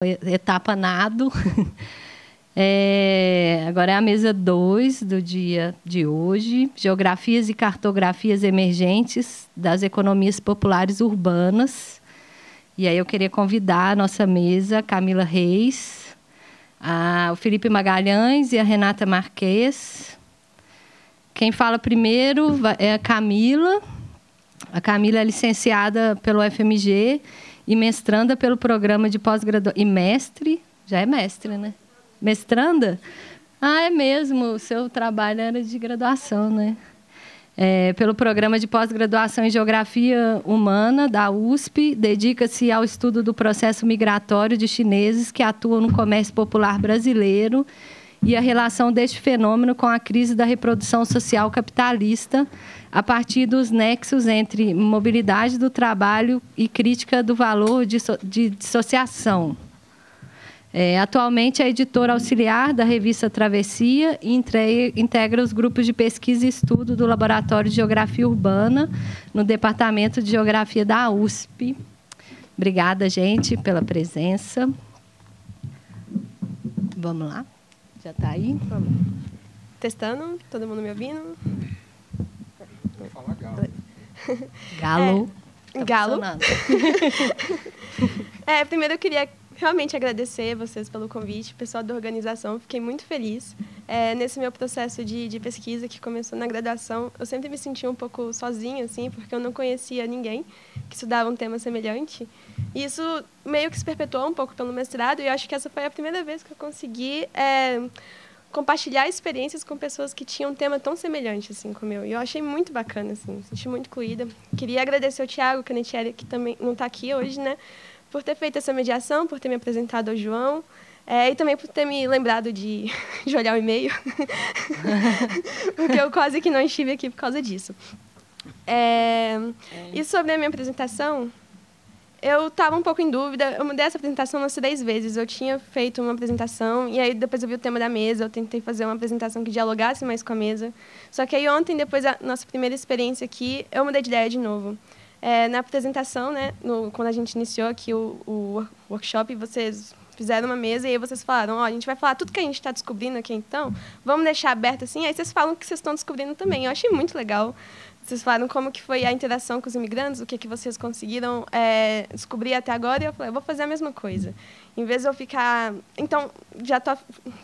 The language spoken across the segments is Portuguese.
etapa nado. Agora é a mesa 2 do dia de hoje. Geografias e cartografias emergentes das economias populares urbanas. E aí eu queria convidar a nossa mesa, Camila Reis, o Felipe Magalhães e a Renata Marques. Quem fala primeiro é a Camila. A Camila é licenciada pelo FMG e mestranda pelo programa de pós-graduação. E mestre? Já é mestre, né? Mestranda? Ah, é mesmo. O seu trabalho era de graduação, né? Pelo programa de pós-graduação em Geografia Humana da USP, dedica-se ao estudo do processo migratório de chineses que atuam no comércio popular brasileiro e a relação deste fenômeno com a crise da reprodução social capitalista, a partir dos nexos entre mobilidade do trabalho e crítica do valor de dissociação. Atualmente é editora auxiliar da revista Travessia e integra os grupos de pesquisa e estudo do Laboratório de Geografia Urbana, no Departamento de Geografia da USP. Obrigada, gente, pela presença. Vamos lá? Já está aí? Vamos. Testando, todo mundo me ouvindo? Vou falar galo. Galo. Tá galo. Primeiro eu queria realmente agradecer vocês pelo convite, pessoal da organização, fiquei muito feliz. Nesse meu processo de pesquisa que começou na graduação, eu sempre me senti um pouco sozinha, assim, porque eu não conhecia ninguém que estudava um tema semelhante. E isso meio que se perpetuou um pouco pelo mestrado, e eu acho que essa foi a primeira vez que eu consegui compartilhar experiências com pessoas que tinham um tema tão semelhante assim, como eu. E eu achei muito bacana, assim, me senti muito incluída. Queria agradecer ao Thiago Canetieri, que também não está aqui hoje, né, por ter feito essa mediação, por ter me apresentado ao João, e também por ter me lembrado de olhar o e-mail, porque eu quase que não estive aqui por causa disso. E sobre a minha apresentação, eu estava um pouco em dúvida. Eu mudei essa apresentação umas 3 vezes. Eu tinha feito uma apresentação, e aí depois eu vi o tema da mesa, eu tentei fazer uma apresentação que dialogasse mais com a mesa. Só que aí ontem, depois da nossa primeira experiência aqui, eu mudei de ideia de novo. Na apresentação, né, quando a gente iniciou aqui o workshop, vocês fizeram uma mesa e aí vocês falaram, a gente vai falar tudo que a gente está descobrindo aqui, então, vamos deixar aberto assim, aí vocês falam o que vocês estão descobrindo também. Eu achei muito legal. Vocês falaram como que foi a interação com os imigrantes, o que vocês conseguiram descobrir até agora, e eu falei, eu vou fazer a mesma coisa. Em vez de eu ficar... Então,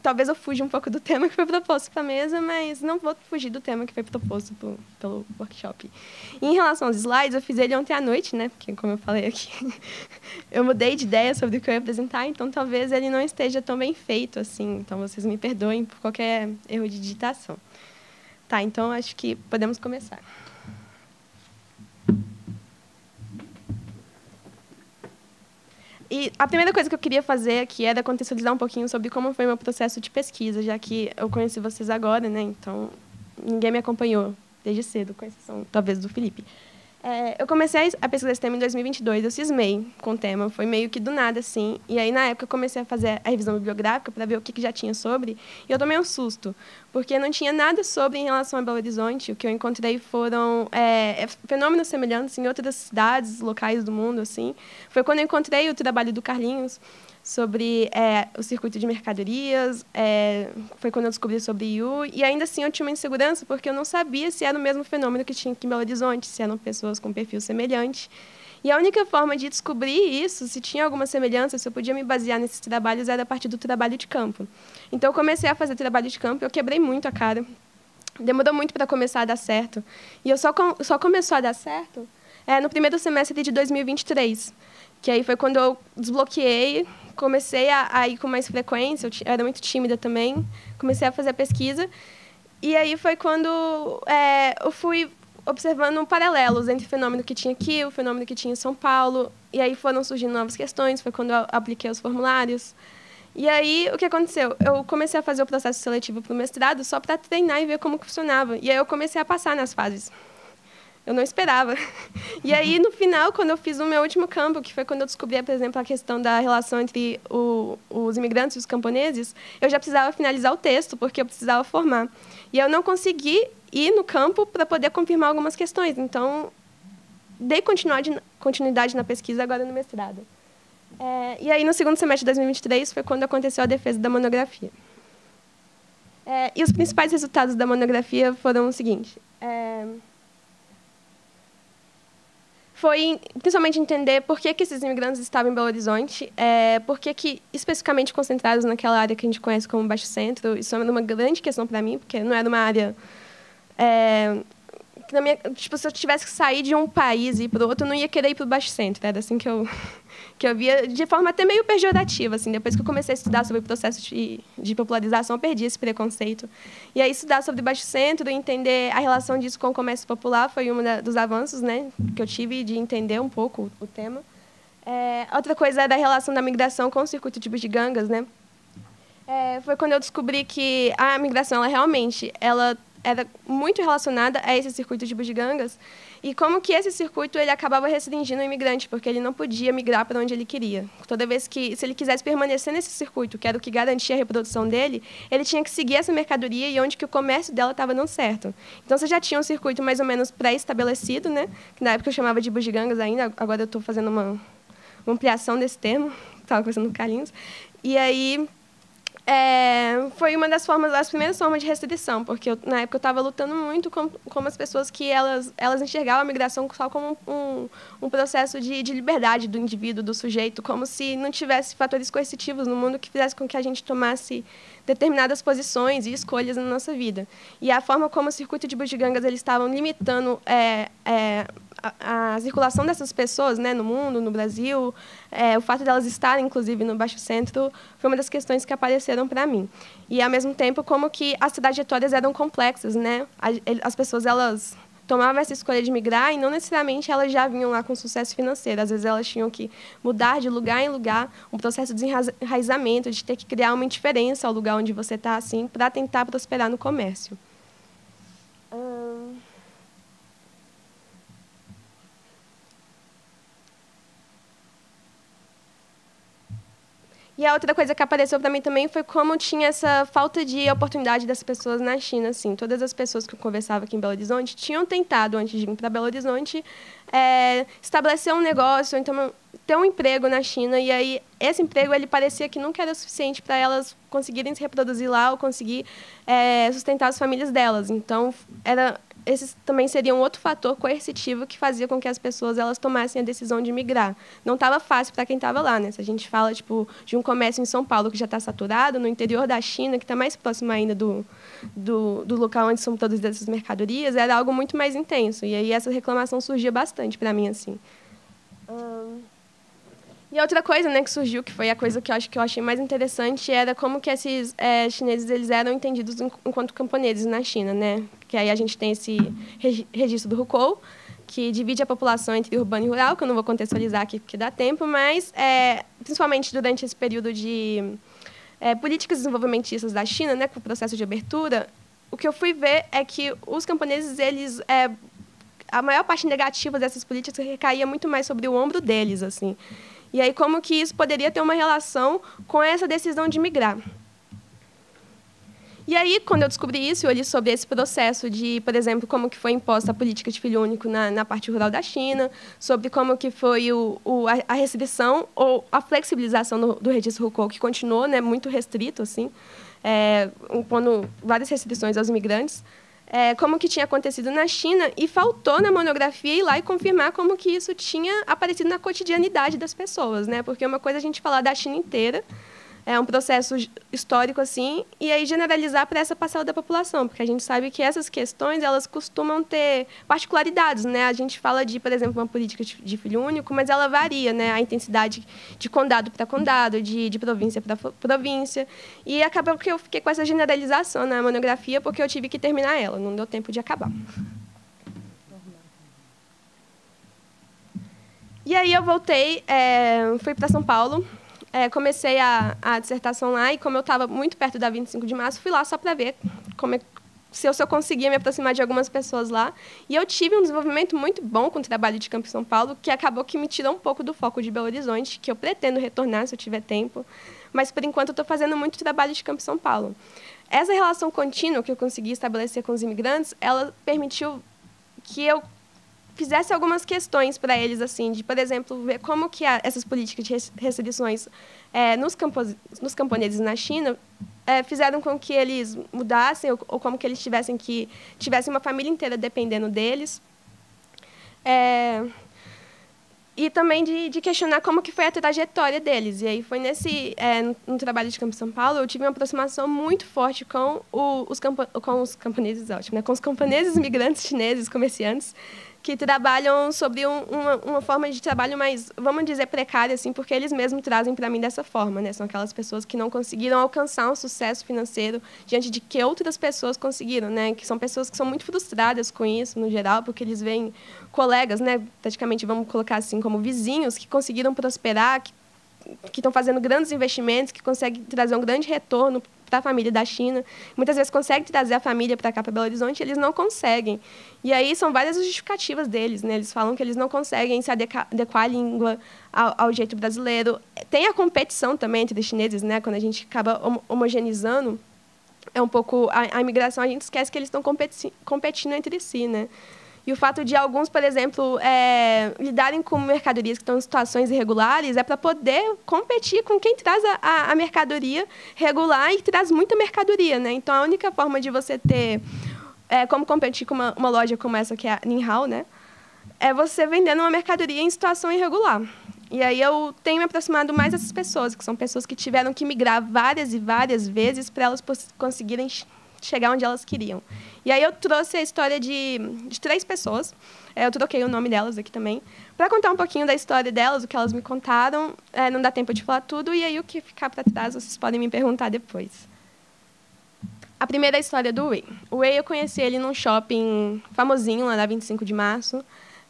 talvez eu fuja um pouco do tema que foi proposto para a mesa, mas não vou fugir do tema que foi proposto pelo workshop. E em relação aos slides, eu fiz ele ontem à noite, né? Porque, como eu falei aqui, eu mudei de ideia sobre o que eu ia apresentar, então talvez ele não esteja tão bem feito assim. Então, vocês me perdoem por qualquer erro de digitação. Tá, então acho que podemos começar. E a primeira coisa que eu queria fazer aqui era contextualizar um pouquinho sobre como foi o meu processo de pesquisa, já que eu conheci vocês agora, né? Então, ninguém me acompanhou desde cedo, com exceção, talvez, do Felipe. Eu comecei a pesquisar esse tema em 2022, eu cismei com o tema, foi meio que do nada, assim. E aí, na época, eu comecei a fazer a revisão bibliográfica para ver o que já tinha sobre, e eu tomei um susto, porque não tinha nada sobre em relação a Belo Horizonte. O que eu encontrei foram fenômenos semelhantes em outras cidades, locais do mundo, assim. Foi quando eu encontrei o trabalho do Carlinhos sobre o circuito de mercadorias, foi quando eu descobri sobre IU, e ainda assim eu tinha uma insegurança, porque eu não sabia se era o mesmo fenômeno que tinha aqui em Belo Horizonte, se eram pessoas com perfil semelhante. E a única forma de descobrir isso, se tinha alguma semelhança, se eu podia me basear nesses trabalhos, era a partir do trabalho de campo. Então, eu comecei a fazer trabalho de campo, eu quebrei muito a cara. Demorou muito para começar a dar certo. E eu só começou a dar certo no primeiro semestre de 2023, que aí foi quando eu desbloqueei, comecei a ir com mais frequência, eu era muito tímida também, comecei a fazer a pesquisa, e aí foi quando eu fui observando paralelos entre o fenômeno que tinha aqui e o fenômeno que tinha em São Paulo, e aí foram surgindo novas questões, foi quando eu apliquei os formulários. E aí, o que aconteceu? Eu comecei a fazer o processo seletivo para o mestrado só para treinar e ver como funcionava, e aí eu comecei a passar nas fases. Eu não esperava. E aí, no final, quando eu fiz o meu último campo, que foi quando eu descobri, por exemplo, a questão da relação entre os imigrantes e os camponeses, eu já precisava finalizar o texto, porque eu precisava formar. E eu não consegui ir no campo para poder confirmar algumas questões. Então, dei continuidade na pesquisa agora no mestrado. E aí, no segundo semestre de 2023, foi quando aconteceu a defesa da monografia. E os principais resultados da monografia foram o seguinte. Foi principalmente entender por que esses imigrantes estavam em Belo Horizonte, por que especificamente concentrados naquela área que a gente conhece como Baixo Centro. Isso era uma grande questão para mim, porque não era uma área... tipo, se eu tivesse que sair de um país e ir para o outro, eu não ia querer ir para o Baixo Centro. Era assim que eu via, de forma até meio pejorativa. Assim. Depois que eu comecei a estudar sobre o processo de popularização, eu perdi esse preconceito. E aí, estudar sobre o Baixo Centro, entender a relação disso com o comércio popular, foi um dos avanços, né, que eu tive de entender um pouco o tema. Outra coisa é da relação da migração com o circuito de bugigangas, né? Foi quando eu descobri que a migração, ela era muito relacionada a esse circuito de bugigangas e como que esse circuito ele acabava restringindo o imigrante, porque ele não podia migrar para onde ele queria. Toda vez que, se ele quisesse permanecer nesse circuito, que era o que garantia a reprodução dele, ele tinha que seguir essa mercadoria e onde que o comércio dela estava dando certo. Então, você já tinha um circuito mais ou menos pré-estabelecido, né? Que na época eu chamava de bugigangas ainda, agora eu estou fazendo uma ampliação desse termo, estava conversando com o Carlinhos. E aí... foi uma das primeiras formas de restrição, porque na época eu estava lutando muito com as pessoas que elas enxergavam a migração só como um processo de liberdade do indivíduo, do sujeito, como se não tivesse fatores coercitivos no mundo que fizesse com que a gente tomasse determinadas posições e escolhas na nossa vida. E a forma como o circuito de bugigangas eles estavam limitando a circulação dessas pessoas, né, no mundo, no Brasil, o fato delas estarem, inclusive, no Baixo Centro, foi uma das questões que apareceram para mim. E, ao mesmo tempo, como que as trajetórias eram complexas, né? As pessoas, elas tomavam essa escolha de migrar e não necessariamente elas já vinham lá com sucesso financeiro. Às vezes, elas tinham que mudar de lugar em lugar, um processo de desenraizamento, de ter que criar uma indiferença ao lugar onde você está, assim, para tentar prosperar no comércio. E a outra coisa que apareceu para mim também foi como tinha essa falta de oportunidade das pessoas na China. Assim. Todas as pessoas que eu conversava aqui em Belo Horizonte tinham tentado, antes de vir para Belo Horizonte, estabelecer um negócio, então ter um emprego na China. E aí esse emprego ele parecia que nunca era suficiente para elas conseguirem se reproduzir lá ou conseguir sustentar as famílias delas. Então, esse também seria um outro fator coercitivo que fazia com que as pessoas elas tomassem a decisão de migrar. Não estava fácil para quem estava lá, né? Se a gente fala tipo de um comércio em São Paulo que já está saturado, no interior da China, que está mais próximo ainda do local onde são produzidas essas mercadorias, era algo muito mais intenso. E aí essa reclamação surgia bastante para mim, assim. E a outra coisa, né, que surgiu, que foi a coisa que eu achei mais interessante, era como que esses chineses eles eram entendidos enquanto camponeses na China, né? Que aí a gente tem esse registro do Hukou, que divide a população entre urbano e rural, que eu não vou contextualizar aqui porque dá tempo, mas principalmente durante esse período de políticas desenvolvimentistas da China, né, com o processo de abertura, o que eu fui ver é que os camponeses, eles a maior parte negativa dessas políticas recaía muito mais sobre o ombro deles, assim. E aí, como que isso poderia ter uma relação com essa decisão de migrar? E aí, quando eu descobri isso, eu li sobre esse processo de, por exemplo, como que foi imposta a política de filho único na parte rural da China, sobre como que foi a restrição ou a flexibilização do registro Hukou, que continuou, né, muito restrito, assim, impondo várias restrições aos imigrantes. Como que tinha acontecido na China, e faltou na monografia ir lá e confirmar como que isso tinha aparecido na cotidianidade das pessoas, né? Porque uma coisa é a gente falar da China inteira, é um processo histórico, assim, e aí generalizar para essa parcela da população, porque a gente sabe que essas questões, elas costumam ter particularidades, né? A gente fala de, por exemplo, uma política de filho único, mas ela varia, né? A intensidade de condado para condado, de província para província, e acabou que eu fiquei com essa generalização na monografia, porque eu tive que terminar ela, não deu tempo de acabar. E aí eu voltei, fui para São Paulo, comecei a dissertação lá, e como eu estava muito perto da 25 de março, fui lá só para ver se eu conseguia me aproximar de algumas pessoas lá. E eu tive um desenvolvimento muito bom com o trabalho de campo em São Paulo, que acabou que me tirou um pouco do foco de Belo Horizonte, que eu pretendo retornar se eu tiver tempo. Mas, por enquanto, eu estou fazendo muito trabalho de campo em São Paulo. Essa relação contínua que eu consegui estabelecer com os imigrantes, ela permitiu que eu fizesse algumas questões para eles, assim, de, por exemplo, ver como que essas políticas de restrições nos camponeses na China fizeram com que eles mudassem, ou como que eles tivessem uma família inteira dependendo deles. E também de questionar como que foi a trajetória deles. E aí foi no trabalho de Campo São Paulo, eu tive uma aproximação muito forte com os camponeses, ótimo, né? Com os camponeses migrantes chineses, comerciantes, que trabalham sobre uma forma de trabalho mais, vamos dizer, precária, assim, porque eles mesmos trazem para mim dessa forma, né? São aquelas pessoas que não conseguiram alcançar um sucesso financeiro diante de que outras pessoas conseguiram, né? Que são pessoas que são muito frustradas com isso, no geral, porque eles veem colegas, né? Praticamente, vamos colocar assim, como vizinhos, que conseguiram prosperar, que estão fazendo grandes investimentos, que conseguem trazer um grande retorno para a família da China. Muitas vezes conseguem trazer a família para cá, para Belo Horizonte, eles não conseguem. E aí são várias as justificativas deles, né? Eles falam que eles não conseguem se adequar à língua, ao jeito brasileiro. Tem a competição também entre os chineses, né? Quando a gente acaba homogeneizando um pouco a imigração, a gente esquece que eles estão competindo entre si, né? E o fato de alguns, por exemplo, lidarem com mercadorias que estão em situações irregulares é para poder competir com quem traz a mercadoria regular e traz muita mercadoria, né? Então, a única forma de você ter como competir com uma loja como essa, que é a Ninhao, né? É você vendendo uma mercadoria em situação irregular. E aí eu tenho me aproximado mais dessas pessoas, que são pessoas que tiveram que migrar várias e várias vezes para elas conseguirem chegar onde elas queriam. E aí eu trouxe a história de 3 pessoas, eu troquei o nome delas aqui também, para contar um pouquinho da história delas, o que elas me contaram. Não dá tempo de falar tudo, e aí o que ficar para trás vocês podem me perguntar depois. A primeira é a história do Wei. O Wei, eu conheci ele num shopping famosinho, lá na 25 de março.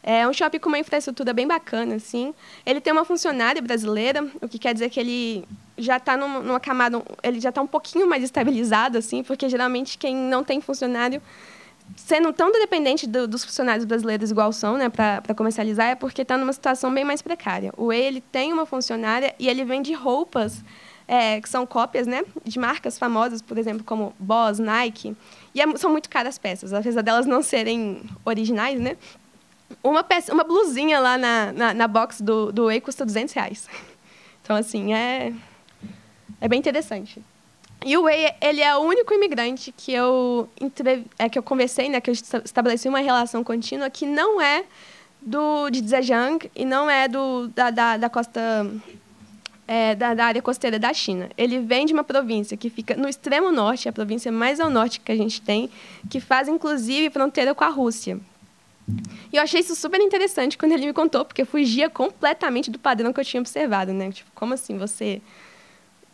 É um shopping com uma infraestrutura bem bacana, assim. Ele tem uma funcionária brasileira, o que quer dizer que ele já está numa camada, ele já está um pouquinho mais estabilizado, assim, porque geralmente quem não tem funcionário, sendo tão dependente dos funcionários brasileiros igual são, né, para comercializar, é porque está numa situação bem mais precária. O Wei, ele tem uma funcionária e ele vende roupas que são cópias, né, de marcas famosas, por exemplo, como Boss, Nike, e são muito caras as peças, apesar delas não serem originais, né. Uma blusinha lá na box do Wei custa R$200. Então, assim, é bem interessante. E o Wei, ele é o único imigrante que eu conversei, né, que eu estabeleci uma relação contínua, que não é de Zhejiang e não é da costa, da área costeira da China. Ele vem de uma província que fica no extremo norte, a província mais ao norte que a gente tem, que faz, inclusive, fronteira com a Rússia. E eu achei isso super interessante quando ele me contou, porque fugia completamente do padrão que eu tinha observado, né? Tipo, como assim você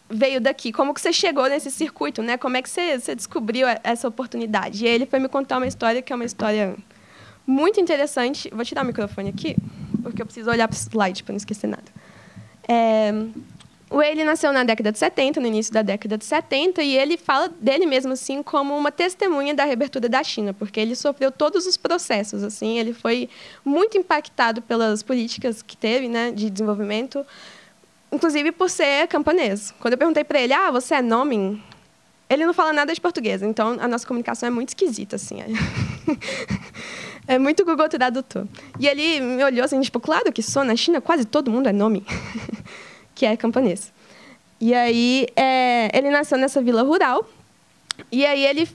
veio daqui? Como que você chegou nesse circuito, né? Como é que você descobriu essa oportunidade? E aí ele foi me contar uma história que é uma história muito interessante. Vou tirar o microfone aqui, porque eu preciso olhar para o slide para não esquecer nada. O Wei, ele nasceu na década de 70, no início da década de 70, e ele fala dele mesmo assim como uma testemunha da reabertura da China, porque ele sofreu todos os processos, assim, ele foi muito impactado pelas políticas que teve, né, de desenvolvimento, inclusive por ser camponês. Quando eu perguntei para ele, você é nome? Ele não fala nada de português, então a nossa comunicação é muito esquisita, assim. É muito Google Tradutor. E ele me olhou assim, tipo, claro que sou, na China quase todo mundo é nome. Que é camponês. E aí, ele nasceu nessa vila rural, e aí ele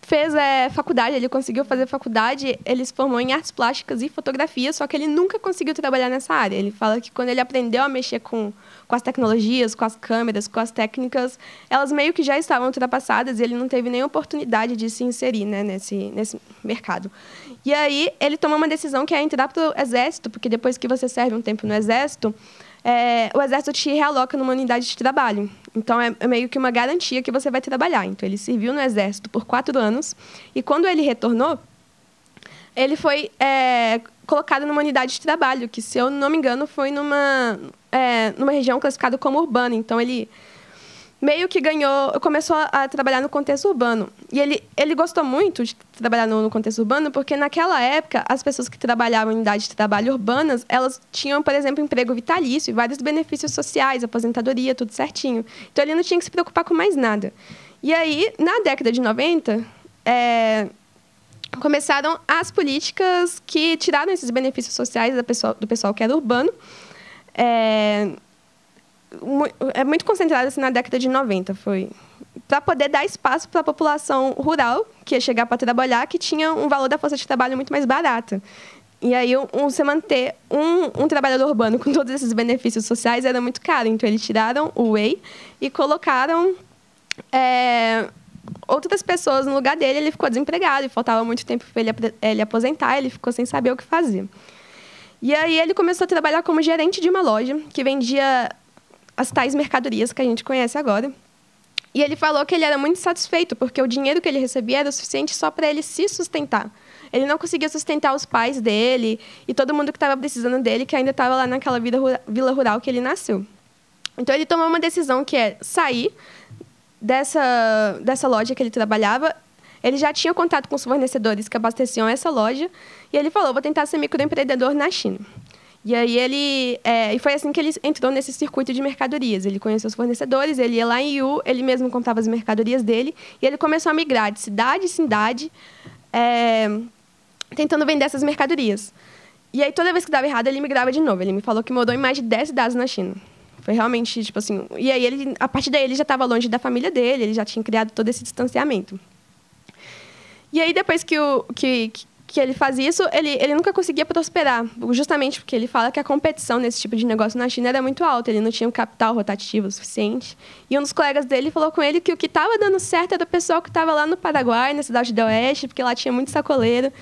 fez faculdade, ele conseguiu fazer faculdade, ele se formou em artes plásticas e fotografia, só que ele nunca conseguiu trabalhar nessa área. Ele fala que quando ele aprendeu a mexer com as tecnologias, com as câmeras, com as técnicas, elas meio que já estavam ultrapassadas e ele não teve nem oportunidade de se inserir, né, nesse mercado. E aí, ele tomou uma decisão que é entrar para o exército, porque depois que você serve um tempo no exército, o exército te realoca numa unidade de trabalho. Então, é meio que uma garantia que você vai trabalhar. Então, ele serviu no exército por 4 anos. E, quando ele retornou, ele foi colocado numa unidade de trabalho, que, se eu não me engano, foi numa região classificada como urbana. Então, ele meio que começou a trabalhar no contexto urbano. E ele gostou muito de trabalhar no contexto urbano, porque naquela época, as pessoas que trabalhavam em unidades de trabalho urbanas, elas tinham, por exemplo, emprego vitalício e vários benefícios sociais, aposentadoria, tudo certinho. Então, ele não tinha que se preocupar com mais nada. E aí, na década de 90, começaram as políticas que tiraram esses benefícios sociais do pessoal que era urbano. É muito concentrado assim, na década de 90, foi para poder dar espaço para a população rural, que ia chegar para trabalhar, que tinha um valor da força de trabalho muito mais barata. E aí, você manter um trabalhador urbano com todos esses benefícios sociais era muito caro. Então, eles tiraram o whey e colocaram outras pessoas no lugar dele. Ele ficou desempregado e faltava muito tempo para ele aposentar. Ele ficou sem saber o que fazer. E aí, ele começou a trabalhar como gerente de uma loja que vendia as tais mercadorias que a gente conhece agora. E ele falou que ele era muito satisfeito, porque o dinheiro que ele recebia era o suficiente só para ele se sustentar. Ele não conseguia sustentar os pais dele e todo mundo que estava precisando dele, que ainda estava lá naquela vila rural que ele nasceu. Então, ele tomou uma decisão que é sair dessa loja que ele trabalhava. Ele já tinha contato com os fornecedores que abasteciam essa loja. E ele falou, vou tentar ser microempreendedor na China. E aí e foi assim que ele entrou nesse circuito de mercadorias. Ele conheceu os fornecedores, ele ia lá em Yiwu, ele mesmo comprava as mercadorias dele, e ele começou a migrar de cidade em cidade, tentando vender essas mercadorias. E aí, toda vez que dava errado, ele migrava de novo. Ele me falou que mudou em mais de 10 cidades na China. Foi realmente, tipo assim... E aí, a partir daí, ele já estava longe da família dele, ele já tinha criado todo esse distanciamento. E aí, depois que ele faz isso, ele nunca conseguia prosperar, justamente porque ele fala que a competição nesse tipo de negócio na China era muito alta, ele não tinha um capital rotativo suficiente. E um dos colegas dele falou com ele que o que estava dando certo era o pessoal que estava lá no Paraguai, na cidade do Oeste, porque lá tinha muito sacoleiro.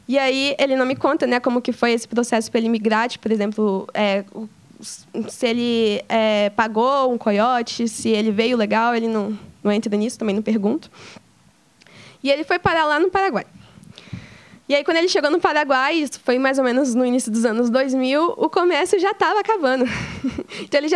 E aí ele não me conta, né, como que foi esse processo para ele migrar, tipo, por exemplo, se ele pagou um coiote, se ele veio legal, ele não entra nisso, também não pergunto. E ele foi parar lá no Paraguai. E aí, quando ele chegou no Paraguai, isso foi mais ou menos no início dos anos 2000, o comércio já estava acabando. Então, ele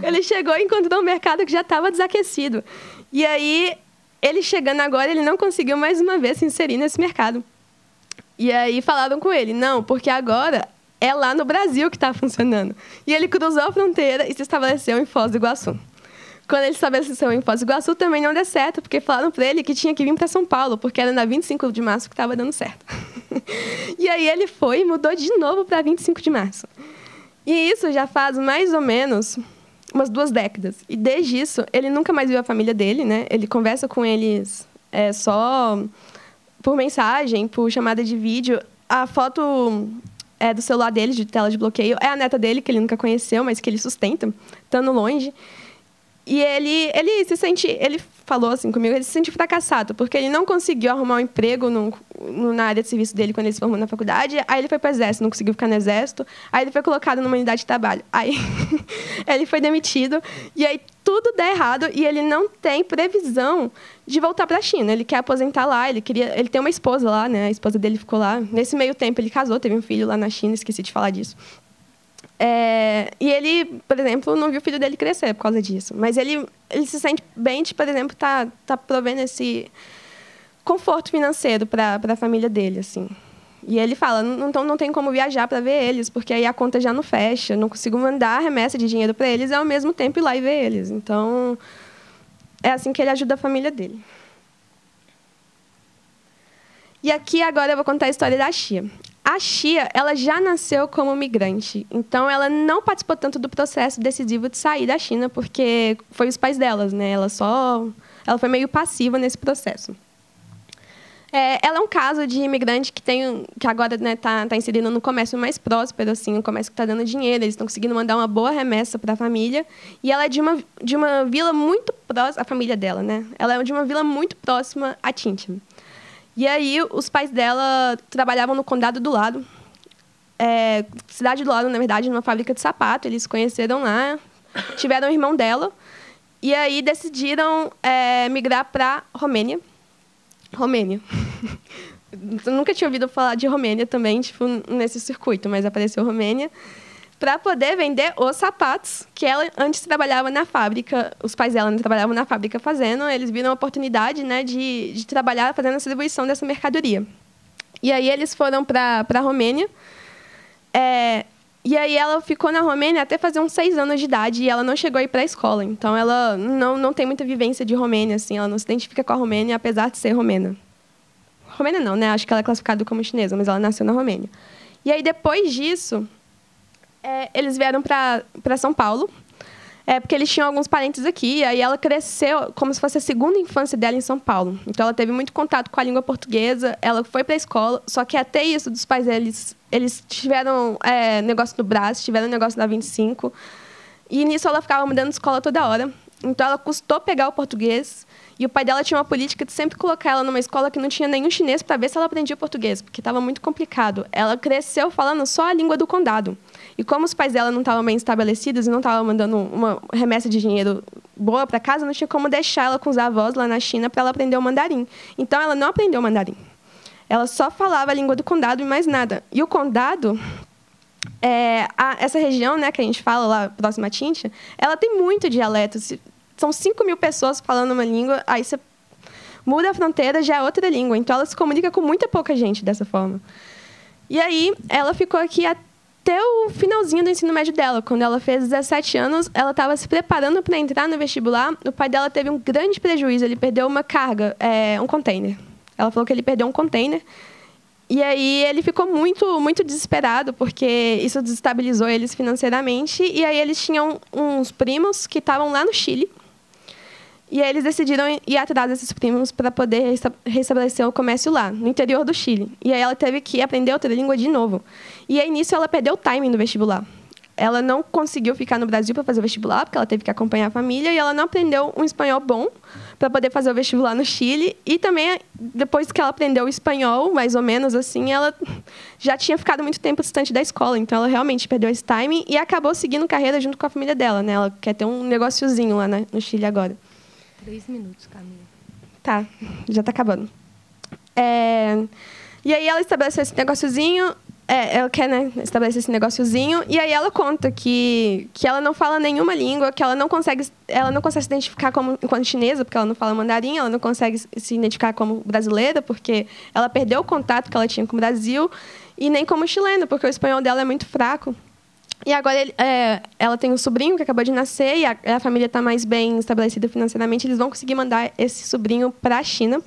ele chegou e encontrou um mercado que já estava desaquecido. E aí, ele chegando agora, ele não conseguiu mais uma vez se inserir nesse mercado. E aí, falaram com ele, não, porque agora é lá no Brasil que está funcionando. E ele cruzou a fronteira e se estabeleceu em Foz do Iguaçu. Quando ele se estabeleceu em Foz do Iguaçu, também não deu certo, porque falaram para ele que tinha que vir para São Paulo, porque era na 25 de março que estava dando certo. E aí ele foi e mudou de novo para 25 de março. E isso já faz mais ou menos umas 2 décadas. E desde isso, ele nunca mais viu a família dele, né? Ele conversa com eles só por mensagem, por chamada de vídeo. A foto do celular dele, de tela de bloqueio, é a neta dele, que ele nunca conheceu, mas que ele sustenta, estando longe. E ele se sente... Ele falou assim comigo, ele se sente fracassado, porque ele não conseguiu arrumar um emprego na área de serviço dele quando ele se formou na faculdade. Aí ele foi para o exército, não conseguiu ficar no exército. Aí ele foi colocado numa unidade de trabalho. Aí ele foi demitido. E aí tudo dá errado e ele não tem previsão de voltar para a China. Ele quer aposentar lá, ele tem uma esposa lá, né? A esposa dele ficou lá. Nesse meio tempo ele casou, teve um filho lá na China, esqueci de falar disso. E ele, por exemplo, não viu o filho dele crescer por causa disso. Mas ele se sente bem de, por exemplo, tá provendo esse conforto financeiro para a família dele, assim. E ele fala, não tem como viajar para ver eles, porque aí a conta já não fecha, não consigo mandar remessa de dinheiro para eles e, ao mesmo tempo, ir lá e ver eles. Então, é assim que ele ajuda a família dele. E aqui, agora, eu vou contar a história da Xia. A Xia, ela já nasceu como migrante, então ela não participou tanto do processo decisivo de sair da China, porque foi os pais delas, né? Ela foi meio passiva nesse processo. Ela é um caso de imigrante que agora, né, tá inserido no comércio mais próspero, assim, um comércio que está dando dinheiro, eles estão conseguindo mandar uma boa remessa para a família, e ela é de uma vila muito próxima, a família dela, né? Ela é de uma vila muito próxima a Tintin. E aí, os pais dela trabalhavam no condado do lado, cidade do lado, na verdade, numa fábrica de sapato. Eles se conheceram lá, tiveram um irmão dela, e aí decidiram migrar para Romênia. Eu nunca tinha ouvido falar de Romênia também, tipo, nesse circuito, mas apareceu Romênia, para poder vender os sapatos que ela antes trabalhava na fábrica. Os pais dela trabalhavam na fábrica fazendo, eles viram a oportunidade, né, de trabalhar fazendo a distribuição dessa mercadoria. E aí eles foram para a Romênia. E aí ela ficou na Romênia até fazer uns 6 anos de idade e ela não chegou a ir para a escola. Então ela não tem muita vivência de Romênia, assim, ela não se identifica com a Romênia, apesar de ser romena. Romênia não, né? Acho que ela é classificada como chinesa, mas ela nasceu na Romênia. E aí depois disso, eles vieram para São Paulo, porque eles tinham alguns parentes aqui, e aí ela cresceu como se fosse a segunda infância dela em São Paulo. Então ela teve muito contato com a língua portuguesa, ela foi para a escola, só que até isso dos pais eles tiveram negócio no braço, tiveram negócio na 25, e nisso ela ficava mudando de escola toda hora. Então ela custou pegar o português, e o pai dela tinha uma política de sempre colocar ela numa escola que não tinha nenhum chinês para ver se ela aprendia português, porque estava muito complicado. Ela cresceu falando só a língua do condado. E como os pais dela não estavam bem estabelecidos e não estavam mandando uma remessa de dinheiro boa para casa, não tinha como deixar ela com os avós lá na China para ela aprender o mandarim. Então, ela não aprendeu o mandarim. Ela só falava a língua do condado e mais nada. E o condado, essa região, né, que a gente fala lá, próxima a Tintia, ela tem muito dialeto. São 5.000 pessoas falando uma língua, aí você muda a fronteira, já é outra língua. Então, ela se comunica com muita pouca gente dessa forma. E aí, ela ficou aqui até o finalzinho do ensino médio dela. Quando ela fez 17 anos, ela estava se preparando para entrar no vestibular. O pai dela teve um grande prejuízo. Ele perdeu uma carga, um container. Ela falou que ele perdeu um container. E aí ele ficou muito, muito desesperado, porque isso desestabilizou eles financeiramente. E aí eles tinham uns primos que estavam lá no Chile. E aí eles decidiram ir atrás desses primos para poder restabelecer o comércio lá, no interior do Chile. E aí ela teve que aprender outra língua de novo. E aí, nisso, ela perdeu o timing do vestibular. Ela não conseguiu ficar no Brasil para fazer o vestibular, porque ela teve que acompanhar a família, e ela não aprendeu um espanhol bom para poder fazer o vestibular no Chile. E também, depois que ela aprendeu o espanhol, mais ou menos assim, ela já tinha ficado muito tempo distante da escola. Então, ela realmente perdeu esse timing e acabou seguindo carreira junto com a família dela, né? Ela quer ter um negóciozinho lá no Chile agora. 3 minutos, Camila. Tá, já está acabando. E aí ela estabeleceu esse negóciozinho, ela quer, né, estabelecer esse negóciozinho, e aí ela conta que ela não fala nenhuma língua, que ela não consegue se identificar enquanto chinesa, porque ela não fala mandarim, ela não consegue se identificar como brasileira, porque ela perdeu o contato que ela tinha com o Brasil, e nem como chilena, porque o espanhol dela é muito fraco. E agora ela tem um sobrinho que acabou de nascer e a família está mais bem estabelecida financeiramente. Eles vão conseguir mandar esse sobrinho para a China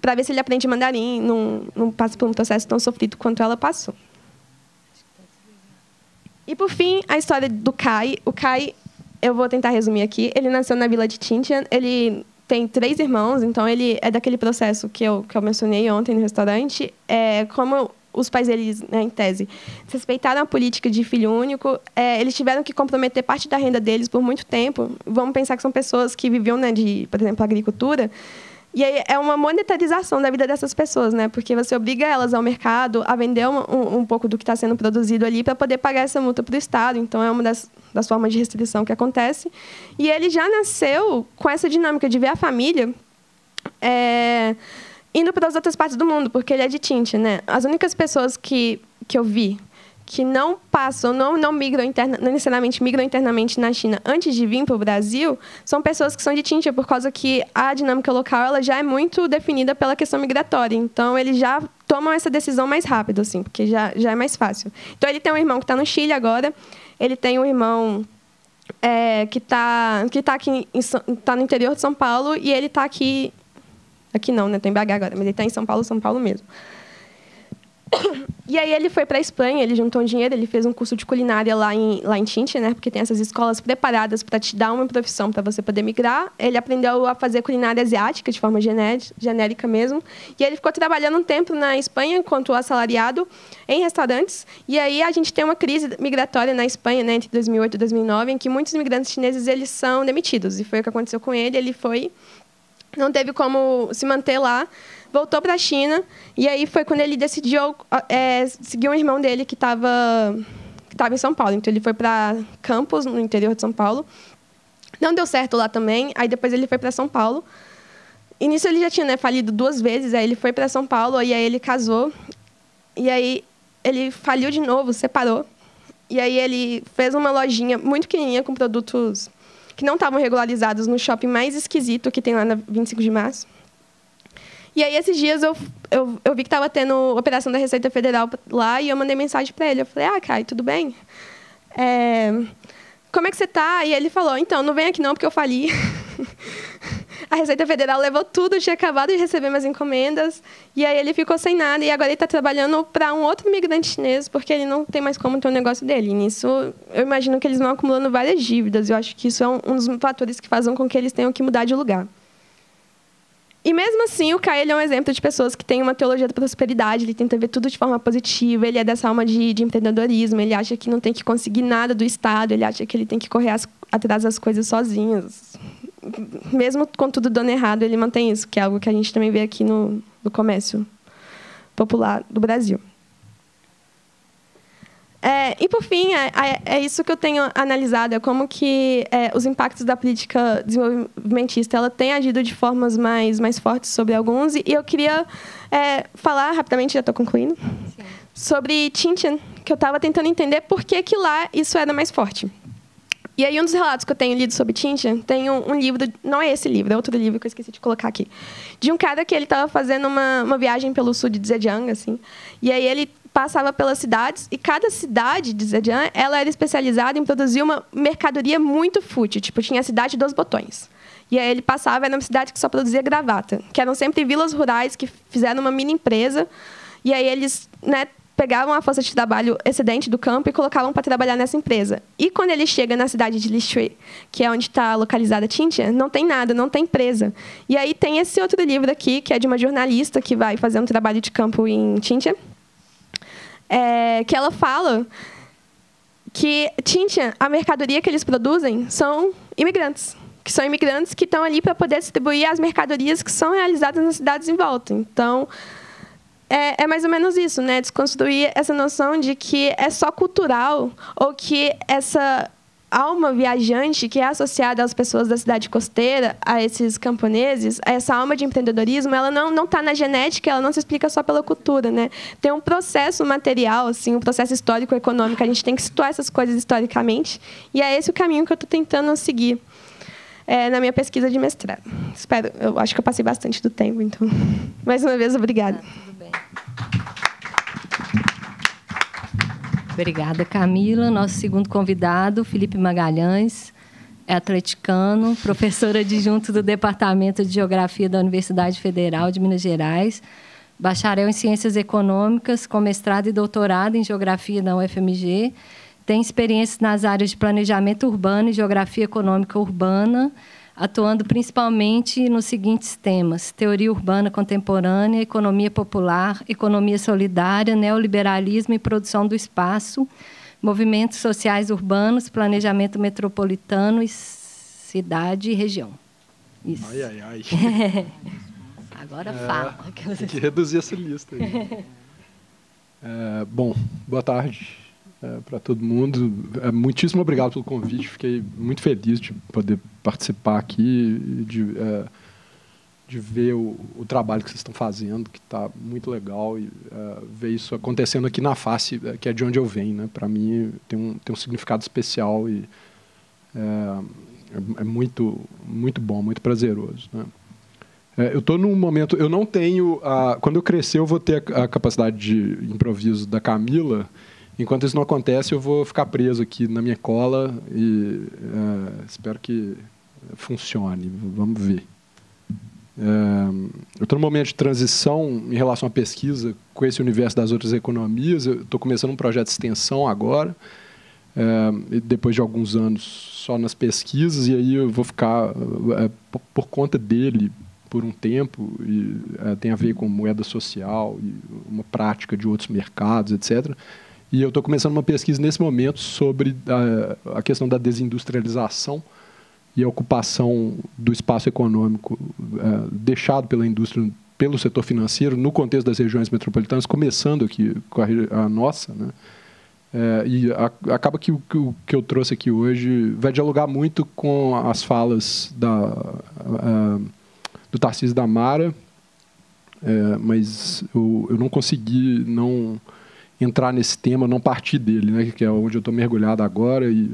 para ver se ele aprende mandarim, não passa por um processo tão sofrido quanto ela passou. E, por fim, a história do Kai. O Kai, eu vou tentar resumir aqui. Ele nasceu na vila de Tintian. Ele tem 3 irmãos, então ele é daquele processo que eu mencionei ontem no restaurante. Como os pais deles, né, em tese, respeitaram a política de filho único, eles tiveram que comprometer parte da renda deles por muito tempo. Vamos pensar que são pessoas que viviam, né, de, por exemplo, agricultura. E aí é uma monetarização da vida dessas pessoas, né? Porque você obriga elas ao mercado a vender um pouco do que está sendo produzido ali para poder pagar essa multa para o Estado. Então, é uma das formas de restrição que acontece. E ele já nasceu com essa dinâmica de ver a família indo para as outras partes do mundo, porque ele é de Tintia, né? As únicas pessoas que eu vi que não passam, não migram não necessariamente migram internamente na China antes de vir para o Brasil, são pessoas que são de Tintia, por causa que a dinâmica local ela já é muito definida pela questão migratória. Então, eles já tomam essa decisão mais rápido, assim, porque já é mais fácil. Então, ele tem um irmão que está no Chile agora, ele tem um irmão que está aqui tá no interior de São Paulo, e ele está aqui não, né? Tem BH agora, mas ele está em São Paulo mesmo. E aí ele foi para a Espanha, ele juntou um dinheiro, ele fez um curso de culinária lá em Tintia, né? Porque tem essas escolas preparadas para te dar uma profissão para você poder migrar. Ele aprendeu a fazer culinária asiática de forma genérica mesmo. E ele ficou trabalhando um tempo na Espanha enquanto assalariado em restaurantes. E aí a gente tem uma crise migratória na Espanha, né, entre 2008 e 2009, em que muitos imigrantes chineses eles são demitidos. E foi o que aconteceu com ele. Ele não teve como se manter lá, voltou para a China, e aí foi quando ele decidiu seguir um irmão dele que estava em São Paulo. Então, ele foi para Campos, no interior de São Paulo. Não deu certo lá também, aí depois ele foi para São Paulo. E nisso ele já tinha, né, falido 2 vezes, aí ele foi para São Paulo, e aí ele casou, e aí ele faliu de novo, separou. E aí ele fez uma lojinha muito pequenininha com produtos que não estavam regularizados no shopping mais esquisito que tem lá na 25 de março. E aí, esses dias, eu vi que estava tendo operação da Receita Federal lá e eu mandei mensagem para ele. Eu falei, Caio, tudo bem? Como é que você está? E ele falou, então, não vem aqui não, porque eu fali. A Receita Federal levou tudo, tinha acabado de receber minhas encomendas, e aí ele ficou sem nada, e agora ele está trabalhando para um outro imigrante chinês, porque ele não tem mais como ter o negócio dele. E nisso, eu imagino que eles vão acumulando várias dívidas, e eu acho que isso é um dos fatores que fazem com que eles tenham que mudar de lugar. E mesmo assim, o Caio ele é um exemplo de pessoas que têm uma teologia da prosperidade, ele tenta ver tudo de forma positiva, ele é dessa alma de empreendedorismo, ele acha que não tem que conseguir nada do Estado, ele acha que ele tem que correr atrás das coisas sozinhos. Mesmo com tudo dando errado, ele mantém isso, que é algo que a gente também vê aqui no comércio popular do Brasil. E, por fim, é isso que eu tenho analisado, é como que os impactos da política desenvolvimentista ela tem agido de formas mais fortes sobre alguns. E eu queria falar rapidamente, já estou concluindo, sim, sobre Xinjiang, que eu estava tentando entender por que lá isso era mais forte. E aí, um dos relatos que eu tenho lido sobre Xinjiang, tem um livro, não é esse livro, é outro livro que eu esqueci de colocar aqui, de um cara que ele estava fazendo uma viagem pelo sul de Zhejiang, assim, e aí ele passava pelas cidades, e cada cidade de Zhejiang, ela era especializada em produzir uma mercadoria muito fútil, tipo, tinha a cidade dos botões. E aí ele passava, era uma cidade que só produzia gravata, que eram sempre vilas rurais que fizeram uma mini empresa, e aí eles, pegavam a força de trabalho excedente do campo e colocavam para trabalhar nessa empresa. E quando ele chega na cidade de Lishui, que é onde está localizada Xinjiang, não tem nada, não tem empresa. E aí tem esse outro livro aqui, que é de uma jornalista que vai fazer um trabalho de campo em Xinjiang, que ela fala que Xinjiang, a mercadoria que eles produzem são imigrantes, que estão ali para poder distribuir as mercadorias que são realizadas nas cidades em volta. Então, é mais ou menos isso, desconstruir essa noção de que é só cultural ou que essa alma viajante que é associada às pessoas da cidade costeira, a esses camponeses, essa alma de empreendedorismo, ela não está na genética, ela não se explica só pela cultura. Tem um processo material, assim, um processo histórico-econômico, a gente tem que situar essas coisas historicamente, e é esse o caminho que eu estou tentando seguir na minha pesquisa de mestrado. Eu acho que eu passei bastante do tempo, então, mais uma vez, obrigada. Tudo bem. Obrigada, Camila. Nosso segundo convidado, Felipe Magalhães, é atleticano, professor adjunto do Departamento de Geografia da Universidade Federal de Minas Gerais, bacharel em Ciências Econômicas, com mestrado e doutorado em Geografia da UFMG, tem experiências nas áreas de planejamento urbano e geografia econômica urbana, atuando principalmente nos seguintes temas: teoria urbana contemporânea, economia popular, economia solidária, neoliberalismo e produção do espaço, movimentos sociais urbanos, planejamento metropolitano e cidade e região. Isso. Ai. Agora fala. Tem que reduzir essa lista aí. Bom, boa tarde para todo mundo. Muitíssimo obrigado pelo convite. Fiquei muito feliz de poder participar aqui, de ver o trabalho que vocês estão fazendo, que está muito legal, e ver isso acontecendo aqui na face, que é de onde eu venho. Para mim, tem um significado especial e é muito, muito bom, muito prazeroso. Eu estou num momento... Eu não tenho... quando eu crescer, eu vou ter a capacidade de improviso da Camila. Enquanto isso não acontece, eu vou ficar preso aqui na minha cola e espero que funcione. Vamos ver. Eu estou num momento de transição em relação à pesquisa com esse universo das outras economias. Eu estou começando um projeto de extensão agora, depois de alguns anos só nas pesquisas, e aí eu vou ficar por conta dele por um tempo, e tem a ver com moeda social e uma prática de outros mercados, etc. E eu estou começando uma pesquisa nesse momento sobre a questão da desindustrialização e a ocupação do espaço econômico deixado pela indústria, pelo setor financeiro, no contexto das regiões metropolitanas, começando aqui com a nossa. E acaba que o que eu trouxe aqui hoje vai dialogar muito com as falas do Tarcísio da Mara, mas eu não consegui não entrar nesse tema, não partir dele, que é onde eu estou mergulhado agora. E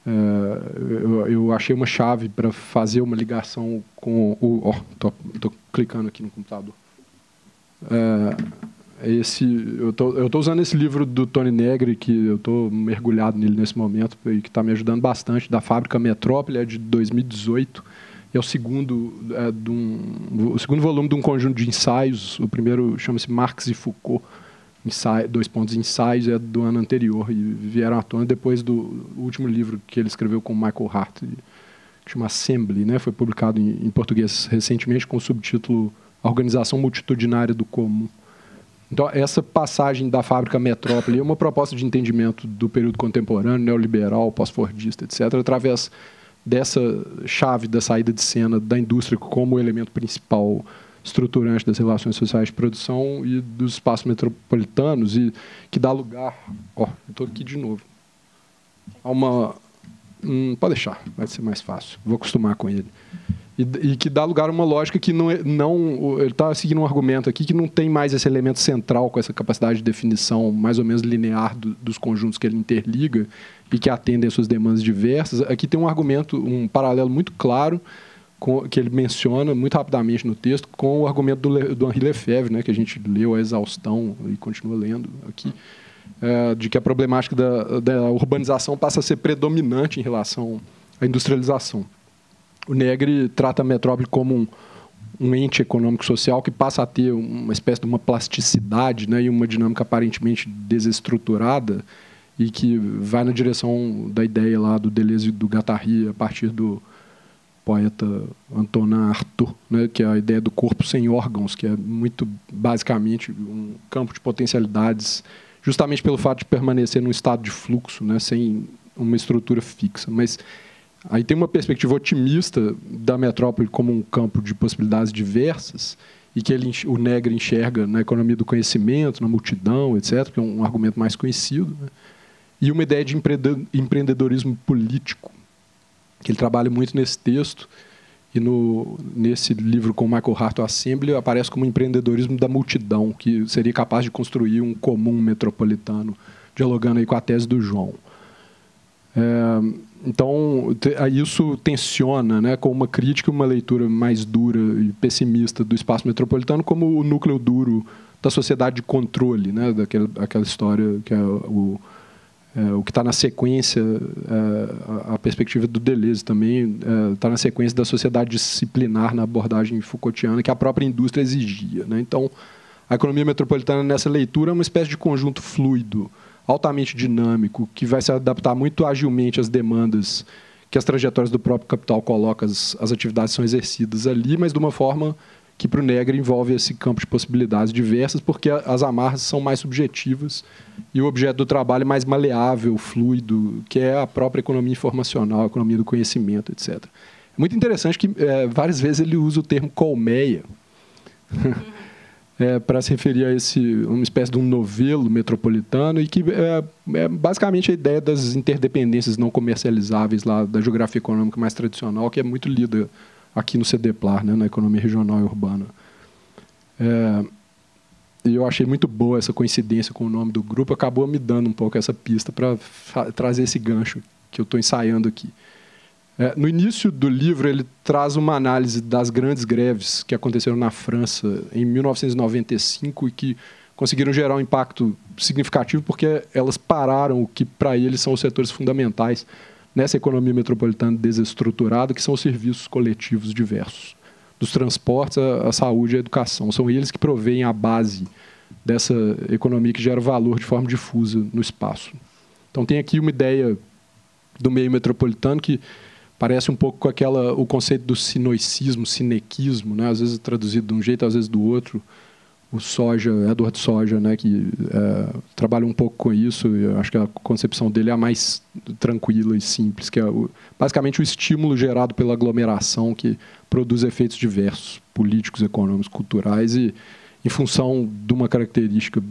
Eu achei uma chave para fazer uma ligação com o... Tô clicando aqui no computador. Eu tô usando esse livro do Tony Negri, que eu estou mergulhado nele nesse momento, e que está me ajudando bastante, da Fábrica Metrópole, é de 2018. É o segundo volume de um conjunto de ensaios. O primeiro chama-se Marx e Foucault, ensaios, é do ano anterior, e vieram à tona depois do último livro que ele escreveu com Michael Hart, que chama Assembly, né? Foi publicado em português recentemente com o subtítulo A Organização Multitudinária do Comum. Então, essa passagem da Fábrica Metrópole é uma proposta de entendimento do período contemporâneo, neoliberal, pós-fordista, etc., através dessa chave da saída de cena da indústria como elemento principal estruturante das relações sociais de produção e dos espaços metropolitanos, e que dá lugar... estou aqui de novo. A uma... pode deixar, vai ser mais fácil. Vou acostumar com ele. E que dá lugar a uma lógica que não ele está seguindo um argumento aqui que não tem mais esse elemento central com essa capacidade de definição mais ou menos linear dos conjuntos que ele interliga e que atendem às suas demandas diversas. Aqui tem um argumento, um paralelo muito claro que ele menciona muito rapidamente no texto com o argumento do Henri Lefebvre, né, que a gente leu a exaustão e continua lendo aqui, de que a problemática da urbanização passa a ser predominante em relação à industrialização. O Negri trata a metrópole como um ente econômico-social que passa a ter uma espécie de uma plasticidade, né, e uma dinâmica aparentemente desestruturada, e que vai na direção da ideia lá do Deleuze e do Guattari, a partir do poeta Antonin Artaud, né, que é a ideia do corpo sem órgãos, que é muito basicamente um campo de potencialidades, justamente pelo fato de permanecer num estado de fluxo, né, sem uma estrutura fixa. Mas aí tem uma perspectiva otimista da metrópole como um campo de possibilidades diversas, e que o Negri enxerga na economia do conhecimento, na multidão, etc., que é um argumento mais conhecido, né? E uma ideia de empreendedorismo político, que ele trabalha muito nesse texto, e nesse livro com Michael Hart, o Assembly, aparece como um empreendedorismo da multidão, que seria capaz de construir um comum metropolitano, dialogando aí com a tese do João. Então, isso tensiona, né, com uma crítica e uma leitura mais dura e pessimista do espaço metropolitano como o núcleo duro da sociedade de controle, né, daquela história que é o que está na sequência, a perspectiva do Deleuze também está na sequência da sociedade disciplinar na abordagem Foucaultiana que a própria indústria exigia, né? Então, a economia metropolitana nessa leitura é uma espécie de conjunto fluido, altamente dinâmico, que vai se adaptar muito agilmente às demandas que as trajetórias do próprio capital colocam, as atividades são exercidas ali, mas de uma forma que para o Negri envolve esse campo de possibilidades diversas, porque as amarras são mais subjetivas e o objeto do trabalho é mais maleável, fluido, que é a própria economia informacional, a economia do conhecimento, etc. É muito interessante que várias vezes ele usa o termo colmeia para se referir a uma espécie de um novelo metropolitano, e que é basicamente a ideia das interdependências não comercializáveis lá da geografia econômica mais tradicional, que é muito lida aqui no CEDEPLAR, né, na economia regional e urbana. E eu achei muito boa essa coincidência com o nome do grupo, acabou me dando um pouco essa pista para trazer esse gancho que eu estou ensaiando aqui. No início do livro, ele traz uma análise das grandes greves que aconteceram na França em 1995 e que conseguiram gerar um impacto significativo porque elas pararam o que, para eles, são os setores fundamentais nessa economia metropolitana desestruturada, que são os serviços coletivos diversos, dos transportes à saúde e à educação. São eles que provêm a base dessa economia que gera valor de forma difusa no espaço. Então, tem aqui uma ideia do meio metropolitano que parece um pouco com o conceito do sinoicismo, sinequismo, né? Às vezes traduzido de um jeito, às vezes do outro. O Edward Soja, né, que trabalha um pouco com isso, e eu acho que a concepção dele é a mais tranquila e simples, que é basicamente o estímulo gerado pela aglomeração que produz efeitos diversos, políticos, econômicos, culturais, e em função de uma característica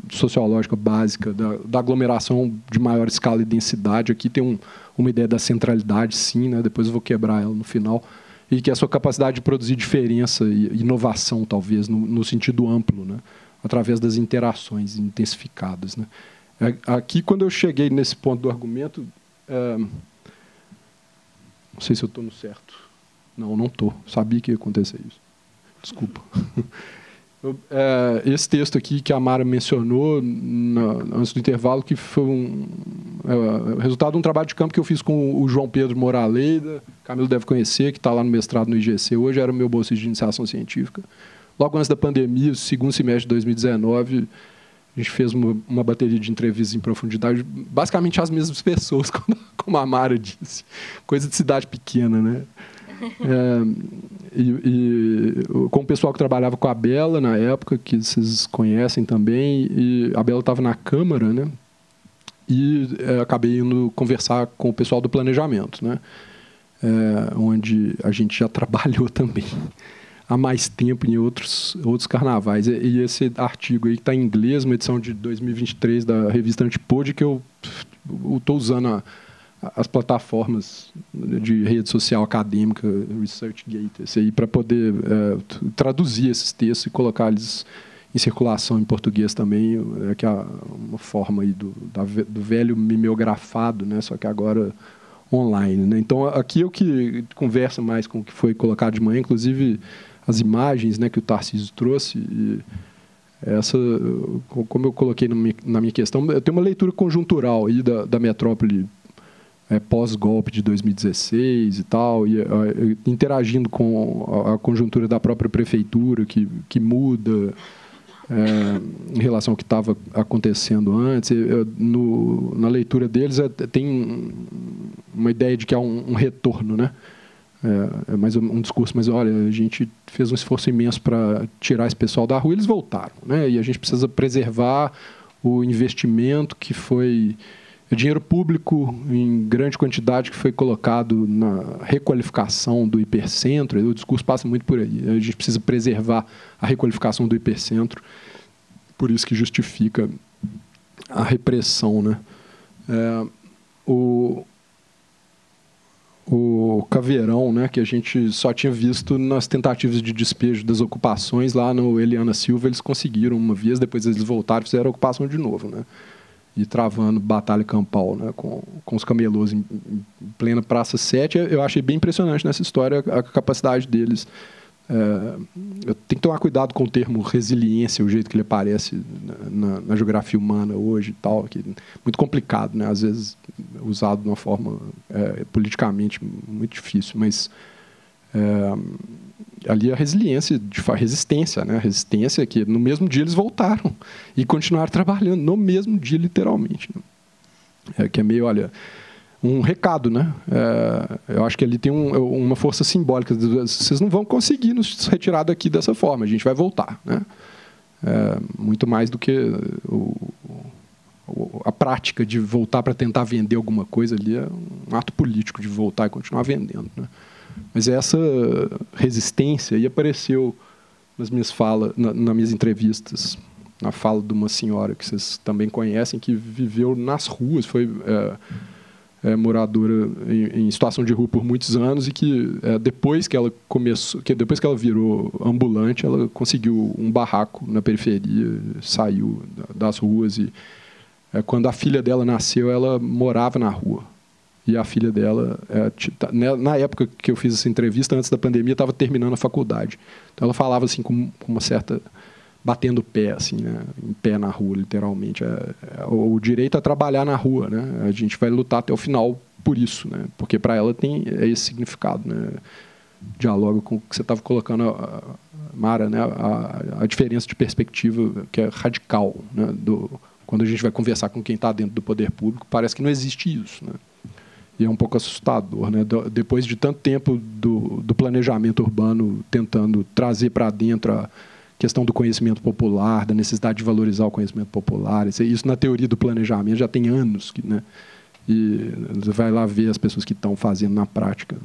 sociológica básica da aglomeração de maior escala e densidade. Aqui tem uma ideia da centralidade, sim, né, depois eu vou quebrar ela no final, e que a sua capacidade de produzir diferença e inovação, talvez, no sentido amplo, né? Através das interações intensificadas, né? Aqui, quando eu cheguei nesse ponto do argumento, Não sei se eu estou no certo. Não, não estou. Sabia que ia acontecer isso. Desculpa. Esse texto aqui que a Mara mencionou antes do intervalo, que foi o resultado de um trabalho de campo que eu fiz com o João Pedro Moraleida, Camilo deve conhecer, que está lá no mestrado no IGC hoje, era o meu bolsista de iniciação científica. Logo antes da pandemia, segundo semestre de 2019, a gente fez uma bateria de entrevistas em profundidade, basicamente as mesmas pessoas, como a Mara disse. Coisa de cidade pequena, né? Com o pessoal que trabalhava com a Bela na época, que vocês conhecem também, e a Bela estava na Câmara, né? E acabei indo conversar com o pessoal do planejamento, né? Onde a gente já trabalhou também há mais tempo em outros carnavais. E esse artigo aí que está em inglês, uma edição de 2023 da revista Antipode, que eu estou usando as plataformas de rede social acadêmica, ResearchGate, aí para poder traduzir esses textos e colocar eles em circulação em português também, que é uma forma aí do velho mimeografado, né, só que agora online, né? Então, aqui é o que conversa mais com o que foi colocado de manhã, inclusive as imagens, né, que o Tarcísio trouxe. E essa, como eu coloquei na minha questão, eu tenho uma leitura conjuntural aí da metrópole pós-golpe de 2016 e tal, e interagindo com a conjuntura da própria prefeitura, que muda em relação ao que estava acontecendo antes. Na leitura deles tem uma ideia de que há um retorno, né? É mais um discurso, mas olha, a gente fez um esforço imenso para tirar esse pessoal da rua, eles voltaram, né? E a gente precisa preservar o investimento que foi dinheiro público em grande quantidade que foi colocado na requalificação do hipercentro. O discurso passa muito por aí. A gente precisa preservar a requalificação do hipercentro, por isso que justifica a repressão, né? O Caveirão, né, que a gente só tinha visto nas tentativas de despejo das ocupações lá no Eliana Silva, eles conseguiram uma vez, depois eles voltaram e fizeram a ocupação de novo, né? E travando batalha campal, né, com os camelôs em plena Praça 7. Eu achei bem impressionante nessa história a capacidade deles. Eu tenho que tomar cuidado com o termo resiliência, o jeito que ele aparece na geografia humana hoje e tal, que é muito complicado, né, às vezes usado de uma forma politicamente muito difícil, mas ali a resiliência, resistência, né? Resistência que no mesmo dia eles voltaram e continuaram trabalhando no mesmo dia, literalmente, né? Que é meio, olha, um recado, né? Eu acho que ali tem uma força simbólica. Vocês não vão conseguir nos retirar daqui dessa forma, a gente vai voltar, né? Muito mais do que a prática de voltar para tentar vender alguma coisa ali, é um ato político de voltar e continuar vendendo, né? Mas essa resistência aí apareceu nas minhas falas, nas minhas entrevistas, na fala de uma senhora que vocês também conhecem, que viveu nas ruas, foi moradora em situação de rua por muitos anos, e que depois que ela virou ambulante, ela conseguiu um barraco na periferia, saiu das ruas, e quando a filha dela nasceu, ela morava na rua. E a filha dela, na época que eu fiz essa entrevista, antes da pandemia, estava terminando a faculdade. Então ela falava assim com uma certa... batendo o pé, assim, né? Em pé na rua, literalmente. O direito a trabalhar na rua, né? A gente vai lutar até o final por isso, né? Porque para ela tem esse significado, né? Dialoga com o que você estava colocando, Mara, né? A diferença de perspectiva que é radical, né? Quando a gente vai conversar com quem está dentro do poder público, parece que não existe isso, né? E é um pouco assustador, né? Depois de tanto tempo do planejamento urbano tentando trazer para dentro a questão do conhecimento popular, da necessidade de valorizar o conhecimento popular, isso na teoria do planejamento já tem anos, né? E você vai lá ver as pessoas que estão fazendo na prática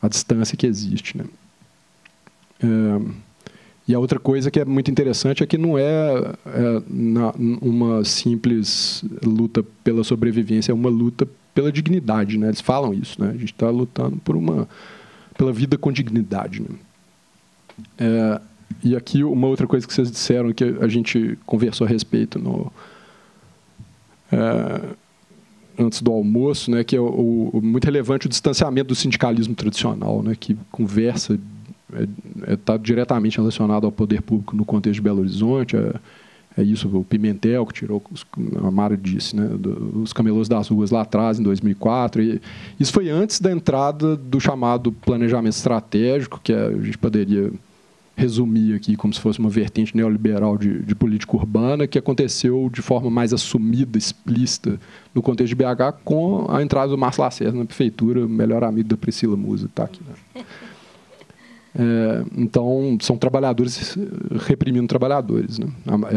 a distância que existe, né? E a outra coisa que é muito interessante é que não uma simples luta pela sobrevivência, é uma luta pela dignidade, né? Eles falam isso, né? A gente está lutando pela vida com dignidade, né? E aqui uma outra coisa que vocês disseram, que a gente conversou a respeito antes do almoço, né, que é muito relevante o distanciamento do sindicalismo tradicional, né, que conversa está diretamente relacionado ao poder público no contexto de Belo Horizonte. É isso, o Pimentel, que tirou, a Mara disse, né, os camelôs das ruas lá atrás, em 2004. E isso foi antes da entrada do chamado planejamento estratégico, que a gente poderia resumir aqui como se fosse uma vertente neoliberal de política urbana, que aconteceu de forma mais assumida, explícita, no contexto de BH, com a entrada do Márcio Lacerda na prefeitura, o melhor amigo da Priscila Musa, que está aqui, né? Então, são trabalhadores reprimindo trabalhadores, né?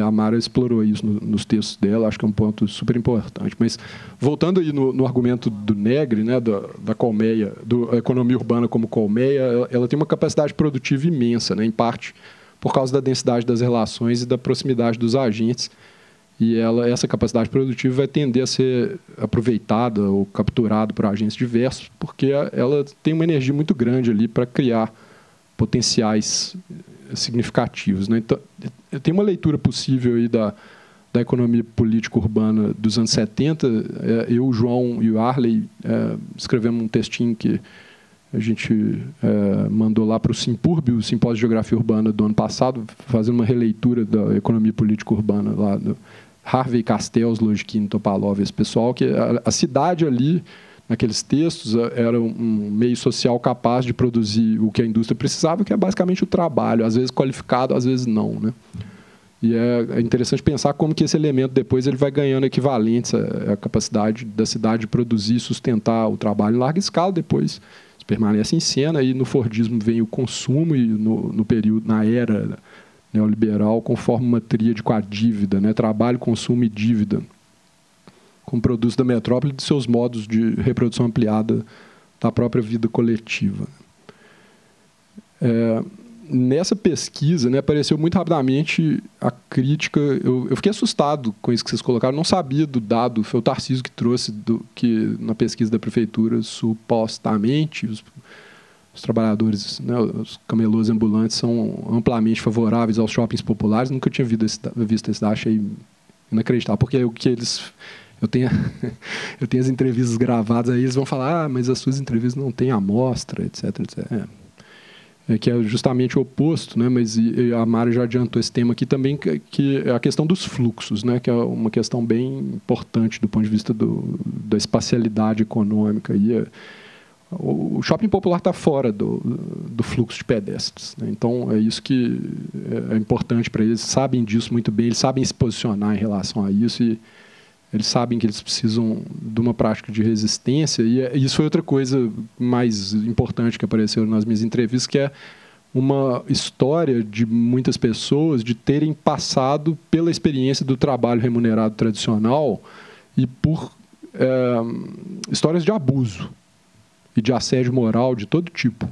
A Mara explorou isso nos textos dela, acho que é um ponto super importante. Mas, voltando aí no argumento do Negri, né, da colmeia, da economia urbana como colmeia, ela tem uma capacidade produtiva imensa, né, em parte por causa da densidade das relações e da proximidade dos agentes. E essa capacidade produtiva vai tender a ser aproveitada ou capturada por agentes diversos, porque ela tem uma energia muito grande ali para criar potenciais significativos, né? Então, tem uma leitura possível aí da economia política urbana dos anos 70. Eu, o João e o Arley escrevemos um textinho que a gente mandou lá para o Simpurb, o Simpósio de Geografia Urbana do ano passado, fazendo uma releitura da economia política urbana lá do Harvey, Castells, Lojkine, Topalov, esse pessoal, que a cidade ali, naqueles textos, era um meio social capaz de produzir o que a indústria precisava, que é basicamente o trabalho, às vezes qualificado, às vezes não, né? E é interessante pensar como que esse elemento depois ele vai ganhando equivalentes à capacidade da cidade de produzir e sustentar o trabalho em larga escala. Depois isso permanece em cena, e no Fordismo vem o consumo, e no período, na era neoliberal, conforma uma tríade com a dívida, né? Trabalho, consumo e dívida, como produto da metrópole de seus modos de reprodução ampliada da própria vida coletiva. Nessa pesquisa, né, apareceu muito rapidamente a crítica. Eu fiquei assustado com isso que vocês colocaram, não sabia do dado, foi o Tarcísio que trouxe, que na pesquisa da prefeitura, supostamente, os trabalhadores, né, os camelôs ambulantes são amplamente favoráveis aos shoppings populares. Nunca tinha visto esse dado, achei inacreditável, porque o que eles... Eu tenho as entrevistas gravadas, aí eles vão falar, mas as suas entrevistas não têm amostra, etc, etc. Que é justamente o oposto, né? Mas a Mara já adiantou esse tema aqui também, que é a questão dos fluxos, né? Que é uma questão bem importante do ponto de vista da espacialidade econômica. E o shopping popular está fora do fluxo de pedestres, né? Então, é isso que é importante para eles, sabem disso muito bem, eles sabem se posicionar em relação a isso, e eles sabem que eles precisam de uma prática de resistência. E isso foi outra coisa mais importante que apareceu nas minhas entrevistas, que é uma história de muitas pessoas de terem passado pela experiência do trabalho remunerado tradicional e por histórias de abuso e de assédio moral de todo tipo.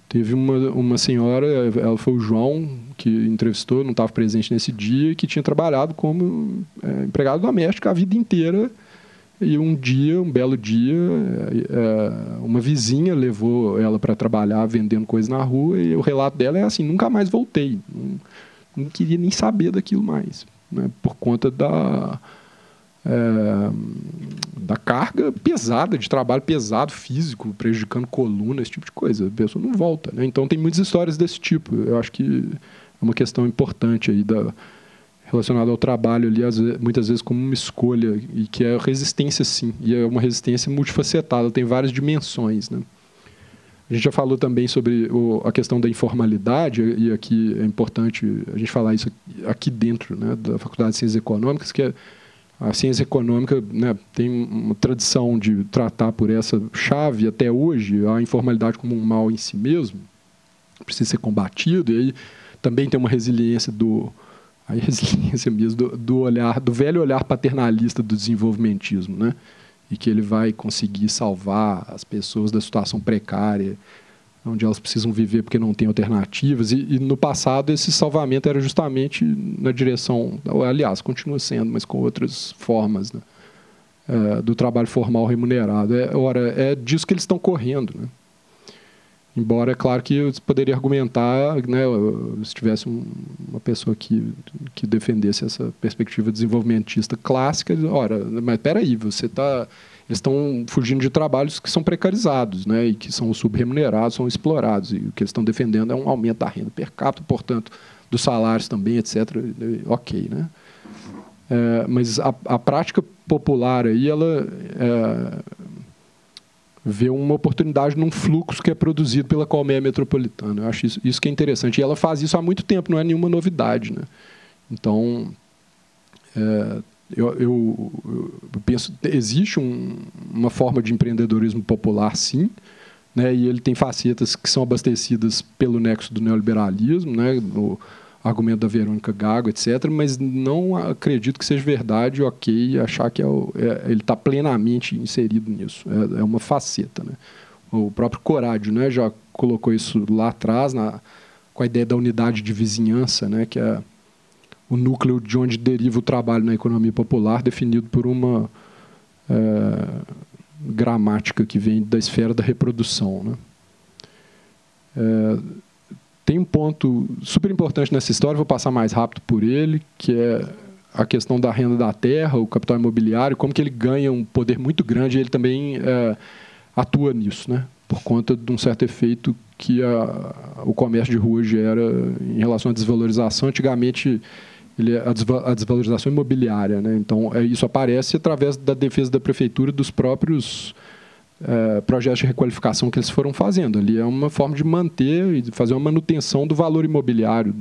Teve uma senhora, ela foi o João, que entrevistou, não estava presente nesse dia, que tinha trabalhado como empregado doméstico a vida inteira. E um belo dia, uma vizinha levou ela para trabalhar vendendo coisas na rua, e o relato dela é assim: nunca mais voltei, não queria nem saber daquilo mais, né, por conta da carga pesada, de trabalho pesado, físico, prejudicando coluna, esse tipo de coisa. A pessoa não volta, né? Então, tem muitas histórias desse tipo. Eu acho que é uma questão importante aí relacionada ao trabalho ali, muitas vezes como uma escolha, e que é resistência, sim. E é uma resistência multifacetada, tem várias dimensões, né? A gente já falou também sobre a questão da informalidade, e aqui é importante a gente falar isso aqui dentro, né, da Faculdade de Ciências Econômicas, que a ciência econômica, né, tem uma tradição de tratar por essa chave até hoje a informalidade como um mal em si mesmo, precisa ser combatido. E aí também tem uma resiliência mesmo do velho olhar paternalista do desenvolvimentismo, né, e que ele vai conseguir salvar as pessoas da situação precária, onde elas precisam viver porque não têm alternativas. E no passado esse salvamento era justamente na direção, aliás, continua sendo, mas com outras formas, né, do trabalho formal remunerado. Ora, é disso que eles estão correndo, né? Embora, é claro que eu poderia argumentar, né, se tivesse uma pessoa que defendesse essa perspectiva desenvolvimentista clássica, ora, mas espera aí, eles estão fugindo de trabalhos que são precarizados, né, e que são subremunerados, são explorados, e o que eles estão defendendo é um aumento da renda per capita, portanto, dos salários também, etc. Ok, né? Mas a prática popular aí, ela vê uma oportunidade num fluxo que é produzido pela colmeia metropolitana. Eu acho isso que é interessante. E ela faz isso há muito tempo, não é nenhuma novidade, né? Então, eu penso que existe uma forma de empreendedorismo popular, sim, né? E ele tem facetas que são abastecidas pelo nexo do neoliberalismo, né? O argumento da Verônica Gago, etc., mas não acredito que seja verdade, ok, achar que ele está plenamente inserido nisso. É uma faceta, né? O próprio Corádio, né, já colocou isso lá atrás, com a ideia da unidade de vizinhança, né, que é o núcleo de onde deriva o trabalho na economia popular, definido por uma gramática que vem da esfera da reprodução, né? Tem um ponto super importante nessa história, vou passar mais rápido por ele, que é a questão da renda da terra, o capital imobiliário, como que ele ganha um poder muito grande, e ele também atua nisso, né? Por conta de um certo efeito que o comércio de rua gera em relação à desvalorização. Antigamente, a desvalorização imobiliária, né? Então, isso aparece através da defesa da prefeitura dos próprios projetos de requalificação que eles foram fazendo. Ali é uma forma de manter e de fazer uma manutenção do valor imobiliário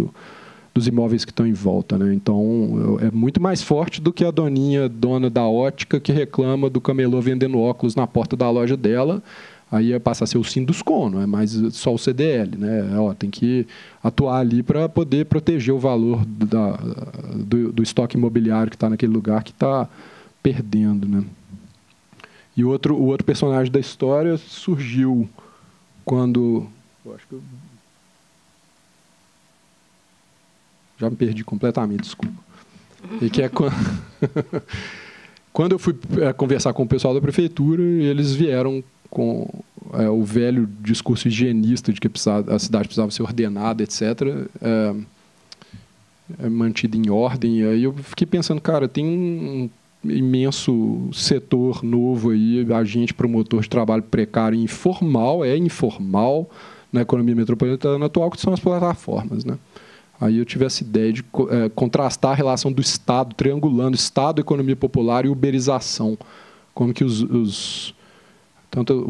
dos imóveis que estão em volta, né? Então, é muito mais forte do que a dona da ótica que reclama do camelô vendendo óculos na porta da loja dela. Aí passa a ser o Sinduscon, não é mais só o CDL, né? Tem que atuar ali para poder proteger o valor do estoque imobiliário que está naquele lugar que está perdendo, né? E o outro personagem da história surgiu quando... Eu acho que já me perdi completamente, desculpa. E que é quando eu fui conversar com o pessoal da prefeitura, eles vieram com o velho discurso higienista de que a cidade precisava ser ordenada, etc., mantida em ordem. E aí eu fiquei pensando, cara, tem um imenso setor novo aí, agente promotor de trabalho precário informal na economia metropolitana atual, que são as plataformas, né? Aí eu tive essa ideia de contrastar a relação do Estado, triangulando Estado, economia popular e uberização. Como que tanto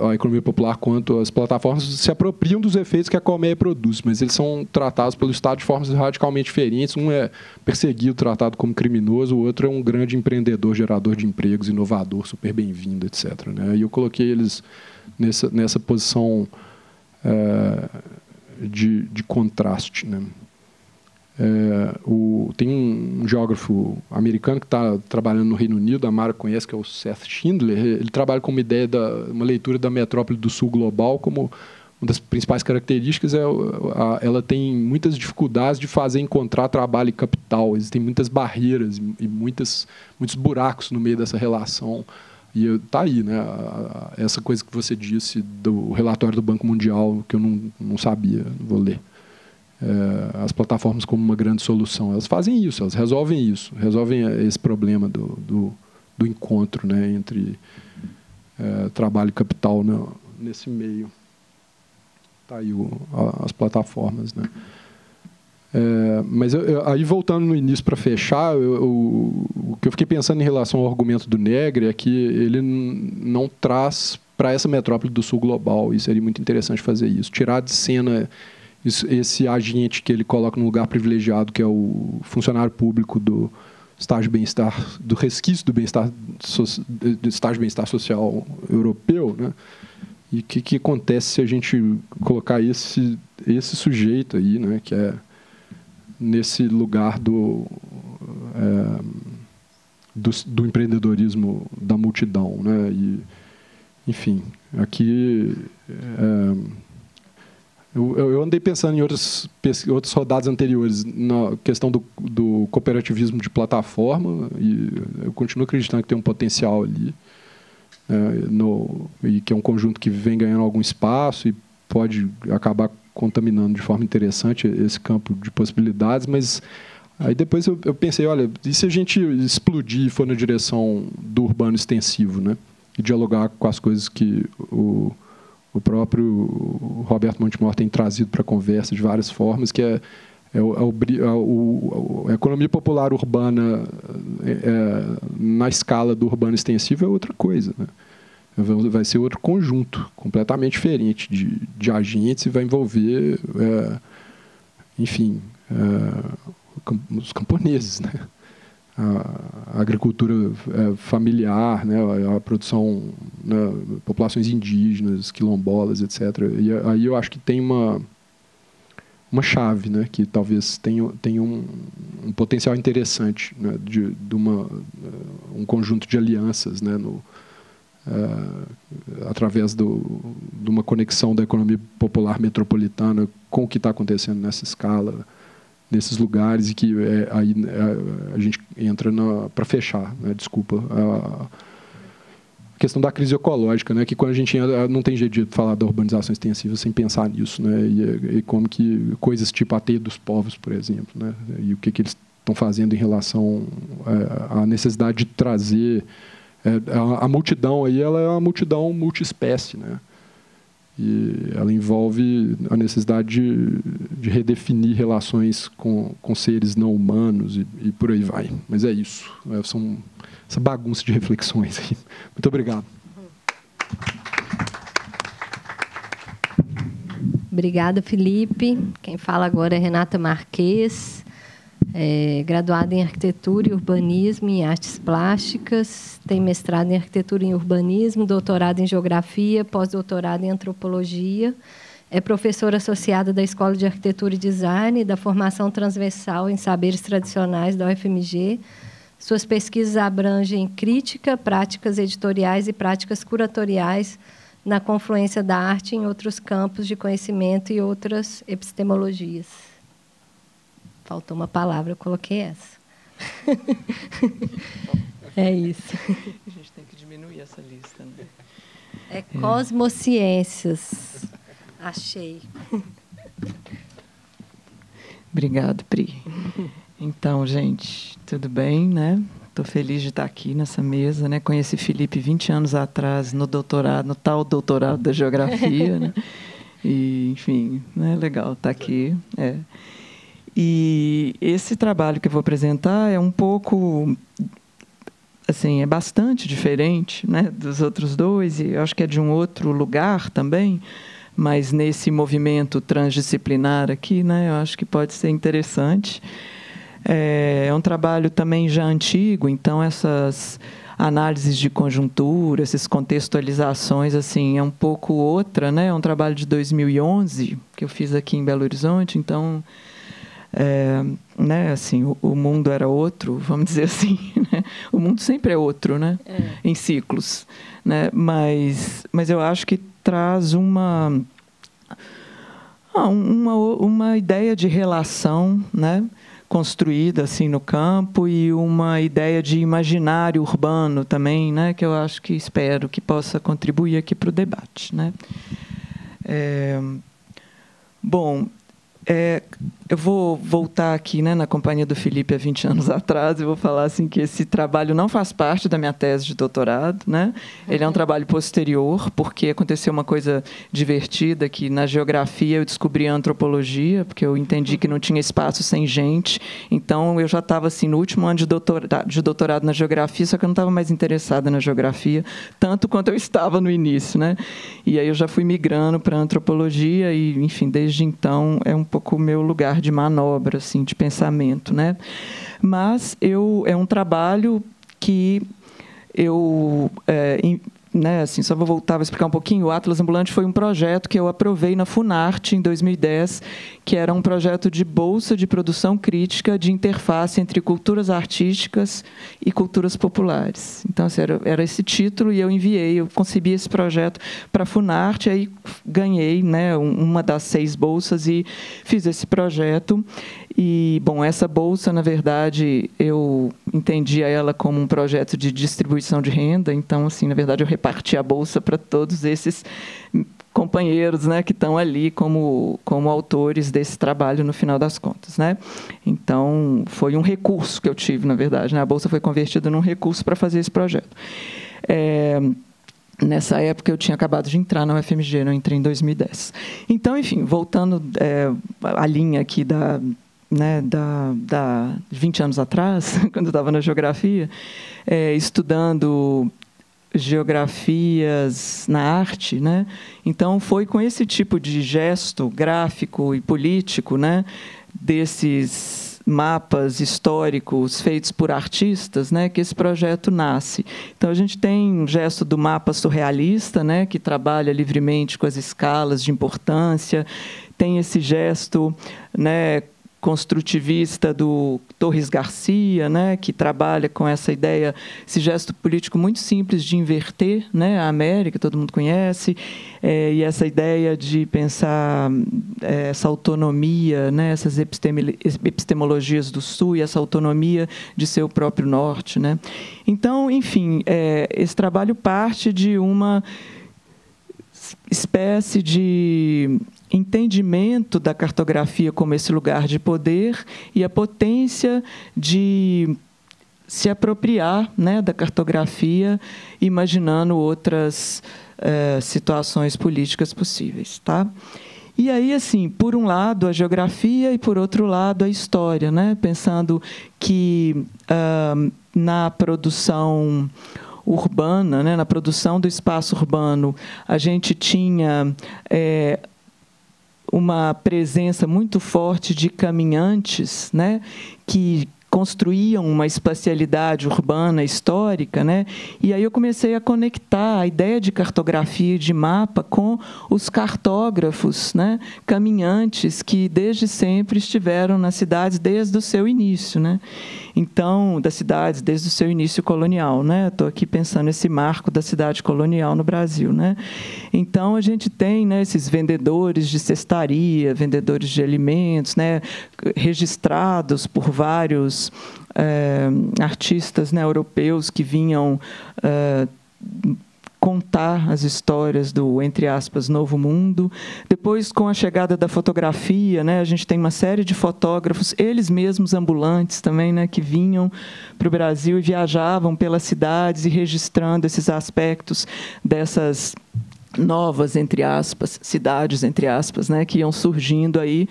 a economia popular quanto as plataformas se apropriam dos efeitos que a colmeia produz, mas eles são tratados pelo Estado de formas radicalmente diferentes. Um é perseguido, tratado como criminoso, o outro é um grande empreendedor, gerador de empregos, inovador, super bem-vindo, etc., né? E eu coloquei eles nessa posição de contraste, né? Tem um geógrafo americano que está trabalhando no Reino Unido, a Mara conhece, que é o Seth Schindler. Ele trabalha com uma ideia uma leitura da metrópole do sul global como uma das principais características ela tem muitas dificuldades de encontrar trabalho e capital. Existem muitas barreiras e muitos buracos no meio dessa relação. E está aí, né? Essa coisa que você disse do relatório do Banco Mundial, que eu não sabia, vou ler. As plataformas como uma grande solução. Elas fazem isso, elas resolvem esse problema do encontro, né, entre trabalho e capital nesse meio. Tá aí as plataformas, né? Mas aí, voltando no início para fechar, o que eu fiquei pensando em relação ao argumento do Negri é que ele não traz para essa metrópole do sul global, e seria muito interessante fazer isso, tirar de cena esse agente que ele coloca num lugar privilegiado, que é o funcionário público do estágio de bem-estar, do resquício do estágio de bem-estar social europeu, né? E o que acontece se a gente colocar esse sujeito aí, né, que é nesse lugar do empreendedorismo da multidão, né? E, enfim, aqui eu andei pensando em outras rodadas anteriores na questão do cooperativismo de plataforma, e eu continuo acreditando que tem um potencial ali, e que é um conjunto que vem ganhando algum espaço, e pode acabar contaminando de forma interessante esse campo de possibilidades, mas aí depois eu pensei, olha, e se a gente explodir e for na direção do urbano extensivo, né? E dialogar com as coisas que o próprio Roberto Montemor tem trazido para a conversa de várias formas, que a economia popular urbana na escala do urbano extensivo é outra coisa, né? Vai ser outro conjunto completamente diferente de agentes e vai envolver, enfim, os camponeses, né? A agricultura familiar, né? A produção, né? Populações indígenas, quilombolas, etc. E aí eu acho que tem uma chave, né? Que talvez tenha um potencial interessante, né? de um conjunto de alianças, né? Através de uma conexão da economia popular metropolitana com o que está acontecendo nessa escala, nesses lugares, e que aí a gente entra para fechar, né? Desculpa, a questão da crise ecológica, né? Que quando a gente entra, não tem jeito de falar da urbanização extensiva sem pensar nisso, né? E como que coisas tipo a teia dos povos, por exemplo, né? E o que eles estão fazendo em relação à necessidade de trazer a multidão aí, ela é uma multidão multiespécie, né? E ela envolve a necessidade de redefinir relações com seres não humanos e por aí vai. Mas é isso. Essa bagunça de reflexões aí. Muito obrigado. Obrigada, Felipe. Quem fala agora é Renata Marques, graduada em Arquitetura e Urbanismo e Artes Plásticas, tem mestrado em Arquitetura e Urbanismo, doutorado em Geografia, pós-doutorado em Antropologia, é professora associada da Escola de Arquitetura e Design e da Formação Transversal em Saberes Tradicionais da UFMG. Suas pesquisas abrangem crítica, práticas editoriais e práticas curatoriais na confluência da arte em outros campos de conhecimento e outras epistemologias. Faltou uma palavra, eu coloquei essa. É isso. A gente tem que diminuir essa lista, né? É Cosmociências. Achei. Obrigado, Pri. Então, gente, tudo bem, né? Estou feliz de estar aqui nessa mesa, né? Conheci Felipe 20 anos atrás no tal doutorado da Geografia, né? E, enfim, né? Legal estar aqui. E esse trabalho que eu vou apresentar é um pouco, assim, é bastante diferente, né, dos outros dois, e eu acho que é de um outro lugar também, mas nesse movimento transdisciplinar aqui, né, eu acho que pode ser interessante. É um trabalho também já antigo, então essas análises de conjuntura, essas contextualizações, assim, é um pouco outra, né? É um trabalho de 2011 que eu fiz aqui em Belo Horizonte, então né, assim, o mundo era outro, vamos dizer assim, né? O mundo sempre é outro, né? Em ciclos, né? Mas eu acho que traz uma ideia de relação, né, construída assim no campo, e uma ideia de imaginário urbano também, né, que eu acho que espero que possa contribuir aqui para o debate, né? Bom, eu vou voltar aqui, né, na companhia do Felipe há 20 anos atrás, e vou falar assim, que esse trabalho não faz parte da minha tese de doutorado, né? Ele é um trabalho posterior, porque aconteceu uma coisa divertida, que na geografia eu descobri a antropologia, porque eu entendi que não tinha espaço sem gente, então eu já estava assim, no último ano de doutorado na geografia, só que eu não estava mais interessada na geografia, tanto quanto eu estava no início, né? E aí eu já fui migrando para a antropologia e, enfim, desde então é um pouco o meu lugar de manobra, assim, de pensamento, né? Mas é um trabalho que eu né, assim, só vou voltar a explicar um pouquinho. O Atlas Ambulante foi um projeto que eu aprovei na Funarte em 2010, que era um projeto de bolsa de produção crítica de interface entre culturas artísticas e culturas populares. Então, assim, era esse título, e eu concebi esse projeto para a Funarte, aí ganhei, né, uma das 6 bolsas e fiz esse projeto. E, bom, essa bolsa, na verdade, eu entendia ela como um projeto de distribuição de renda. Então, assim, na verdade, eu reparti a bolsa para todos esses companheiros, né, que estão ali como autores desse trabalho no final das contas, né? Então, foi um recurso que eu tive, na verdade, né? A bolsa foi convertida num recurso para fazer esse projeto. Nessa época, eu tinha acabado de entrar na UFMG, eu entrei em 2010. Então, enfim, voltando à linha aqui da 20 anos atrás, quando eu estava na geografia, estudando geografias na arte, né? Então, foi com esse tipo de gesto gráfico e político, né, desses mapas históricos feitos por artistas, né, que esse projeto nasce. Então, a gente tem um gesto do mapa surrealista, né, que trabalha livremente com as escalas de importância, tem esse gesto, né, construtivista do Torres Garcia, né, que trabalha com essa ideia, esse gesto político muito simples de inverter, né, a América, todo mundo conhece, e essa ideia de pensar essa autonomia, né, essas epistemologias do Sul e essa autonomia de ser o próprio Norte, né. Então, enfim, esse trabalho parte de uma espécie de entendimento da cartografia como esse lugar de poder e a potência de se apropriar, né, da cartografia, imaginando outras situações políticas possíveis, tá? E aí, assim, por um lado a geografia e por outro lado a história, né? Pensando que na produção urbana, né, na produção do espaço urbano, a gente tinha uma presença muito forte de caminhantes, né, que construíam uma espacialidade urbana histórica, né? E aí eu comecei a conectar a ideia de cartografia e de mapa com os cartógrafos, né, caminhantes que desde sempre estiveram nas cidades desde o seu início, né? Então, das cidades desde o seu início colonial, né? Estou aqui pensando esse marco da cidade colonial no Brasil, né? Então, a gente tem, né, esses vendedores de cestaria, vendedores de alimentos, né, registrados por vários artistas, né, europeus que vinham contar as histórias do, entre aspas, Novo Mundo. Depois, com a chegada da fotografia, né, a gente tem uma série de fotógrafos, eles mesmos ambulantes também, né, que vinham para o Brasil e viajavam pelas cidades e registrando esses aspectos dessas novas, entre aspas, cidades, entre aspas, né, que iam surgindo aí.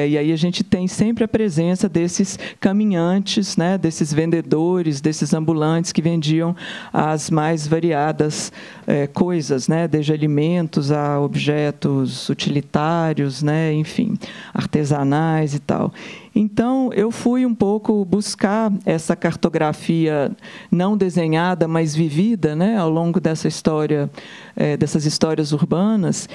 E aí a gente tem sempre a presença desses caminhantes, né, desses vendedores, desses ambulantes que vendiam as mais variadas coisas, né, desde alimentos a objetos utilitários, né, enfim, artesanais e tal. Então, eu fui um pouco buscar essa cartografia não desenhada, mas vivida, né, ao longo dessa história, dessas histórias urbanas.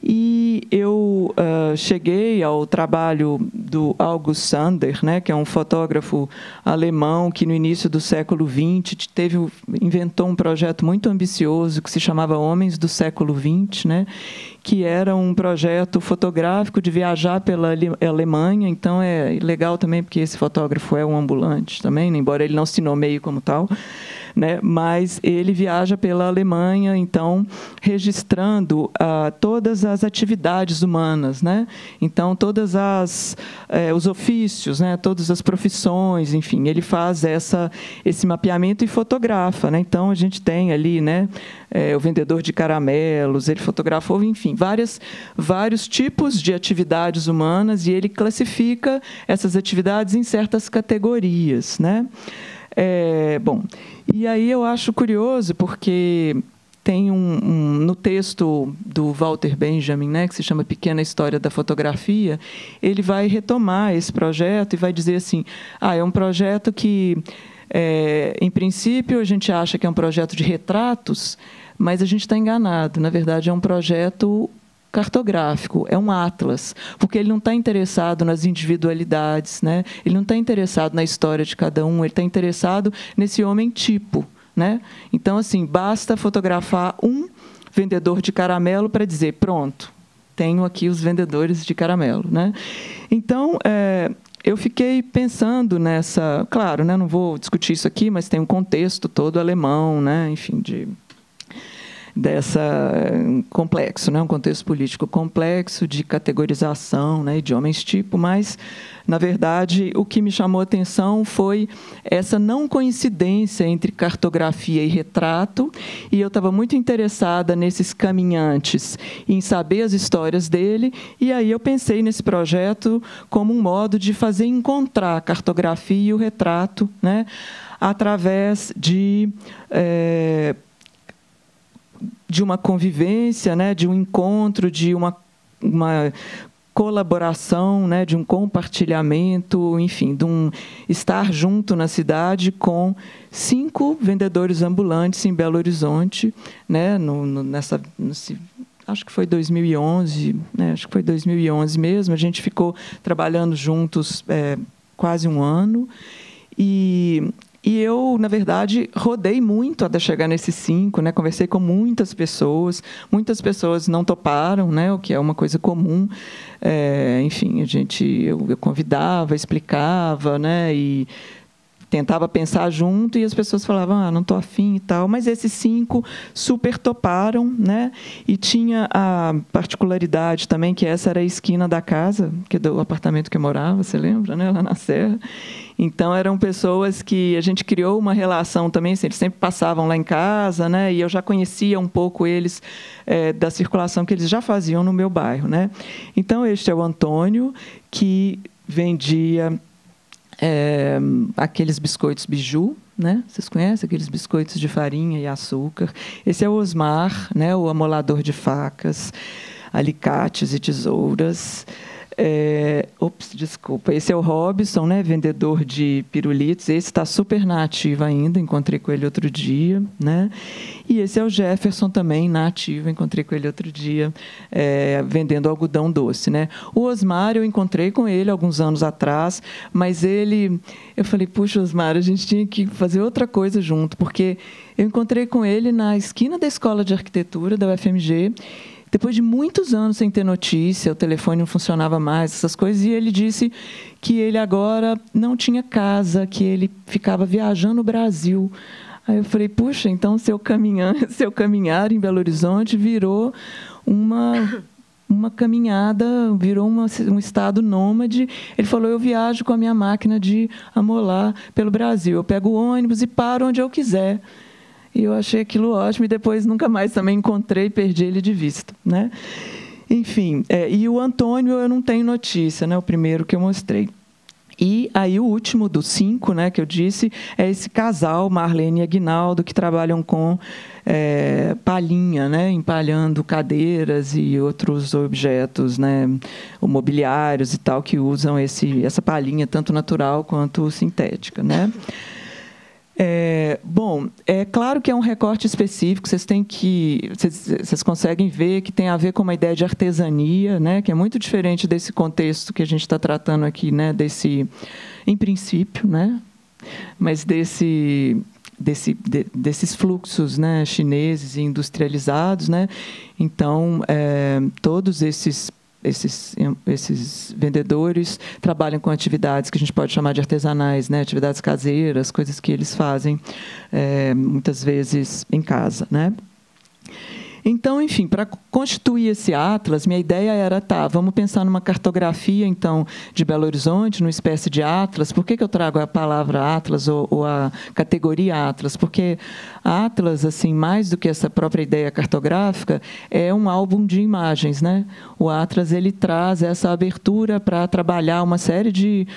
E eu cheguei ao trabalho do August Sander, né, que é um fotógrafo alemão que, no início do século XX, inventou um projeto muito ambicioso que se chamava Homens do Século XX, né, que era um projeto fotográfico de viajar pela Alemanha. Então, é legal também, porque esse fotógrafo é um ambulante também, embora ele não se nomeie como tal, né? Mas ele viaja pela Alemanha, então, registrando todas as atividades humanas, né? Então, todas os ofícios, né? Todas as profissões, enfim, ele faz esse mapeamento e fotografa, né? Então, a gente tem ali, né, o vendedor de caramelos, ele fotografou, enfim, vários tipos de atividades humanas, e ele classifica essas atividades em certas categorias, né? Bom, e aí eu acho curioso, porque tem no texto do Walter Benjamin, né, que se chama Pequena História da Fotografia, ele vai retomar esse projeto e vai dizer assim, é um projeto que, em princípio, a gente acha que é um projeto de retratos, mas a gente está enganado. Na verdade, é um projeto cartográfico, é um atlas, porque ele não está interessado nas individualidades, né? Ele não está interessado na história de cada um, ele está interessado nesse homem-tipo, né? Então, assim, basta fotografar um vendedor de caramelo para dizer, pronto, tenho aqui os vendedores de caramelo, né? Então, eu fiquei pensando nessa... Claro, né, não vou discutir isso aqui, mas tem um contexto todo alemão, né, enfim, complexo, né? Um contexto político complexo de categorização, né? De homens-tipo, mas, na verdade, o que me chamou a atenção foi essa não coincidência entre cartografia e retrato, e eu estava muito interessada nesses caminhantes, em saber as histórias dele, e aí eu pensei nesse projeto como um modo de fazer encontrar a cartografia e o retrato, né? Através de uma convivência, né, de um encontro, de uma colaboração, né, de um compartilhamento, enfim, de um estar junto na cidade com 5 vendedores ambulantes em Belo Horizonte, né, acho que foi 2011, né, acho que foi 2011 mesmo, a gente ficou trabalhando juntos quase um ano, e eu, na verdade, rodei muito até chegar nesses 5, né? Conversei com muitas pessoas não toparam, né? O que é uma coisa comum. Enfim, eu convidava, explicava, né? E tentava pensar junto, e as pessoas falavam, não estou afim e tal. Mas esses 5 super toparam, né? E tinha a particularidade também que essa era a esquina da casa, do apartamento que eu morava, você lembra, né? Lá na Serra. Então, eram pessoas que a gente criou uma relação também, assim, eles sempre passavam lá em casa, né? E eu já conhecia um pouco eles da circulação que eles já faziam no meu bairro, né? Então, este é o Antônio, que vendia aqueles biscoitos biju, né? Vocês conhecem aqueles biscoitos de farinha e açúcar? Esse é o Osmar, né? O amolador de facas, alicates e tesouras. Desculpa. Esse é o Robson, né? Vendedor de pirulitos. Esse está super na ativa ainda, encontrei com ele outro dia, né? E esse é o Jefferson também na ativa, encontrei com ele outro dia, vendendo algodão doce, né? O Osmar, eu encontrei com ele alguns anos atrás, mas eu falei, puxa, Osmar, a gente tinha que fazer outra coisa junto, porque eu encontrei com ele na esquina da Escola de Arquitetura da UFMG. Depois de muitos anos sem ter notícia, o telefone não funcionava mais, essas coisas, e ele disse que ele agora não tinha casa, que ele ficava viajando no Brasil. Aí eu falei, puxa, então seu caminhar em Belo Horizonte virou uma caminhada, virou um estado nômade. Ele falou, eu viajo com a minha máquina de amolar pelo Brasil, eu pego o ônibus e paro onde eu quiser. E eu achei aquilo ótimo, e depois nunca mais também encontrei e perdi ele de vista, né? Enfim, e o Antônio eu não tenho notícia, né? O primeiro que eu mostrei. E aí o último dos 5, né, que eu disse, é esse casal, Marlene e Aguinaldo, que trabalham com palhinha, né, empalhando cadeiras e outros objetos, né, mobiliários e tal, que usam essa palhinha, tanto natural quanto sintética, né? Bom, é claro que é um recorte específico, vocês conseguem ver que tem a ver com uma ideia de artesania, né, que é muito diferente desse contexto que a gente está tratando aqui, né, em princípio, né, mas desses fluxos, né, chineses e industrializados, né. Então, todos esses vendedores trabalham com atividades que a gente pode chamar de artesanais, né? Atividades caseiras, coisas que eles fazem muitas vezes em casa, né? Então, enfim, para constituir esse atlas, minha ideia era, vamos pensar numa cartografia, então, de Belo Horizonte, numa espécie de atlas. Por que eu trago a palavra atlas ou a categoria atlas? Porque atlas, assim, mais do que essa própria ideia cartográfica, é um álbum de imagens, né? O atlas, ele traz essa abertura para trabalhar uma série de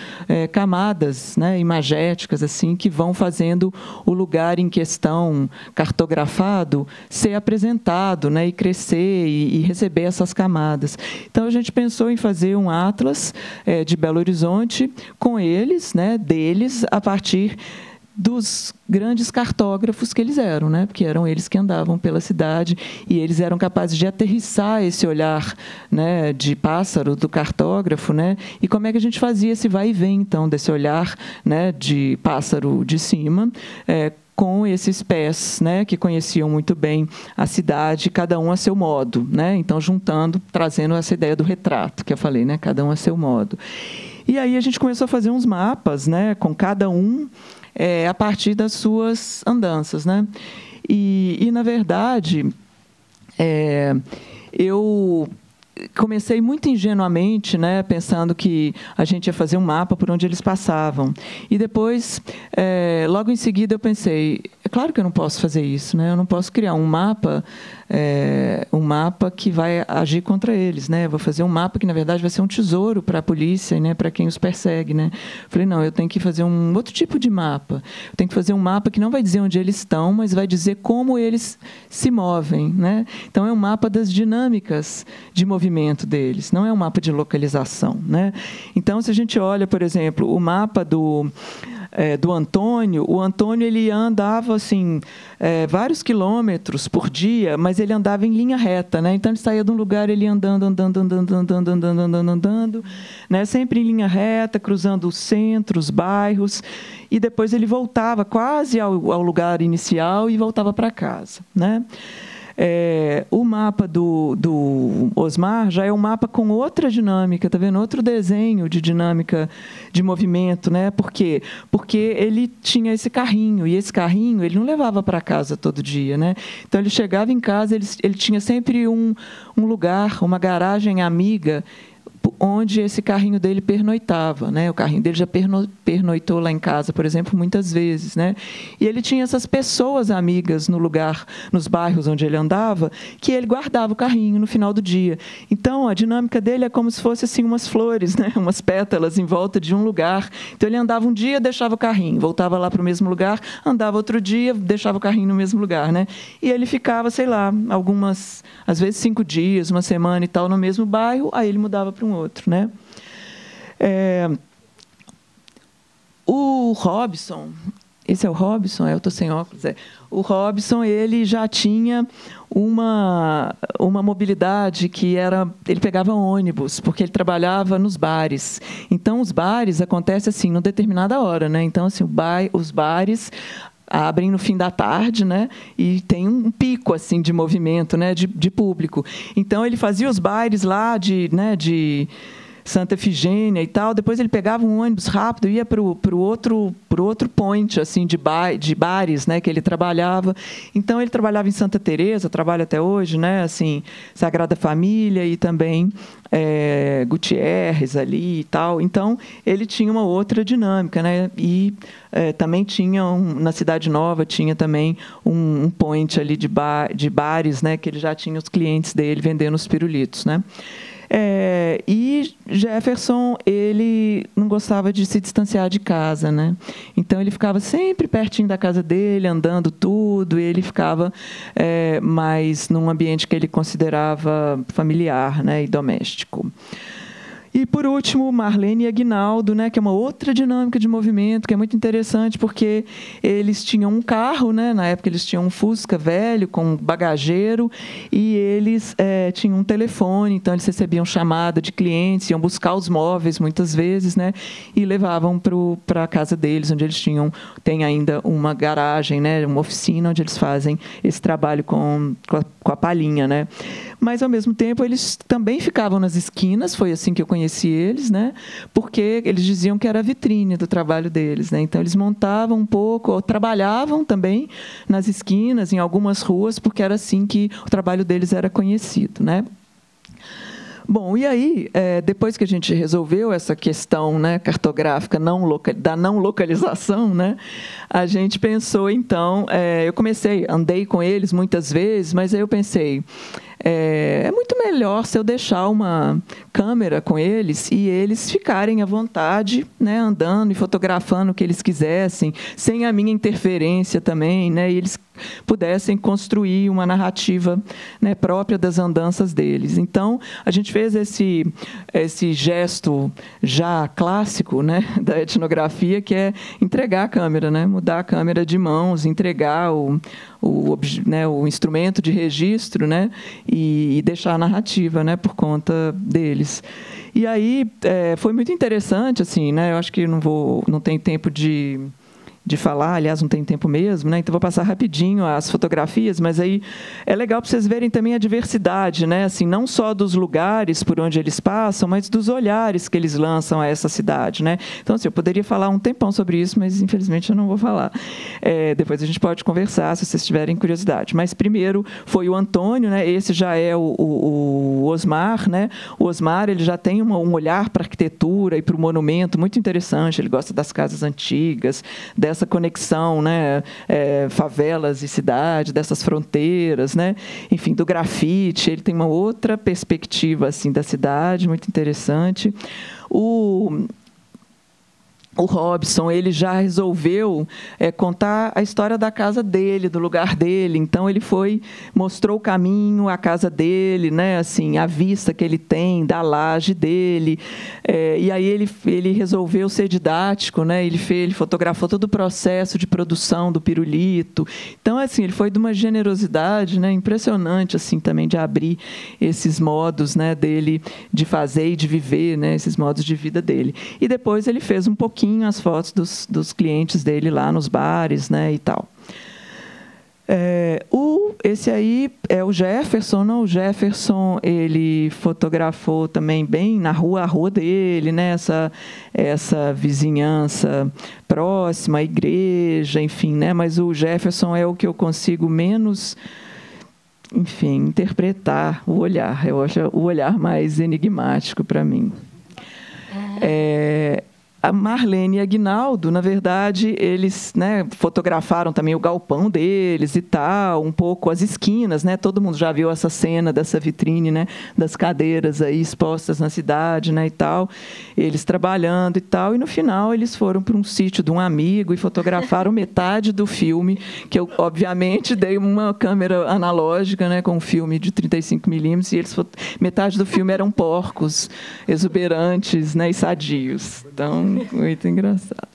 camadas, né, imagéticas, assim, que vão fazendo o lugar em questão cartografado ser apresentado, né, e crescer e receber essas camadas. Então, a gente pensou em fazer um atlas de Belo Horizonte com eles, né, deles, a partir dos grandes cartógrafos que eles eram, né? Porque eram eles que andavam pela cidade e eles eram capazes de aterrissar esse olhar, né, de pássaro do cartógrafo, né? E como é que a gente fazia esse vai e vem, então, desse olhar, né, de pássaro de cima, com esses pés, né, que conheciam muito bem a cidade, cada um a seu modo, né? Então, trazendo essa ideia do retrato que eu falei, né? Cada um a seu modo. E aí a gente começou a fazer uns mapas, né, com cada um a partir das suas andanças, né? E na verdade, eu comecei muito ingenuamente, né, pensando que a gente ia fazer um mapa por onde eles passavam. E depois, logo em seguida, eu pensei, é claro que eu não posso fazer isso, né? Eu não posso criar um mapa que vai agir contra eles, né? Eu vou fazer um mapa que, na verdade, vai ser um tesouro para a polícia, né, para quem os persegue, né? Falei, não, eu tenho que fazer um outro tipo de mapa. Eu tenho que fazer um mapa que não vai dizer onde eles estão, mas vai dizer como eles se movem, né? Então, é um mapa das dinâmicas de movimento deles, não é um mapa de localização, né? Então, se a gente olha, por exemplo, o mapa do Antônio, o Antônio ele andava assim, vários quilômetros por dia, mas ele andava em linha reta, né? Então ele saía de um lugar, ele andando, né? Sempre em linha reta, cruzando os centros, os bairros, e depois ele voltava quase ao lugar inicial e voltava para casa, né? O mapa do Osmar já é um mapa com outra dinâmica, tá vendo? Outro desenho de dinâmica de movimento, né? Por quê? Porque ele tinha esse carrinho, e esse carrinho ele não levava para casa todo dia, né? Então ele chegava em casa, ele tinha sempre um lugar, uma garagem amiga, onde esse carrinho dele pernoitava, né? O carrinho dele já pernoitou lá em casa, por exemplo, muitas vezes, né? E ele tinha essas pessoas amigas no lugar, nos bairros onde ele andava, que ele guardava o carrinho no final do dia. Então, a dinâmica dele é como se fosse assim umas flores, né? Umas pétalas em volta de um lugar. Então, ele andava um dia, deixava o carrinho, voltava lá para o mesmo lugar, andava outro dia, deixava o carrinho no mesmo lugar, né? E ele ficava, sei lá, às vezes 5 dias, uma semana e tal, no mesmo bairro, aí ele mudava para um outro, né? O Robson, esse é o Robson, eu estou sem óculos. O Robson, ele já tinha uma mobilidade que ele pegava ônibus, porque ele trabalhava nos bares. Então, os bares acontecem assim, numa determinada hora, né? Então, assim, os bares abrem no fim da tarde, né? E tem um pico assim de movimento, né? De público. Então ele fazia os bares lá de Santa Efigênia e tal. Depois ele pegava um ônibus rápido e ia para o outro point assim de bares, né? Que ele trabalhava. Então ele trabalhava em Santa Teresa, trabalha até hoje, né? Assim, Sagrada Família e também Gutierrez ali e tal. Então ele tinha uma outra dinâmica, né? E também tinha na Cidade Nova tinha também um point ali de bares, né? Que ele já tinha os clientes dele vendendo os pirulitos, né? E Jefferson, ele não gostava de se distanciar de casa, né? Então ele ficava sempre pertinho da casa dele, andando tudo, e ele ficava mais num ambiente que ele considerava familiar, né, e doméstico. E, por último, Marlene e Aguinaldo, né, que é uma outra dinâmica de movimento, que é muito interessante, porque eles tinham um carro, né, na época eles tinham um Fusca velho, com bagageiro, e eles tinham um telefone, então eles recebiam chamada de clientes, iam buscar os móveis, muitas vezes, né, e levavam para a casa deles, onde eles tem ainda uma garagem, né, uma oficina, onde eles fazem esse trabalho com a palhinha, né. Mas, ao mesmo tempo, eles também ficavam nas esquinas, foi assim que eu conheci eles, né? Porque eles diziam que era a vitrine do trabalho deles, né? Então, eles montavam um pouco, ou trabalhavam também nas esquinas, em algumas ruas, porque era assim que o trabalho deles era conhecido, né? Bom, e aí, depois que a gente resolveu essa questão, né, cartográfica da não localização, né, a gente pensou, então, andei com eles muitas vezes, mas aí eu pensei, é muito melhor se eu deixar uma câmera com eles e eles ficarem à vontade, né, andando e fotografando o que eles quisessem, sem a minha interferência também, né, e eles pudessem construir uma narrativa, né, própria das andanças deles. Então, a gente fez esse gesto já clássico, né, da etnografia, que é entregar a câmera, né, mudar a câmera de mãos, entregar o instrumento de registro, né, e deixar a narrativa, né, por conta deles. E aí foi muito interessante, assim, né, eu acho que não tenho tempo de de falar, aliás, não tem tempo mesmo, né? Então vou passar rapidinho as fotografias, mas aí é legal para vocês verem também a diversidade, né? Assim, não só dos lugares por onde eles passam, mas dos olhares que eles lançam a essa cidade, né? Então, assim, eu poderia falar um tempão sobre isso, mas infelizmente eu não vou falar. Depois a gente pode conversar, se vocês tiverem curiosidade. Mas primeiro foi o Antônio, né? Esse já é o Osmar, né? O Osmar, ele já tem um olhar para a arquitetura e para o monumento muito interessante. Ele gosta das casas antigas, dessa conexão, né? Favelas e cidade, dessas fronteiras, né? Enfim, do grafite. Ele tem uma outra perspectiva assim da cidade, muito interessante. O Robson, ele já resolveu contar a história da casa dele, do lugar dele. Então, ele mostrou o caminho, a casa dele, né? Assim, a vista que ele tem da laje dele. E aí ele resolveu ser didático, né? Ele fotografou todo o processo de produção do pirulito. Então, assim, ele foi de uma generosidade, né, impressionante, assim, também de abrir esses modos, né, dele de fazer e de viver, né, esses modos de vida dele. E depois ele fez um pouquinho as fotos dos clientes dele lá nos bares, né, e tal. Esse aí é o Jefferson, não? O Jefferson, ele fotografou também bem a rua dele, né? Essa vizinhança próxima, a igreja, enfim, né? Mas o Jefferson é o que eu consigo menos, enfim, interpretar o olhar. Eu acho o olhar mais enigmático para mim. A Marlene e Aguinaldo, na verdade, eles, né, fotografaram também o galpão deles e tal, um pouco as esquinas, né? Todo mundo já viu essa cena dessa vitrine, né, das cadeiras aí expostas na cidade, né, e tal. Eles trabalhando e tal, e no final eles foram para um sítio de um amigo e fotografaram metade do filme, que eu, obviamente, dei uma câmera analógica, né, com um filme de 35mm, e metade do filme eram porcos exuberantes, né, e sadios. Então, muito engraçado.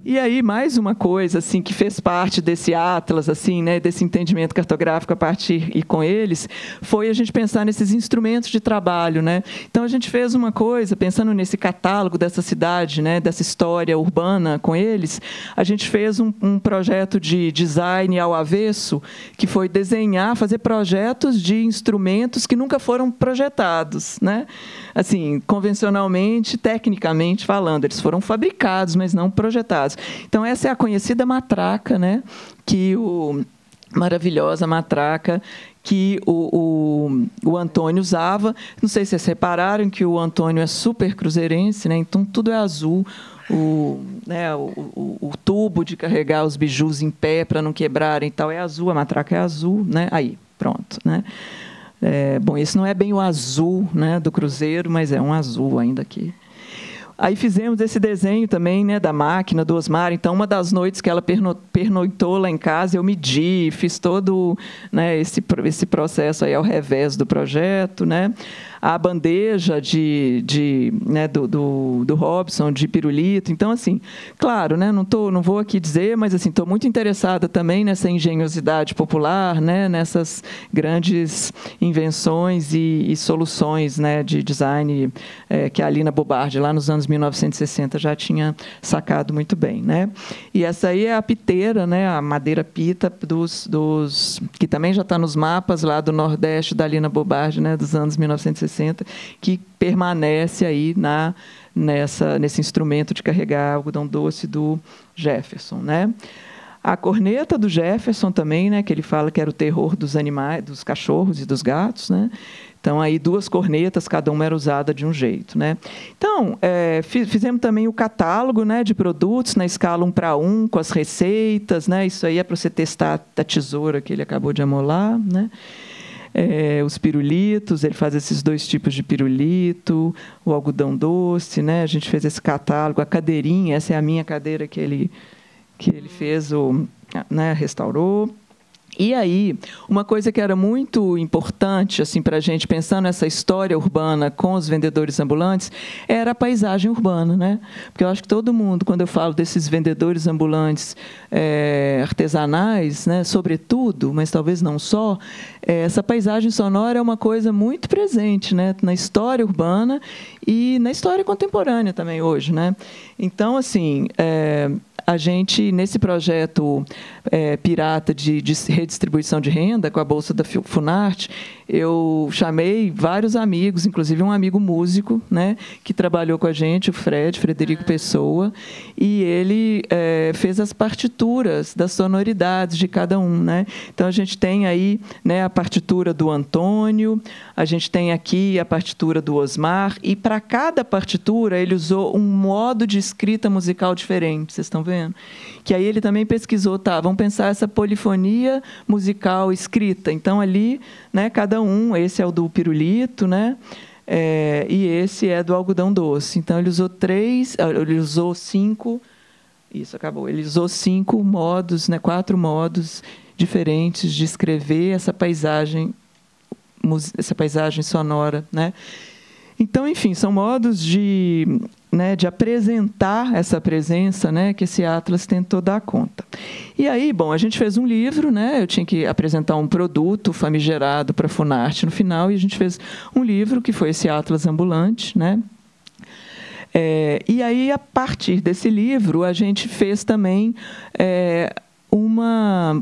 E aí, mais uma coisa assim, que fez parte desse atlas, assim, né, desse entendimento cartográfico a partir e com eles, foi a gente pensar nesses instrumentos de trabalho, né? Então, a gente fez uma coisa, pensando nesse catálogo dessa cidade, né, dessa história urbana com eles, a gente fez um projeto de design ao avesso, que foi fazer projetos de instrumentos que nunca foram projetados, né? Assim, convencionalmente, tecnicamente falando, eles foram fabricados, mas não projetados. Então, essa é a conhecida matraca, né? Maravilhosa matraca que o Antônio usava. Não sei se vocês repararam que o Antônio é super cruzeirense, né? Então, tudo é azul. O tubo de carregar os bijus em pé para não quebrarem e tal é azul, a matraca é azul, né? Aí, pronto, né? Bom, esse não é bem o azul, né, do cruzeiro, mas é um azul ainda aqui. Aí fizemos esse desenho também, né, da máquina do Osmar. Então, uma das noites que ela pernoitou lá em casa, eu medi, fiz todo, né, esse processo aí ao revés do projeto, né? A bandeja né, do Robson, de pirulito. Então, assim, claro, né, não vou aqui dizer, mas assim, estou muito interessada também nessa engenhosidade popular, né, nessas grandes invenções e soluções, né, de design que a Alina Bobardi, lá nos anos 1960, já tinha sacado muito bem, né? E essa aí é a piteira, né, a madeira pita que também já está nos mapas lá do Nordeste da Alina Bobardi, né, dos anos 1960, que permanece aí nesse instrumento de carregar algodão doce do Jefferson, né? A corneta do Jefferson também, né, que ele fala que era o terror dos animais, dos cachorros e dos gatos, né? Então, aí 2 cornetas, cada uma era usada de um jeito, né? Então, fizemos também o catálogo, né, de produtos na escala 1:1, com as receitas, né? Isso aí é para você testar a tesoura que ele acabou de amolar, né? Os pirulitos, ele faz esses 2 tipos de pirulito, o algodão doce, né? A gente fez esse catálogo, a cadeirinha, essa é a minha cadeira que ele fez, né, restaurou. E aí, uma coisa que era muito importante assim, para a gente pensar nessa história urbana com os vendedores ambulantes era a paisagem urbana, né? Porque eu acho que todo mundo, quando eu falo desses vendedores ambulantes artesanais, né, sobretudo, mas talvez não só, essa paisagem sonora é uma coisa muito presente, né, na história urbana e na história contemporânea também hoje, né? Então, assim, a gente, nesse projeto pirata de redistribuição de renda, com a Bolsa da Funarte, eu chamei vários amigos, inclusive um amigo músico, né, que trabalhou com a gente, o Frederico Pessoa, e ele fez as partituras das sonoridades de cada um, né? Então, a gente tem aí, né, a partitura do Antônio, a gente tem aqui a partitura do Osmar, e para cada partitura ele usou um modo de escrita musical diferente, vocês estão vendo? Que aí ele também pesquisou, vamos pensar essa polifonia musical escrita. Então, ali, né, cada um, esse é o do pirulito, né? E esse é do algodão doce. Então, ele usou 5... Isso, acabou. Ele usou 5 modos, né, 4 modos diferentes de escrever essa paisagem sonora, né? Então, enfim, são modos de apresentar essa presença, né, que esse atlas tentou dar conta. E aí, bom, a gente fez um livro, né, eu tinha que apresentar um produto famigerado para a Funarte no final, e a gente fez um livro, que foi esse atlas ambulante, né? E aí, a partir desse livro, a gente fez também uma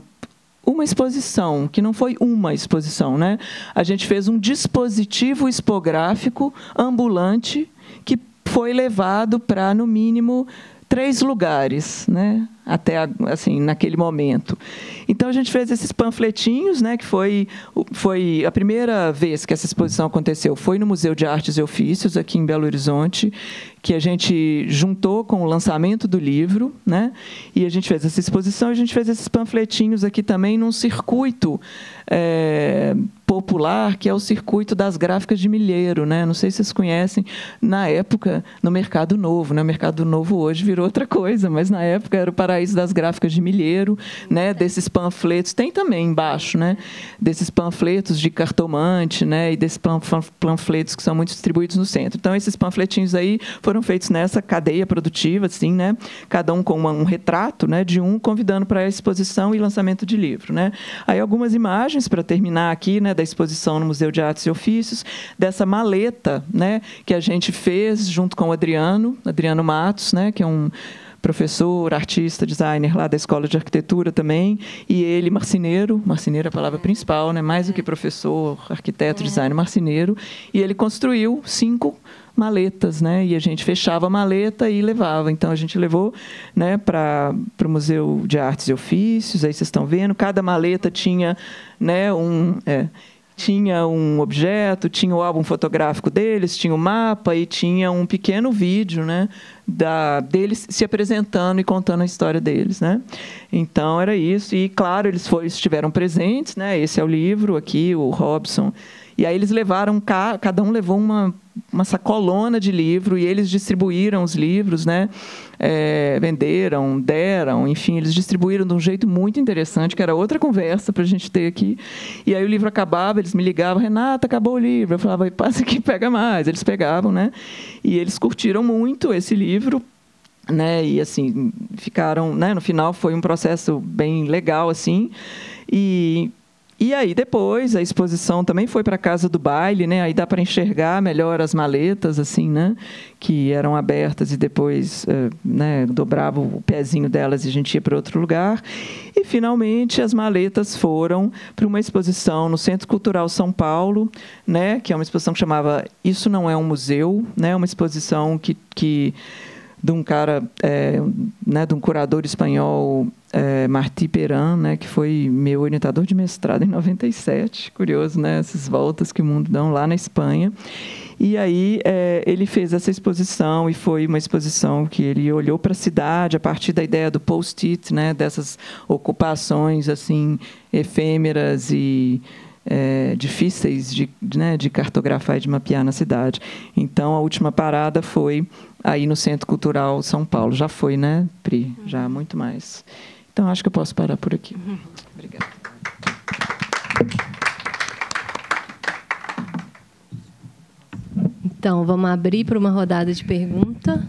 exposição, que não foi uma exposição, né? A gente fez um dispositivo expográfico ambulante que foi levado para, no mínimo, 3 lugares, né? Até assim, naquele momento. Então, a gente fez esses panfletinhos, né, que foi a primeira vez que essa exposição aconteceu, foi no Museu de Artes e Ofícios, aqui em Belo Horizonte, que a gente juntou com o lançamento do livro, né, e a gente fez essa exposição, a gente fez esses panfletinhos aqui também num circuito popular, que é o circuito das gráficas de milheiro, né? Não sei se vocês conhecem, na época, no Mercado Novo, né? O Mercado Novo hoje virou outra coisa, mas na época era o paraíso das gráficas de milheiro, né? Desses panfletos, tem também embaixo, né? Desses panfletos de cartomante, né? E desses panfletos que são muito distribuídos no centro. Então, esses panfletinhos aí foram feitos nessa cadeia produtiva, assim, né? Cada um com um retrato, né? De um convidando para a exposição e lançamento de livro, né? Aí algumas imagens para terminar aqui, né? Da exposição no Museu de Artes e Ofícios, dessa maleta, né? Que a gente fez junto com o Adriano Matos, né? Que é um professor, artista, designer lá da Escola de Arquitetura também, e ele, marceneiro é a palavra principal, né? Mais do que professor, arquiteto, designer, marceneiro, e ele construiu 5 maletas, né? E a gente fechava a maleta e levava. Então, a gente levou, né, para o Museu de Artes e Ofícios, aí vocês estão vendo, cada maleta tinha, né, tinha um objeto, tinha o álbum fotográfico deles, tinha o mapa e tinha um pequeno vídeo, né, deles se apresentando e contando a história deles, né? Então, era isso. E, claro, eles estiveram presentes, né? Esse é o livro aqui, o Robson. E aí eles levaram, cada um levou uma sacolona de livro, e eles distribuíram os livros, né? Venderam, deram, enfim, eles distribuíram de um jeito muito interessante, que era outra conversa para a gente ter aqui. E aí o livro acabava, eles me ligavam, Renata, acabou o livro. Eu falava, passa aqui, pega mais. Eles pegavam, né? E eles curtiram muito esse livro, né? E assim, ficaram, né? No final foi um processo bem legal, assim. E aí, depois, a exposição também foi para a Casa do Baile, né? Aí dá para enxergar melhor as maletas, assim, né? Que eram abertas e depois né, dobrava o pezinho delas e a gente ia para outro lugar. E, finalmente, as maletas foram para uma exposição no Centro Cultural São Paulo, né? Que é uma exposição que chamava Isso Não É um Museu, né? Uma exposição que de um cara, né, de um curador espanhol, Martí Peran, né, que foi meu orientador de mestrado em 97. Curioso, né, essas voltas que o mundo dá lá na Espanha. E aí ele fez essa exposição, e foi uma exposição que ele olhou para a cidade a partir da ideia do post-it, né, dessas ocupações assim efêmeras e difíceis de cartografar e de mapear na cidade. Então, a última parada foi aí no Centro Cultural São Paulo. Já foi, né, Pri? Já, muito mais. Então, acho que eu posso parar por aqui. Obrigada. Então, vamos abrir para uma rodada de pergunta.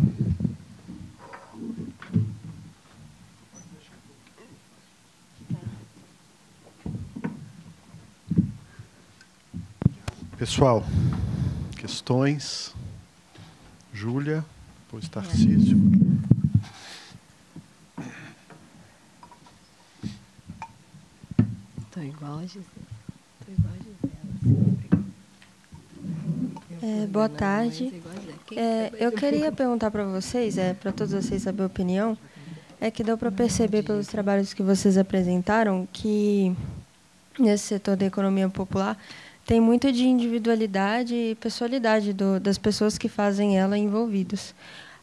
Pessoal, questões? Júlia, depois Tarcísio. igual a Gisele. Tô igual a Gisele. Boa tarde. Eu queria perguntar para vocês, para todos vocês saber a opinião, que deu para perceber pelos trabalhos que vocês apresentaram que nesse setor da economia popular tem muito de individualidade e pessoalidade das pessoas que fazem ela envolvidas.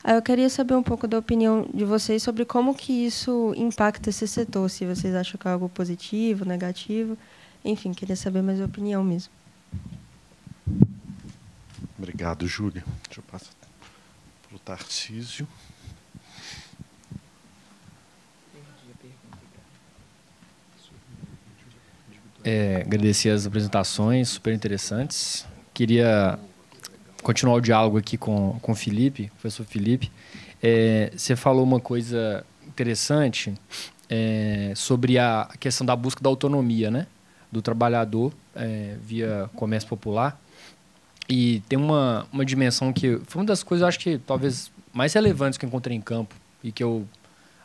Eu queria saber um pouco da opinião de vocês sobre como que isso impacta esse setor, se vocês acham que é algo positivo, negativo. Enfim, queria saber mais a opinião mesmo. Obrigado, Júlia. Deixa eu passar para o Tarcísio. Agradecer as apresentações, super interessantes. Queria continuar o diálogo aqui com o Felipe, professor Felipe. Você falou uma coisa interessante sobre a questão da busca da autonomia, né, do trabalhador via comércio popular. E tem uma dimensão que foi uma das coisas, eu acho que talvez mais relevantes que eu encontrei em campo e que eu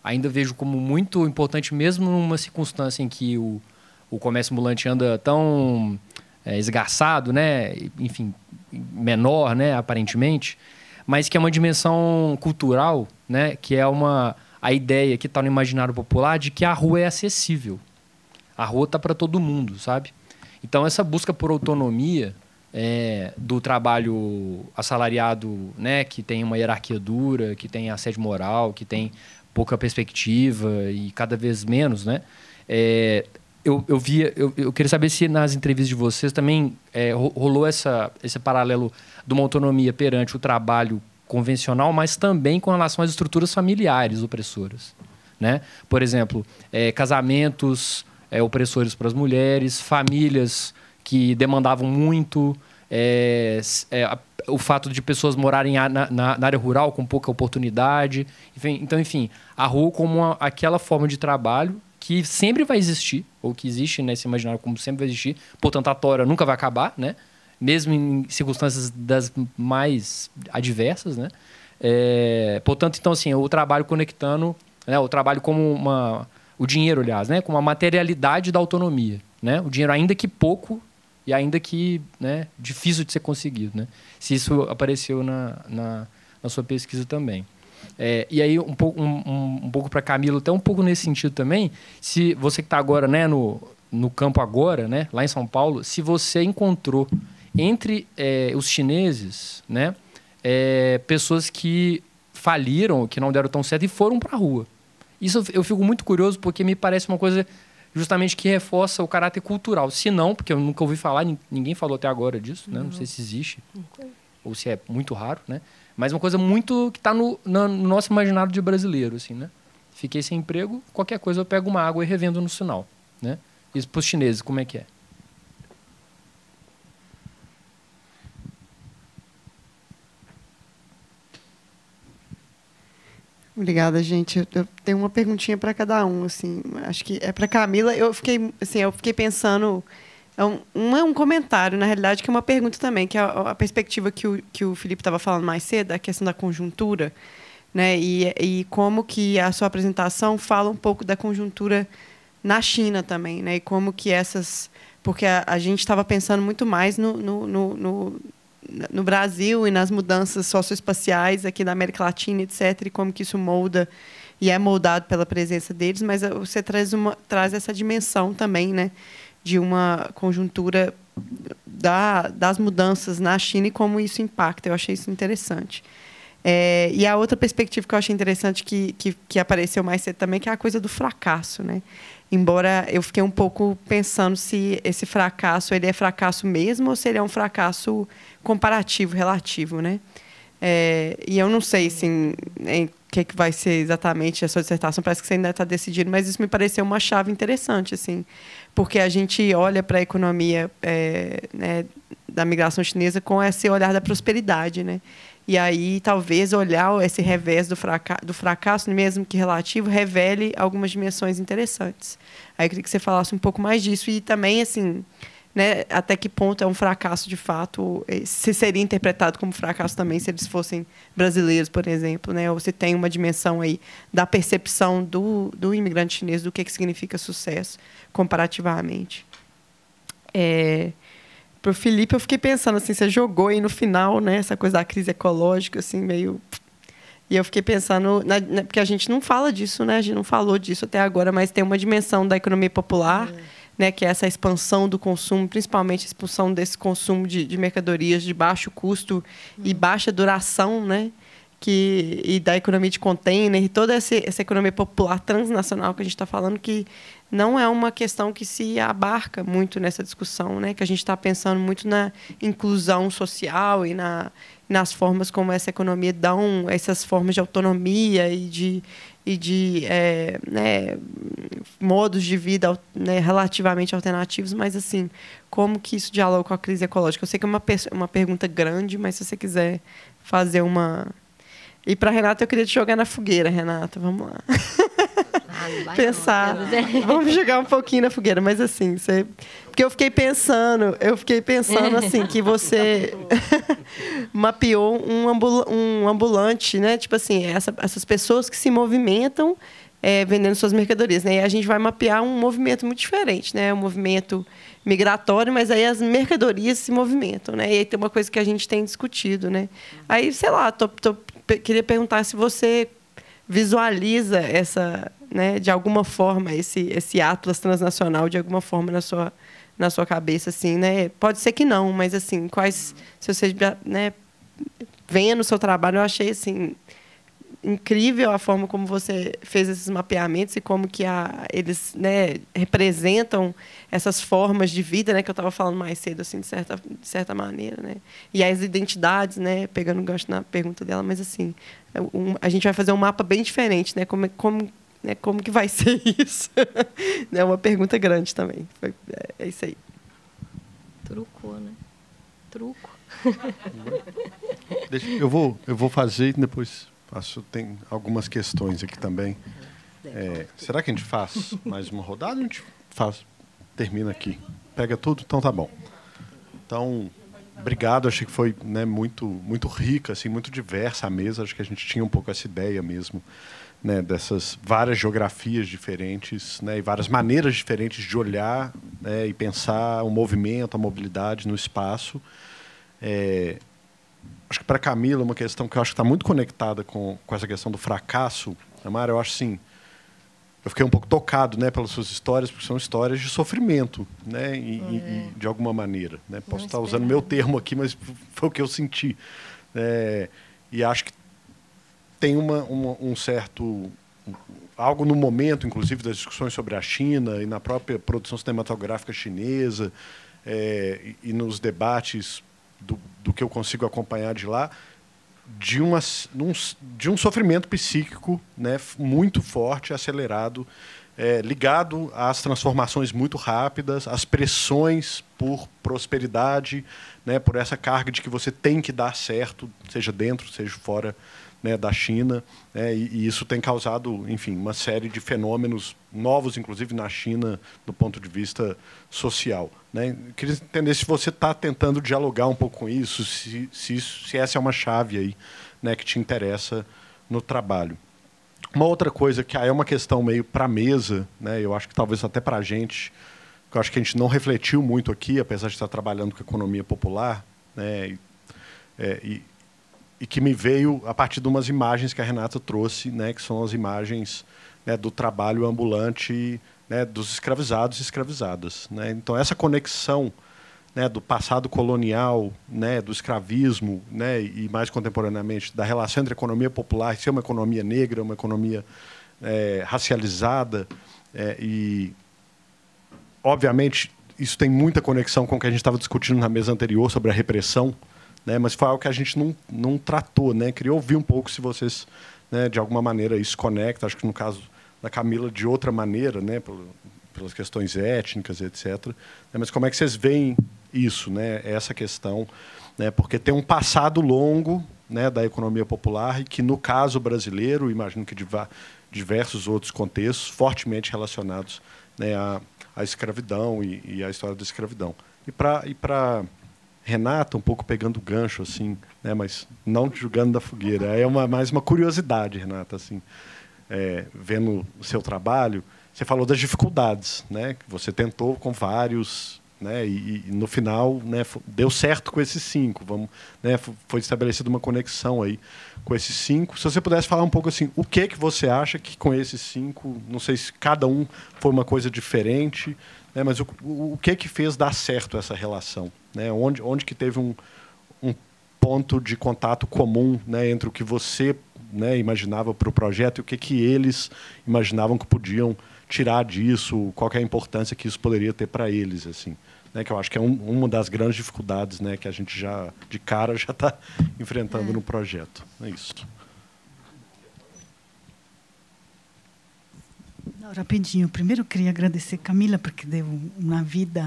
ainda vejo como muito importante, mesmo numa circunstância em que o comércio ambulante anda tão esgarçado, né? Enfim, menor, né? Aparentemente, mas que é uma dimensão cultural, né? Que é a ideia que está no imaginário popular de que a rua é acessível. A rua está para todo mundo, sabe? Então, essa busca por autonomia do trabalho assalariado, né? Que tem uma hierarquia dura, que tem assédio moral, que tem pouca perspectiva e cada vez menos, né? Eu queria saber se nas entrevistas de vocês também rolou esse paralelo de uma autonomia perante o trabalho convencional, mas também com relação às estruturas familiares opressoras, né? Por exemplo, casamentos opressores para as mulheres, famílias que demandavam muito, o fato de pessoas morarem na área rural com pouca oportunidade. Enfim, a rua como aquela forma de trabalho que sempre vai existir, ou que existe nesse imaginário como sempre vai existir, portanto a tora nunca vai acabar, né? Mesmo em circunstâncias das mais adversas, né? Portanto, então, assim, o trabalho conectando, né? O trabalho como o dinheiro, aliás, né? Como a materialidade da autonomia, né? O dinheiro ainda que pouco e ainda que, né, difícil de ser conseguido, né? Se isso apareceu na sua pesquisa também. E aí, um pouco para Camila, até um pouco nesse sentido também, se você que está agora, né, no campo agora, né, lá em São Paulo, se você encontrou entre os chineses, né, pessoas que faliram, que não deram tão certo e foram para a rua. Isso eu fico muito curioso porque me parece uma coisa justamente que reforça o caráter cultural. Se não, porque eu nunca ouvi falar, ninguém falou até agora disso, né? Não sei se existe ou se é muito raro, né? Mas uma coisa muito que está no nosso imaginário de brasileiro, assim, né? Fiquei sem emprego, qualquer coisa eu pego uma água e revendo no sinal, né? Isso para os chineses, como é que é? Obrigada, gente. Eu tenho uma perguntinha para cada um, assim. Acho que é para Camila. Eu fiquei pensando. É um comentário, na realidade, que é uma pergunta também, que é a perspectiva que o Felipe estava falando mais cedo, a questão da conjuntura, né? E como que a sua apresentação fala um pouco da conjuntura na China também, né? E como que porque a gente estava pensando muito mais no Brasil e nas mudanças socioespaciais aqui da América Latina, etc., e como que isso molda e é moldado pela presença deles, mas você traz essa dimensão também, né, de uma conjuntura das mudanças na China e como isso impacta. Eu achei isso interessante. E a outra perspectiva que eu achei interessante que apareceu mais cedo também, que é a coisa do fracasso, né? Embora eu fiquei um pouco pensando se esse fracasso ele é fracasso mesmo ou se ele é um fracasso comparativo, relativo, né? E eu não sei assim, o que vai ser exatamente a sua dissertação, parece que você ainda está decidindo, mas isso me pareceu uma chave interessante, assim, porque a gente olha para a economia né, da migração chinesa com esse olhar da prosperidade, né? E aí, talvez, olhar esse revés do fracasso, mesmo que relativo, revele algumas dimensões interessantes. Aí eu queria que você falasse um pouco mais disso. E também, assim, né, até que ponto é um fracasso, de fato, se seria interpretado como fracasso também se eles fossem brasileiros, por exemplo, né? Ou se tem uma dimensão aí da percepção do imigrante chinês do que significa sucesso, comparativamente. Para o Felipe, eu fiquei pensando assim, você jogou aí no final, né, essa coisa da crise ecológica, assim, meio... E eu fiquei pensando, porque a gente não fala disso, né? A gente não falou disso até agora, mas tem uma dimensão da economia popular, né? Que é essa expansão do consumo, principalmente a expulsão desse consumo de mercadorias de baixo custo e baixa duração, né? E da economia de container, e toda essa economia popular transnacional que a gente está falando, que não é uma questão que se abarca muito nessa discussão, né? Que a gente está pensando muito na inclusão social e nas formas como essa economia dão essas formas de autonomia e de né, modos de vida, né, relativamente alternativos, mas assim, como que isso dialoga com a crise ecológica? Eu sei que é uma pergunta grande, mas se você quiser fazer uma... E para Renata, eu queria te jogar na fogueira, Renata. Vamos lá. Pensar. Vamos jogar um pouquinho na fogueira, mas assim, porque eu fiquei pensando assim, que você mapeou um ambulante, né? Tipo assim, essas pessoas que se movimentam vendendo suas mercadorias, né? E a gente vai mapear um movimento muito diferente, né? Um movimento migratório, mas aí as mercadorias se movimentam, né? E aí tem uma coisa que a gente tem discutido, né? Aí, sei lá, queria perguntar se você visualiza né, de alguma forma esse atlas transnacional de alguma forma na sua cabeça, assim, né? Pode ser que não, mas assim, se você, né, vendo o seu trabalho, eu achei assim incrível a forma como você fez esses mapeamentos e como que eles, né, representam essas formas de vida, né, que eu estava falando mais cedo, assim, de certa maneira, né, e as identidades, né, pegando o gancho na pergunta dela, mas assim, a gente vai fazer um mapa bem diferente, né, como que vai ser isso? É uma pergunta grande também. É isso aí. Trucou, né? Truco. Eu vou fazer e depois tem algumas questões aqui também. Será que a gente faz mais uma rodada ou a gente termina aqui? Pega tudo? Então tá bom. Então, obrigado. Achei que foi, né, muito, muito rica, assim, muito diversa a mesa. Acho que a gente tinha um pouco essa ideia mesmo, né, dessas várias geografias diferentes, né, e várias maneiras diferentes de olhar, né, e pensar o movimento, a mobilidade no espaço. Acho que para a Camila, uma questão que eu acho que está muito conectada com essa questão do fracasso, Amara, eu acho assim, eu fiquei um pouco tocado, né, pelas suas histórias, porque são histórias de sofrimento, né, e de alguma maneira, né, posso estar usando meu termo aqui, mas foi o que eu senti, e acho que tem um certo algo no momento, inclusive, das discussões sobre a China e na própria produção cinematográfica chinesa, e nos debates do que eu consigo acompanhar de lá, de um sofrimento psíquico, né, muito forte, acelerado, ligado às transformações muito rápidas, às pressões por prosperidade, né, por essa carga de que você tem que dar certo, seja dentro, seja fora, né, da China, né, e isso tem causado, enfim, uma série de fenômenos novos, inclusive na China, do ponto de vista social, né? Queria entender se você está tentando dialogar um pouco com isso, se essa é uma chave aí, né, que te interessa no trabalho. Uma outra coisa que é uma questão meio para a mesa, né, eu acho que talvez até para a gente, que eu acho que a gente não refletiu muito aqui, apesar de estar trabalhando com economia popular, né, e que me veio a partir de umas imagens que a Renata trouxe, né, que são as imagens, né, do trabalho ambulante, né, dos escravizados e escravizadas, né? Então, essa conexão, né, do passado colonial, né, do escravismo, né, e mais contemporaneamente da relação entre a economia popular e ser uma economia negra, uma economia racializada, e, obviamente, isso tem muita conexão com o que a gente estava discutindo na mesa anterior sobre a repressão, né, mas foi algo que a gente não tratou, né? Queria ouvir um pouco se vocês, né, de alguma maneira isso conecta, acho que no caso da Camila de outra maneira, né, pelas questões étnicas, etc. Mas como é que vocês veem isso, né, essa questão, né, porque tem um passado longo, né, da economia popular e que, no caso brasileiro, imagino que de diversos outros contextos, fortemente relacionados, né, à escravidão e à história da escravidão. E para Renata, um pouco pegando o gancho, assim, né, mas não jogando da fogueira. É mais uma curiosidade, Renata, assim, vendo o seu trabalho. Você falou das dificuldades, né, que você tentou com vários né? E no final, né, deu certo com esses 5. Né, foi estabelecida uma conexão aí com esses 5. Se você pudesse falar um pouco assim, o que você acha que com esses 5, não sei se cada um foi uma coisa diferente, né, mas o que fez dar certo essa relação, né? Onde que teve um ponto de contato comum, né, entre o que você, né, imaginava para o projeto e o que eles imaginavam que podiam tirar disso, qual que é a importância que isso poderia ter para eles, assim, né, que eu acho que é uma das grandes dificuldades, né, que a gente já de cara já está enfrentando no projeto. É isso. Não, rapidinho. Primeiro, eu queria agradecer a Camila, porque deu uma vida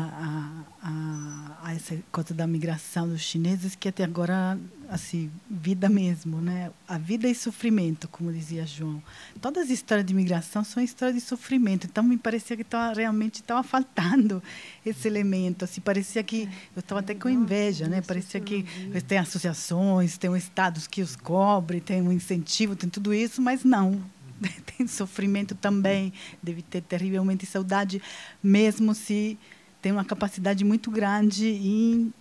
a essa coisa da migração dos chineses, que até agora, assim, vida mesmo, né? A vida e sofrimento, como dizia João. Todas as histórias de migração são histórias de sofrimento. Então, me parecia que realmente estava faltando esse elemento. Assim, parecia que... Eu estava até com inveja, né? Parecia que tem associações, tem estados que os cobrem, tem um incentivo, tem tudo isso, mas não. Tem sofrimento também, deve ter terrivelmente saudade, mesmo se tem uma capacidade muito grande em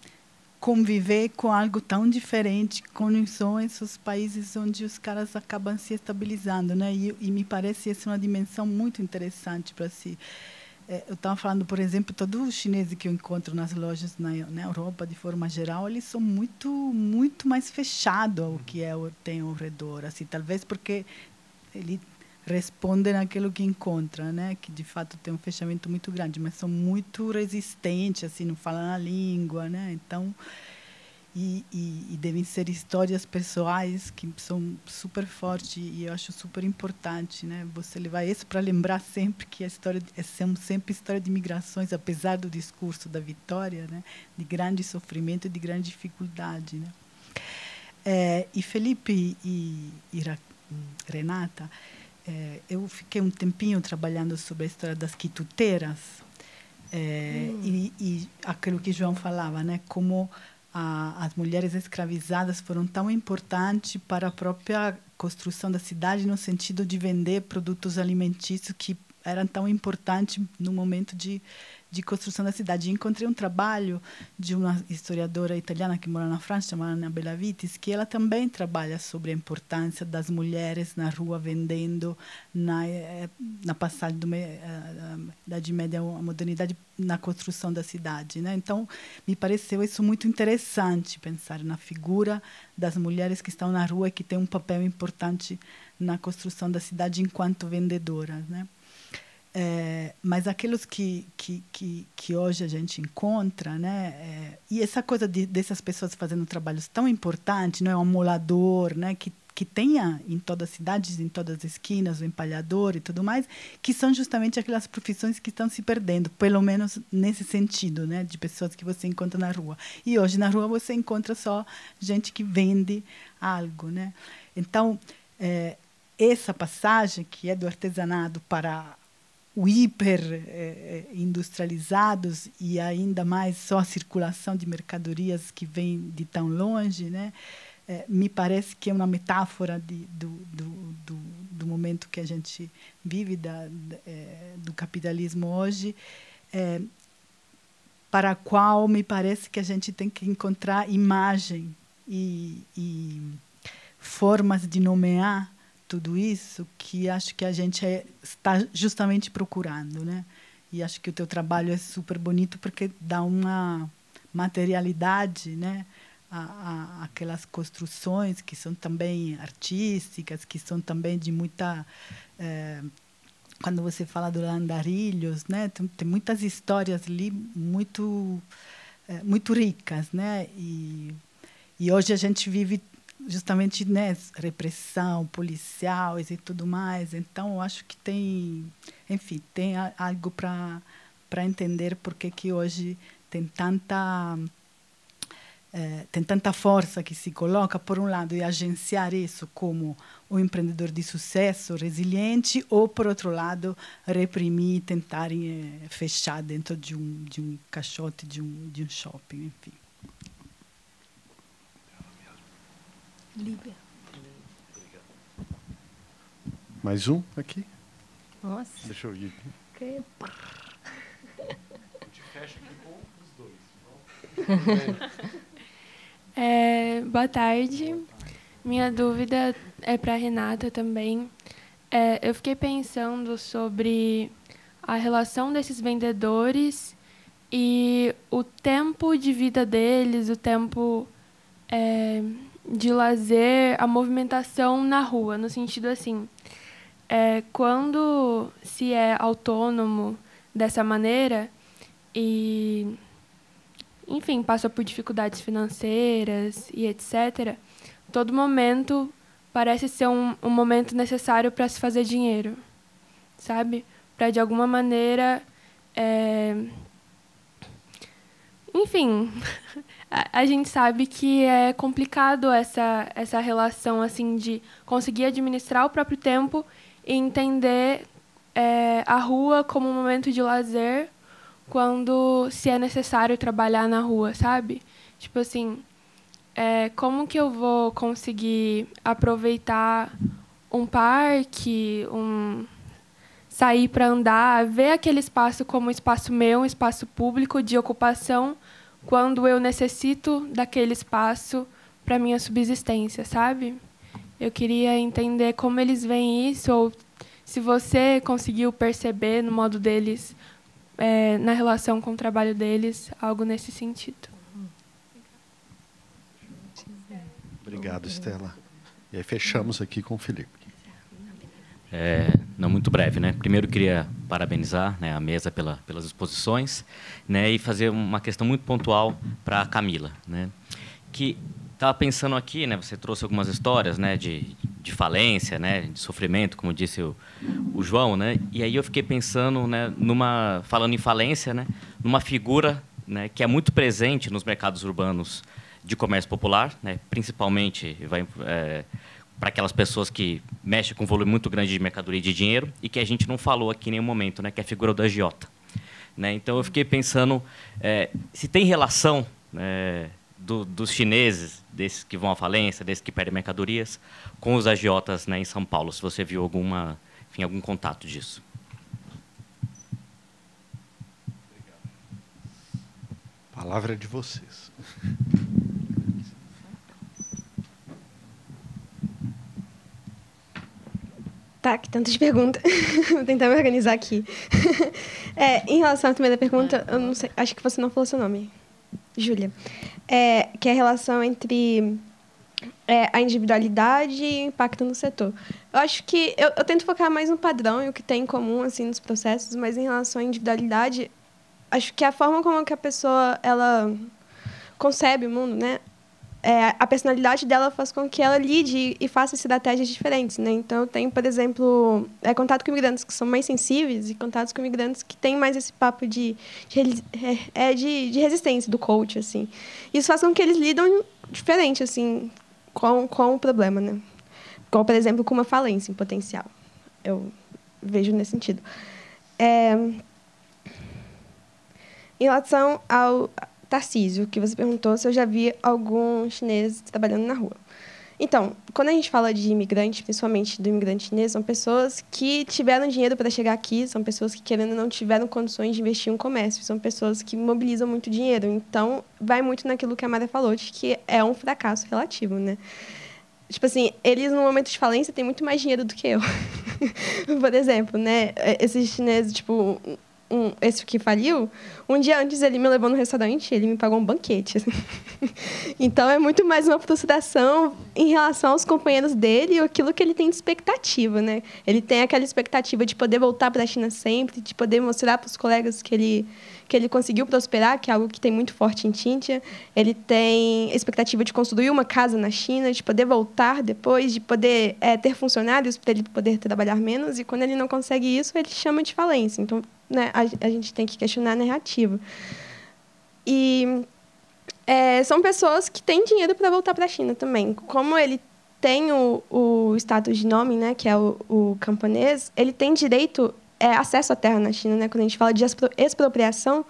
conviver com algo tão diferente, com os países onde os caras acabam se estabilizando, né? E me parece essa uma dimensão muito interessante para si. Eu estava falando, por exemplo, todos os chineses que eu encontro nas lojas na Europa, de forma geral, eles são muito mais fechados ao que tem ao redor, assim, talvez porque ele responde naquilo que encontra, né? Que de fato tem um fechamento muito grande, mas são muito resistentes, assim, não falam a língua, né? Então, e devem ser histórias pessoais que são super fortes e eu acho super importante, né? Você levar isso para lembrar sempre que a história são sempre histórias de migrações, apesar do discurso da vitória, né? De grande sofrimento e de grande dificuldade, né? E Felipe e Renata, eu fiquei um tempinho trabalhando sobre a história das quituteiras e aquilo que João falava, né? Como as mulheres escravizadas foram tão importantes para a própria construção da cidade, no sentido de vender produtos alimentícios que eram tão importantes no momento de construção da cidade. E encontrei um trabalho de uma historiadora italiana que mora na França, chamada Annabella Vitis, que ela também trabalha sobre a importância das mulheres na rua vendendo na passagem da Idade Média à modernidade na construção da cidade, né? Então, me pareceu isso muito interessante, pensar na figura das mulheres que estão na rua e que têm um papel importante na construção da cidade enquanto vendedoras, né? Mas aqueles que hoje a gente encontra, né? E essa coisa dessas pessoas fazendo trabalhos tão importantes, né? O amolador, né? Que tenha em todas as cidades, em todas as esquinas, o empalhador e tudo mais, que são justamente aquelas profissões que estão se perdendo, pelo menos nesse sentido, né? De pessoas que você encontra na rua. E hoje na rua você encontra só gente que vende algo, né? Então, essa passagem que é do artesanato para o hiper-industrializados e ainda mais só a circulação de mercadorias que vem de tão longe, né? Me parece que é uma metáfora do momento que a gente vive, do capitalismo hoje, para a qual me parece que a gente tem que encontrar imagem e formas de nomear tudo isso que acho que a gente está justamente procurando, né? E acho que o teu trabalho é super bonito porque dá uma materialidade, né? Aquelas construções que são também artísticas, que são também de muita... quando você fala do Andarilhos, né? Tem muitas histórias ali muito ricas, né? E hoje a gente vive justamente, né, repressão policial e tudo mais. Então, eu acho que tem algo para entender por que hoje tem tanta força que se coloca, por um lado, e agenciar isso como um empreendedor de sucesso, resiliente, ou, por outro lado, reprimir e tentar fechar dentro de um caixote, de um shopping, enfim. Líbia. Mais um aqui? Nossa. Deixa eu ir. Que... A gente fecha aqui com os Boa tarde. Minha dúvida é para a Renata também. Eu fiquei pensando sobre a relação desses vendedores e o tempo de vida deles, o tempo de lazer, a movimentação na rua, no sentido assim, quando se é autônomo dessa maneira e, enfim, passa por dificuldades financeiras e etc., todo momento parece ser um momento necessário para se fazer dinheiro, sabe? Para, de alguma maneira... Enfim, a gente sabe que é complicado essa relação assim, de conseguir administrar o próprio tempo e entender a rua como um momento de lazer quando se é necessário trabalhar na rua, sabe? Tipo assim, como que eu vou conseguir aproveitar um parque, sair para andar, ver aquele espaço como um espaço meu, um espaço público de ocupação, quando eu necessito daquele espaço para minha subsistência, sabe? Eu queria entender como eles veem isso, ou se você conseguiu perceber no modo deles, na relação com o trabalho deles, algo nesse sentido. Obrigado, Estela. E aí fechamos aqui com o Felipe. Não, muito breve, né? Primeiro queria parabenizar, né, a mesa pelas exposições, né, e fazer uma questão muito pontual para a Camila, né? Que estava pensando aqui, né? Você trouxe algumas histórias, né, de falência, né, de sofrimento, como disse o João, né? E aí eu fiquei pensando, né, falando em falência, né, numa figura, né, que é muito presente nos mercados urbanos de comércio popular, né? Principalmente para aquelas pessoas que mexem com um volume muito grande de mercadoria e de dinheiro, e que a gente não falou aqui em nenhum momento, né, que é a figura do agiota, né? Então, eu fiquei pensando se tem relação, né, dos chineses, desses que vão à falência, desses que perdem mercadorias, com os agiotas, né, em São Paulo, se você viu algum contato disso. A palavra é de vocês. Tá, que tanta de pergunta. Vou tentar me organizar aqui. Em relação à primeira pergunta, eu não sei, acho que você não falou seu nome. Júlia. Que é a relação entre a individualidade e o impacto no setor. Eu acho que eu tento focar mais no padrão e o que tem em comum assim, nos processos, mas em relação à individualidade, acho que a forma como que a pessoa ela concebe o mundo, né? A personalidade dela faz com que ela lide e faça estratégias diferentes, né? Então, eu tenho, por exemplo, contato com imigrantes que são mais sensíveis e contatos com imigrantes que têm mais esse papo de resistência, do coach, assim. Isso faz com que eles lidam diferente, assim, com o problema, né? Como, por exemplo, com uma falência em potencial. Eu vejo nesse sentido. Em relação ao Tarcísio, que você perguntou se eu já vi alguns chineses trabalhando na rua. Então, quando a gente fala de imigrante, principalmente do imigrante chinês, são pessoas que tiveram dinheiro para chegar aqui, são pessoas que, querendo ou não, tiveram condições de investir em um comércio, são pessoas que mobilizam muito dinheiro. Então, vai muito naquilo que a Mara falou, de que é um fracasso relativo, né? Tipo assim, eles, no momento de falência, têm muito mais dinheiro do que eu. Por exemplo, né? Esses chineses, tipo... esse que faliu, um dia antes ele me levou no restaurante, ele me pagou um banquete. Assim. Então, é muito mais uma frustração em relação aos companheiros dele e aquilo que ele tem de expectativa, né? Ele tem aquela expectativa de poder voltar para a China sempre, de poder mostrar para os colegas que ele conseguiu prosperar, que é algo que tem muito forte em Xinjiang. Ele tem a expectativa de construir uma casa na China, de poder voltar depois, de poder ter funcionários para ele poder trabalhar menos. E, quando ele não consegue isso, ele chama de falência. Então, né, a gente tem que questionar a narrativa. E são pessoas que têm dinheiro para voltar para a China também. Como ele tem o status de nome, né, que é o camponês, ele tem direito, acesso à terra na China. Né? Quando a gente fala de expropriação,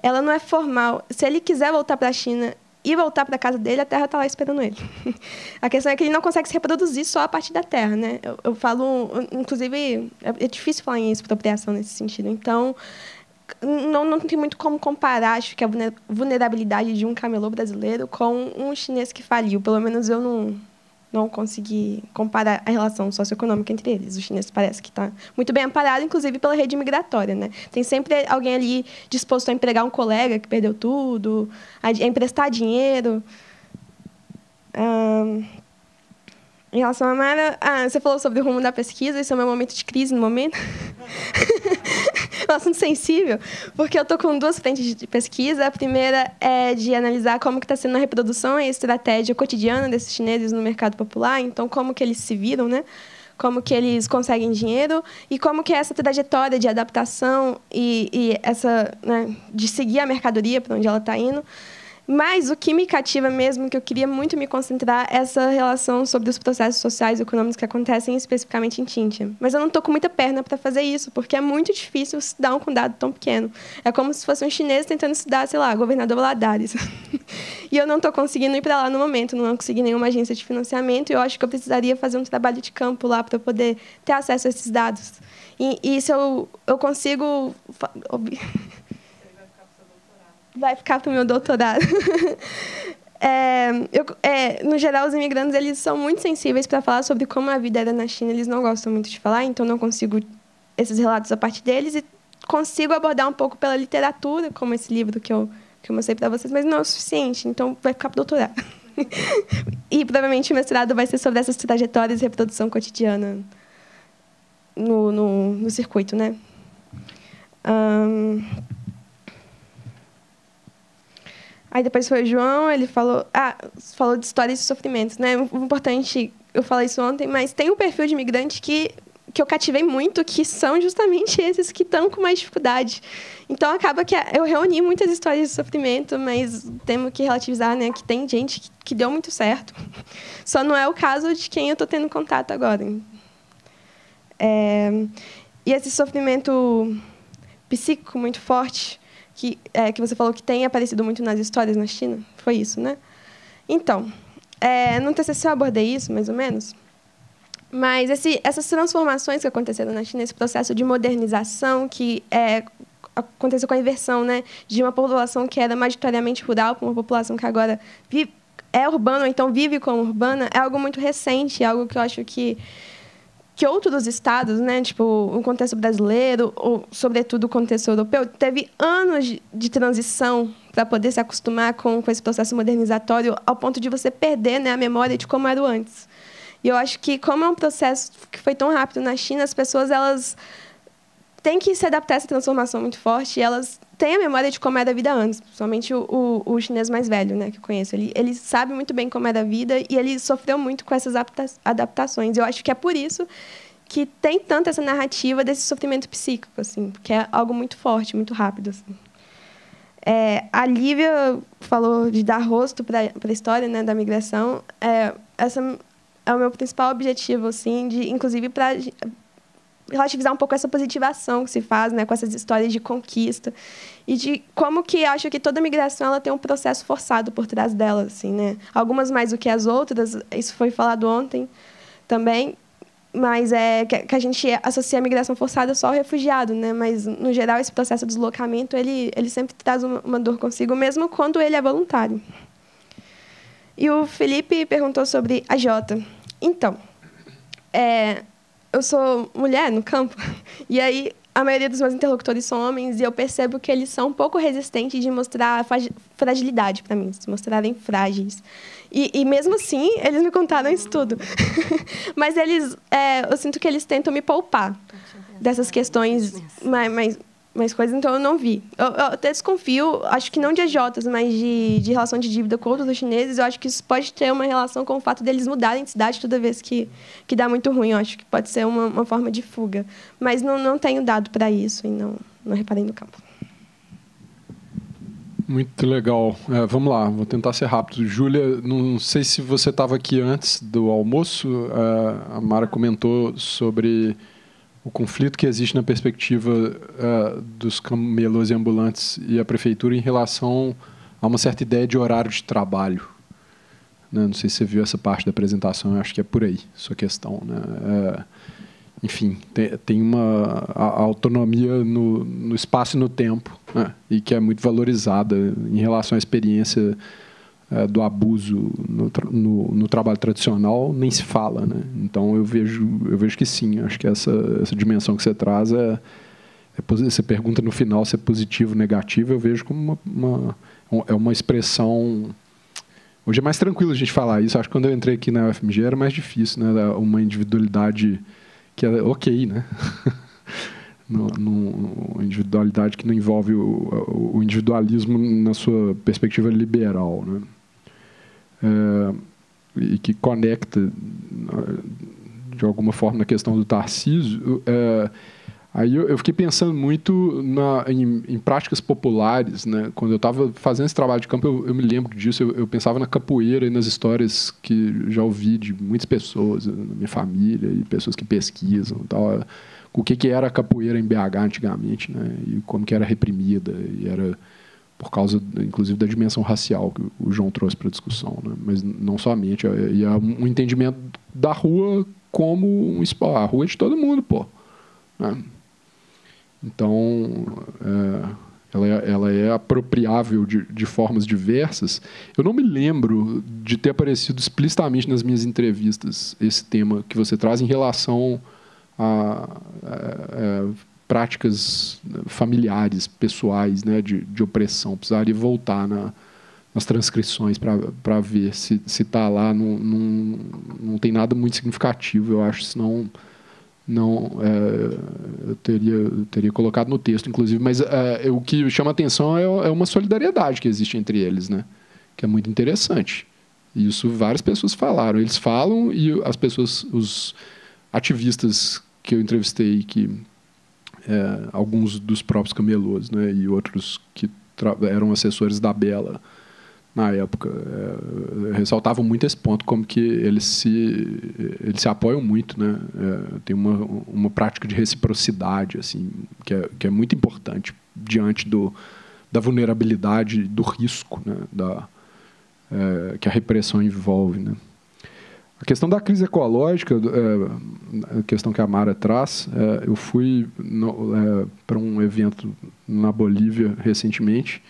ela não é formal. Se ele quiser voltar para a China e voltar para a casa dele, a terra está lá esperando ele. A questão é que ele não consegue se reproduzir só a partir da terra, né? Eu falo, inclusive, é difícil falar em expropriação nesse sentido. Então, não tem muito como comparar, acho que a vulnerabilidade de um camelô brasileiro com um chinês que faliu. Pelo menos eu não consegui comparar a relação socioeconômica entre eles. O chinês parece que está muito bem amparado, inclusive pela rede migratória, né? Tem sempre alguém ali disposto a empregar um colega que perdeu tudo, a emprestar dinheiro. Em relação a Mara, você falou sobre o rumo da pesquisa, esse é o meu momento de crise no momento. É um assunto sensível, porque eu estou com 2 frentes de pesquisa. A primeira é de analisar como que está sendo a reprodução e a estratégia cotidiana desses chineses no mercado popular, então como que eles se viram, né? Como que eles conseguem dinheiro e como que é essa trajetória de adaptação e essa, né, de seguir a mercadoria para onde ela está indo. Mas o que me cativa mesmo, que eu queria muito me concentrar, é essa relação sobre os processos sociais e econômicos que acontecem especificamente em Tintia. Mas eu não estou com muita perna para fazer isso, porque é muito difícil estudar um dado tão pequeno. É como se fosse um chinês tentando estudar, sei lá, governador Valadares. E eu não estou conseguindo ir para lá no momento, não consegui nenhuma agência de financiamento, e eu acho que eu precisaria fazer um trabalho de campo lá para poder ter acesso a esses dados. E se eu consigo... Vai ficar para o meu doutorado. No geral, os imigrantes eles são muito sensíveis para falar sobre como a vida era na China. Eles não gostam muito de falar, então não consigo esses relatos a partir deles. E consigo abordar um pouco pela literatura, como esse livro que eu mostrei para vocês, mas não é o suficiente, então vai ficar para o doutorado. E provavelmente o mestrado vai ser sobre essas trajetórias de reprodução cotidiana no circuito, né? Aí depois foi o João, ele falou de histórias de sofrimentos, né? Importante, eu falei isso ontem, mas tem um perfil de imigrante que eu cativei muito, que são justamente esses que estão com mais dificuldade. Então, acaba que eu reuni muitas histórias de sofrimento, mas temos que relativizar, né, que tem gente que deu muito certo. Só não é o caso de quem eu estou tendo contato agora. E esse sofrimento psíquico muito forte, que você falou que tem aparecido muito nas histórias na China, foi isso, né? Então, no TCC eu abordei isso, mais ou menos, mas essas transformações que aconteceram na China, esse processo de modernização que aconteceu com a inversão, né, de uma população que era majoritariamente rural para uma população que agora é urbana, ou então vive como urbana, é algo muito recente, é algo que eu acho que outros estados, né, tipo o contexto brasileiro, ou sobretudo o contexto europeu, teve anos de transição para poder se acostumar com esse processo modernizatório, ao ponto de você perder, né, a memória de como era o antes. E eu acho que, como é um processo que foi tão rápido na China, as pessoas elas têm que se adaptar a essa transformação muito forte, e elas têm a memória de como era a vida antes, principalmente o chinês mais velho, né, que eu conheço. Ele sabe muito bem como era a vida e ele sofreu muito com essas adaptações. Eu acho que é por isso que tem tanto essa narrativa desse sofrimento psíquico, assim, que é algo muito forte, muito rápido. Assim. A Lívia falou de dar rosto para a história, né, da migração. Essa é o meu principal objetivo, assim, inclusive para relativizar um pouco essa positivação que se faz, né, com essas histórias de conquista e de como que acho que toda migração ela tem um processo forçado por trás dela, assim, né? Algumas mais do que as outras, isso foi falado ontem também, mas que a gente associa a migração forçada só ao refugiado, né? Mas no geral esse processo de deslocamento ele sempre traz uma dor consigo, mesmo quando ele é voluntário. E o Felipe perguntou sobre a Jota. Então, eu sou mulher no campo, e aí a maioria dos meus interlocutores são homens, e eu percebo que eles são um pouco resistentes de mostrar fragilidade para mim, se mostrarem frágeis. E mesmo assim, eles me contaram isso tudo. Mas eu sinto que eles tentam me poupar dessas questões mais coisas, então eu não vi. Eu até desconfio, acho que não de AJs, mas de relação de dívida com outros chineses. Eu acho que isso pode ter uma relação com o fato deles mudarem de cidade toda vez que dá muito ruim. Eu acho que pode ser uma forma de fuga. Mas não tenho dado para isso e não reparei no campo. Muito legal. Vamos lá, vou tentar ser rápido. Júlia, não sei se você estava aqui antes do almoço. A Mara comentou sobre o conflito que existe na perspectiva dos camelôs e ambulantes e a prefeitura em relação a uma certa ideia de horário de trabalho. Né? Não sei se você viu essa parte da apresentação, eu acho que é por aí, sua questão. Né? enfim, tem a autonomia no espaço e no tempo, né? E que é muito valorizada em relação à experiência do abuso no trabalho tradicional, nem se fala, né? Então eu vejo que sim, acho que essa dimensão que você traz você pergunta no final se é positivo ou negativo, eu vejo como uma expressão. Hoje é mais tranquilo a gente falar isso. Acho que quando eu entrei aqui na UFMG era mais difícil, né? Uma individualidade que é ok, né? Uma individualidade que não envolve o individualismo na sua perspectiva liberal, né? E que conecta, de alguma forma, na questão do Tarcísio. Aí eu fiquei pensando muito em práticas populares, né? Quando eu estava fazendo esse trabalho de campo, eu me lembro disso. Eu pensava na capoeira e nas histórias que já ouvi de muitas pessoas, na minha família, e pessoas que pesquisam e tal. O que era a capoeira em BH antigamente, né? E como que era reprimida. E era por causa, inclusive, da dimensão racial que o João trouxe para a discussão, né? Mas não somente. E um entendimento da rua como um espaço. A rua é de todo mundo, pô. Né? Então, ela é apropriável de formas diversas. Eu não me lembro de ter aparecido explicitamente nas minhas entrevistas esse tema que você traz em relação a práticas familiares, pessoais, né, de opressão. Precisaria voltar nas transcrições para ver se está lá. Não tem nada muito significativo, eu acho, senão... eu teria colocado no texto, inclusive, mas o que chama atenção é uma solidariedade que existe entre eles, né? Que é muito interessante. E isso várias pessoas falaram. Eles falam e as pessoas, os ativistas que eu entrevistei, alguns dos próprios camelôs, né? E outros que eram assessores da Bela na época, ressaltavam muito esse ponto, como que eles se apoiam muito, né? Tem uma prática de reciprocidade, assim, que é muito importante diante da vulnerabilidade, do risco, né? Que a repressão envolve, né? A questão da crise ecológica, a questão que a Mara traz, eu fui para um evento na Bolívia recentemente,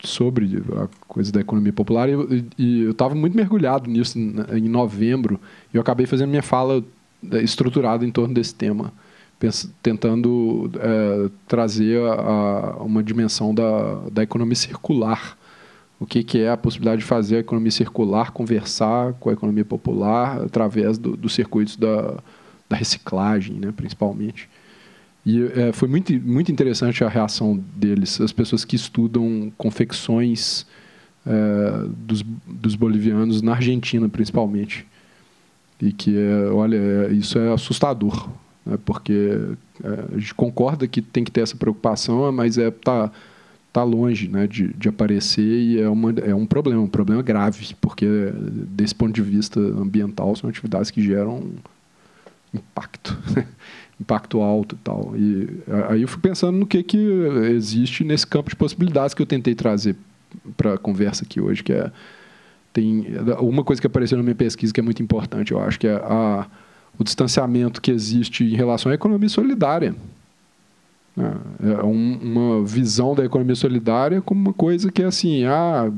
sobre a coisa da economia popular, e eu estava muito mergulhado nisso em novembro, e eu acabei fazendo minha fala estruturada em torno desse tema, tentando trazer uma dimensão da economia circular. O que é a possibilidade de fazer a economia circular conversar com a economia popular através dos circuitos da reciclagem, né, principalmente. E foi muito, muito interessante a reação deles, as pessoas que estudam confecções dos bolivianos na Argentina, principalmente. E que, isso é assustador, né? Porque a gente concorda que tem que ter essa preocupação, mas tá longe, né, de aparecer, e é um problema grave, porque, desse ponto de vista ambiental, são atividades que geram impacto alto e tal. E aí eu fui pensando no que existe nesse campo de possibilidades que eu tentei trazer para a conversa aqui hoje, que tem uma coisa que apareceu na minha pesquisa que é muito importante, eu acho, que é o distanciamento que existe em relação à economia solidária. É uma visão da economia solidária como uma coisa que é assim,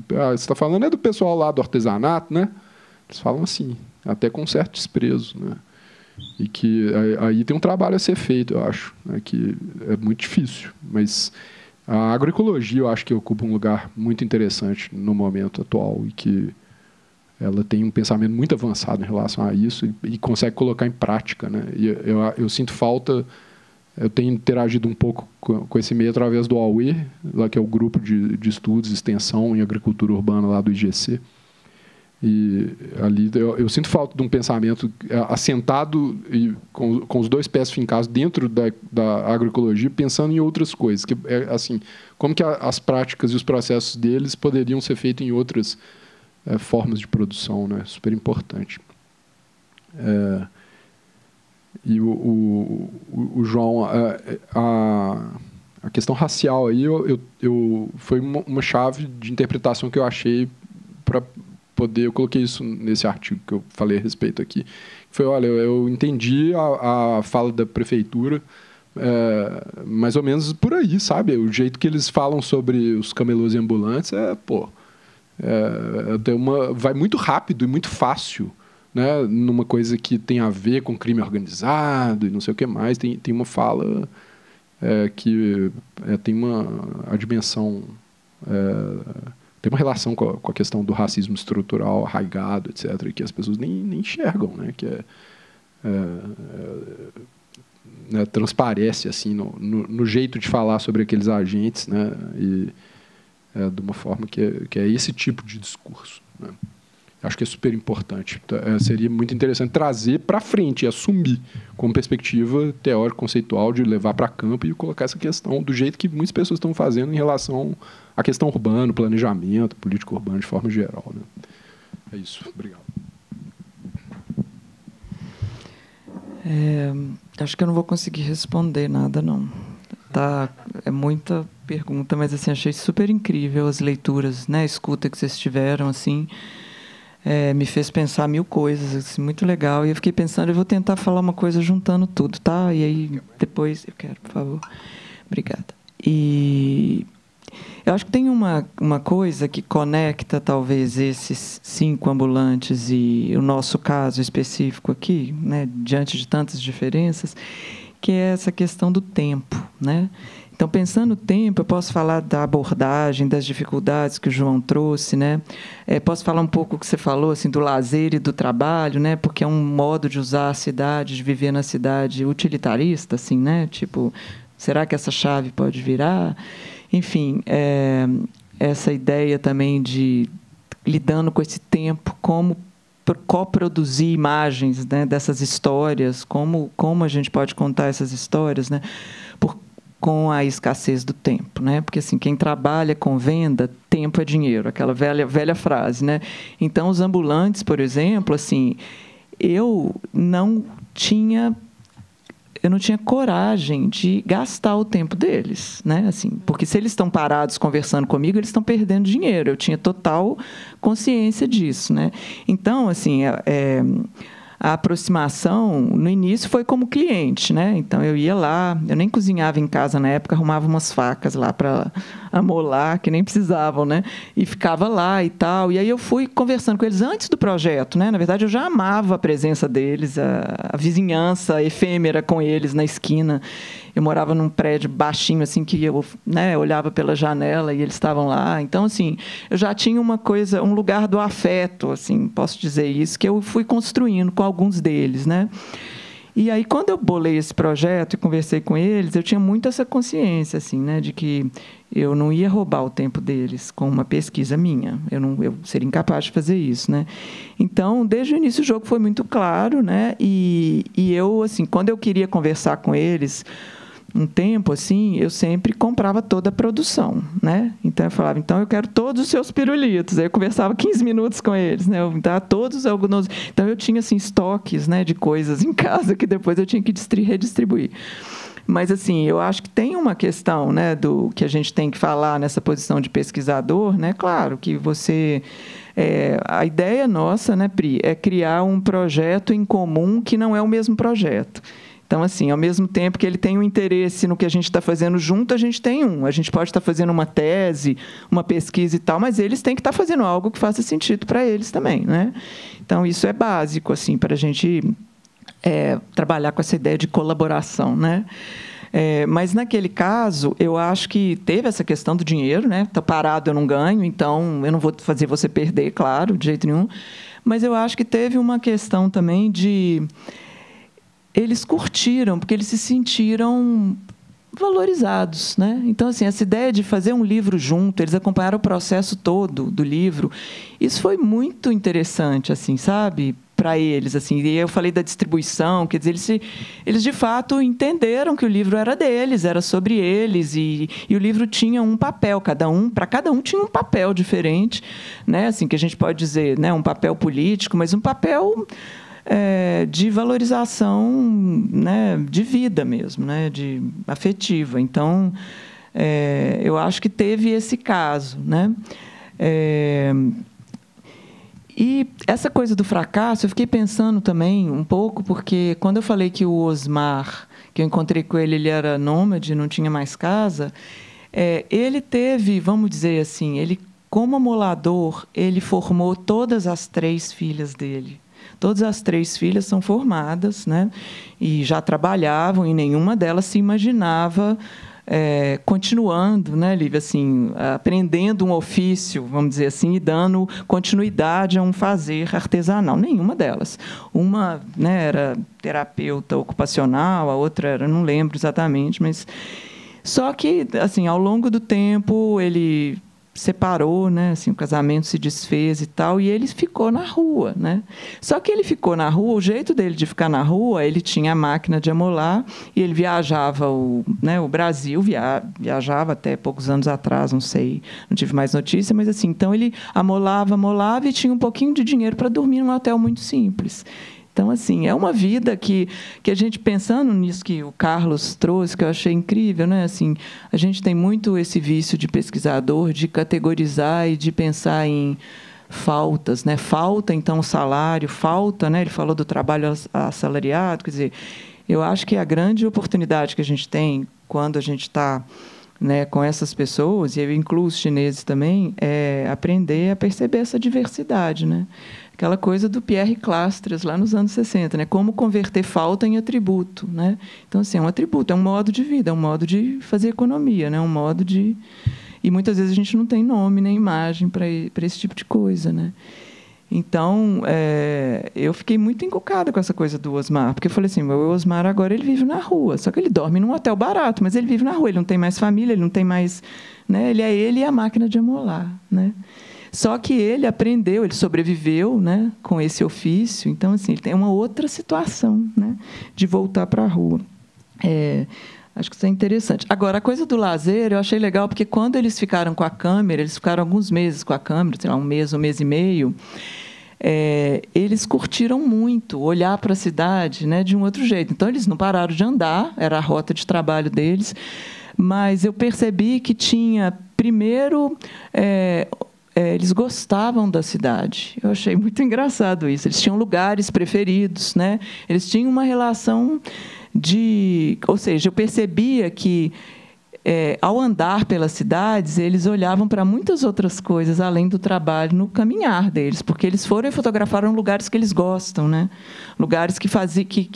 você está falando do pessoal lá do artesanato, né? Eles falam assim, até com certo desprezo, né? E que aí tem um trabalho a ser feito, eu acho, né, que é muito difícil, mas a agroecologia eu acho que ocupa um lugar muito interessante no momento atual, e que ela tem um pensamento muito avançado em relação a isso e consegue colocar em prática, né? E eu sinto falta, eu tenho interagido um pouco com esse meio através do AUE, lá que é o grupo de estudos e extensão em agricultura urbana lá do IGC. E ali eu sinto falta de um pensamento assentado e com os dois pés fincados dentro da agroecologia, pensando em outras coisas, que assim, como que as práticas e os processos deles poderiam ser feitos em outras formas de produção, né? Super importante. E o João, a questão racial aí foi uma chave de interpretação que eu achei poder... Eu coloquei isso nesse artigo que eu falei a respeito aqui. Foi, olha, eu entendi a fala da prefeitura mais ou menos por aí, sabe? O jeito que eles falam sobre os camelôs ambulantes vai muito rápido e muito fácil, né? Numa coisa que tem a ver com crime organizado e não sei o que mais. Tem uma fala que tem a dimensão... tem uma relação com a questão do racismo estrutural arraigado, etc., que as pessoas nem enxergam, né? Que né, transparece assim no jeito de falar sobre aqueles agentes, né? E de uma forma que é esse tipo de discurso, né? Acho que é super importante. Seria muito interessante trazer para frente e assumir como perspectiva teórico-conceitual de levar para campo e colocar essa questão do jeito que muitas pessoas estão fazendo em relação à questão urbana, planejamento, política urbana de forma geral, né? É isso. Obrigado. Acho que eu não vou conseguir responder nada, não. É muita pergunta, mas assim, achei super incrível as leituras, né? A escuta que vocês tiveram, assim... me fez pensar 1000 coisas, assim, muito legal. E eu fiquei pensando, eu vou tentar falar uma coisa juntando tudo, tá? E aí, depois... Eu quero, por favor. Obrigada. E eu acho que tem uma coisa que conecta, talvez, esses 5 ambulantes e o nosso caso específico aqui, né? Diante de tantas diferenças, que é essa questão do tempo, né? Então, pensando no tempo, eu posso falar da abordagem, das dificuldades que o João trouxe, né? Posso falar um pouco o que você falou, assim, do lazer e do trabalho, né? Porque é um modo de usar a cidade, de viver na cidade utilitarista, assim, né? Tipo, será que essa chave pode virar? Enfim, essa ideia também de lidando com esse tempo, como coproduzir imagens, né, dessas histórias, como a gente pode contar essas histórias, né? Com a escassez do tempo, né? Porque assim, quem trabalha com venda, tempo é dinheiro, aquela velha frase, né? Então, os ambulantes, por exemplo, assim, eu não tinha coragem de gastar o tempo deles, né? Assim, porque se eles estão parados conversando comigo, eles estão perdendo dinheiro. Eu tinha total consciência disso, né? Então, assim, a aproximação, no início, foi como cliente, né? Então, eu ia lá, eu nem cozinhava em casa na época, arrumava umas facas lá para amolar, que nem precisavam, né? E ficava lá e tal. E aí eu fui conversando com eles antes do projeto, né? Na verdade, eu já amava a presença deles, a vizinhança efêmera com eles na esquina. Eu morava num prédio baixinho, assim, que eu, né, olhava pela janela e eles estavam lá. Então, assim, eu já tinha uma coisa, um lugar do afeto, assim, posso dizer isso, que eu fui construindo com alguns deles, né? E aí, quando eu bolei esse projeto e conversei com eles, eu tinha muito essa consciência, assim, né, de que eu não ia roubar o tempo deles com uma pesquisa minha. Eu seria incapaz de fazer isso, né? Então, desde o início, o jogo foi muito claro, né? E eu, assim, quando eu queria conversar com eles um tempo, assim, eu sempre comprava toda a produção, né? Então, eu falava, então, eu quero todos os seus pirulitos. Aí eu conversava 15 minutos com eles, né? Todos alguns... Então, eu tinha, assim, estoques, né, de coisas em casa que depois eu tinha que redistribuir. Mas, assim, eu acho que tem uma questão, né, do que a gente tem que falar nessa posição de pesquisador, né? Claro que você... a ideia nossa, né, Pri, é criar um projeto em comum que não é o mesmo projeto. Então, assim, ao mesmo tempo que ele tem um interesse no que a gente está fazendo junto, a gente tem um. A gente pode estar fazendo uma tese, uma pesquisa e tal, mas eles têm que estar fazendo algo que faça sentido para eles também, né? Então, isso é básico, assim, para a gente trabalhar com essa ideia de colaboração, né? Mas, naquele caso, eu acho que teve essa questão do dinheiro, né? Está parado, eu não ganho, então eu não vou fazer você perder, claro, de jeito nenhum. Mas eu acho que teve uma questão também de... Eles curtiram, porque eles se sentiram valorizados, né? Então, assim, essa ideia de fazer um livro junto, eles acompanharam o processo todo do livro, isso foi muito interessante, assim, sabe? Para eles, assim. E eu falei da distribuição, quer dizer, eles de fato entenderam que o livro era deles, era sobre eles, e o livro tinha um papel, para cada um tinha um papel diferente, né? Assim, que a gente pode dizer, né, um papel político, mas um papel de valorização, né, de vida mesmo, né, de afetiva. Então, eu acho que teve esse caso, né? E essa coisa do fracasso, eu fiquei pensando também um pouco, porque quando eu falei que o Osmar, que eu encontrei com ele, ele era nômade, não tinha mais casa, ele teve, vamos dizer assim, ele, como amolador, ele formou todas as 3 filhas dele. Todas as 3 filhas são formadas, né? E já trabalhavam, e nenhuma delas se imaginava continuando, né, Lívia, assim, aprendendo um ofício, vamos dizer assim, e dando continuidade a um fazer artesanal. Nenhuma delas. Uma, né, era terapeuta ocupacional, a outra era, não lembro exatamente, mas só que, assim, ao longo do tempo ele separou, né? Assim, o casamento se desfez e tal, e ele ficou na rua, né? Só que ele ficou na rua, o jeito dele de ficar na rua, ele tinha a máquina de amolar e ele viajava o Brasil, viajava até poucos anos atrás, não sei, não tive mais notícia, mas assim, então ele amolava e tinha um pouquinho de dinheiro para dormir num hotel muito simples. Então, assim, é uma vida que a gente, pensando nisso que o Carlos trouxe, que eu achei incrível, né? Assim, a gente tem muito esse vício de pesquisador, de categorizar e de pensar em faltas, né? Falta, então, o salário, falta, né? Ele falou do trabalho assalariado, quer dizer, eu acho que a grande oportunidade que a gente tem quando a gente está, né, com essas pessoas, e eu incluo os chineses também, é aprender a perceber essa diversidade, né? Aquela coisa do Pierre Clastres, lá nos anos 60, né? Como converter falta em atributo, né? Então, assim, é um atributo, é um modo de vida, é um modo de fazer economia, né? Um modo de... E, muitas vezes, a gente não tem nome nem imagem para esse tipo de coisa, né? Então, eu fiquei muito encucada com essa coisa do Osmar, porque eu falei assim, o Osmar agora ele vive na rua, só que ele dorme num hotel barato, mas ele vive na rua, ele não tem mais família, ele não tem mais... Né? Ele é ele e a máquina de amolar, né? Só que ele aprendeu, ele sobreviveu, né, com esse ofício. Então, assim, ele tem uma outra situação, né, de voltar para a rua. Acho que isso é interessante. Agora, a coisa do lazer, eu achei legal, porque quando eles ficaram com a câmera, eles ficaram alguns meses com a câmera, sei lá, um mês e meio, eles curtiram muito olhar para a cidade, né, de um outro jeito. Então, eles não pararam de andar, era a rota de trabalho deles, mas eu percebi que tinha, primeiro... eles gostavam da cidade. Eu achei muito engraçado isso. Eles tinham lugares preferidos, né? Eles tinham uma relação de... Ou seja, eu percebia que, ao andar pelas cidades, eles olhavam para muitas outras coisas, além do trabalho, no caminhar deles, porque eles foram e fotografaram lugares que eles gostam, né? Lugares que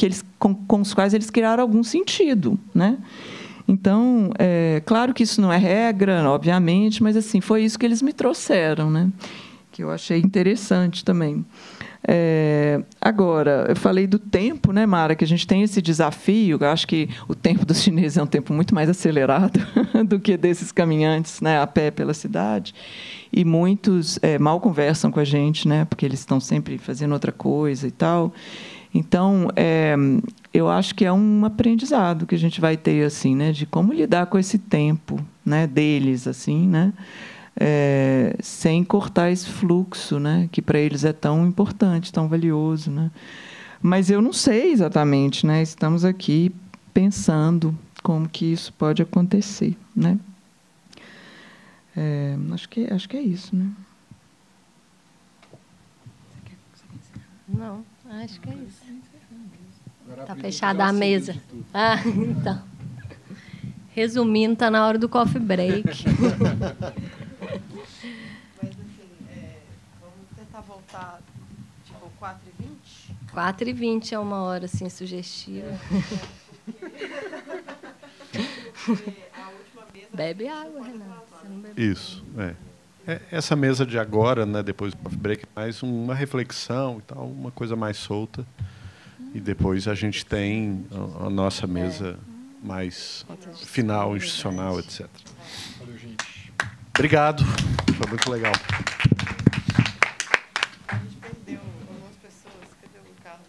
eles, com os quais eles criaram algum sentido, né? Então, claro que isso não é regra, obviamente, mas assim, foi isso que eles me trouxeram, né? Que eu achei interessante também. Agora, eu falei do tempo, né, Mara, que a gente tem esse desafio. Eu acho que o tempo dos chineses é um tempo muito mais acelerado do que desses caminhantes, né, a pé pela cidade. E muitos mal conversam com a gente, né, porque eles estão sempre fazendo outra coisa e tal. Então, eu acho que é um aprendizado que a gente vai ter, assim, né, de como lidar com esse tempo, né, deles, assim, né, sem cortar esse fluxo, né, que para eles é tão importante, tão valioso, né. Mas eu não sei exatamente, né, estamos aqui pensando como que isso pode acontecer, né. Acho que é isso, né. Não, acho que é isso. Está fechada a mesa. Então. Resumindo, está na hora do coffee break. Mas, assim, vamos tentar voltar, tipo, 4h20? 4h20 é uma hora, assim, sugestiva. Bebe água, Renato. Você não bebe Isso, essa mesa de agora, né, depois do coffee break, é mais uma reflexão e tal, uma coisa mais solta. E depois a gente tem a nossa mesa mais final, institucional, etc. Valeu, gente. Obrigado. Foi muito legal. A gente perdeu algumas pessoas. Cadê o Carlos?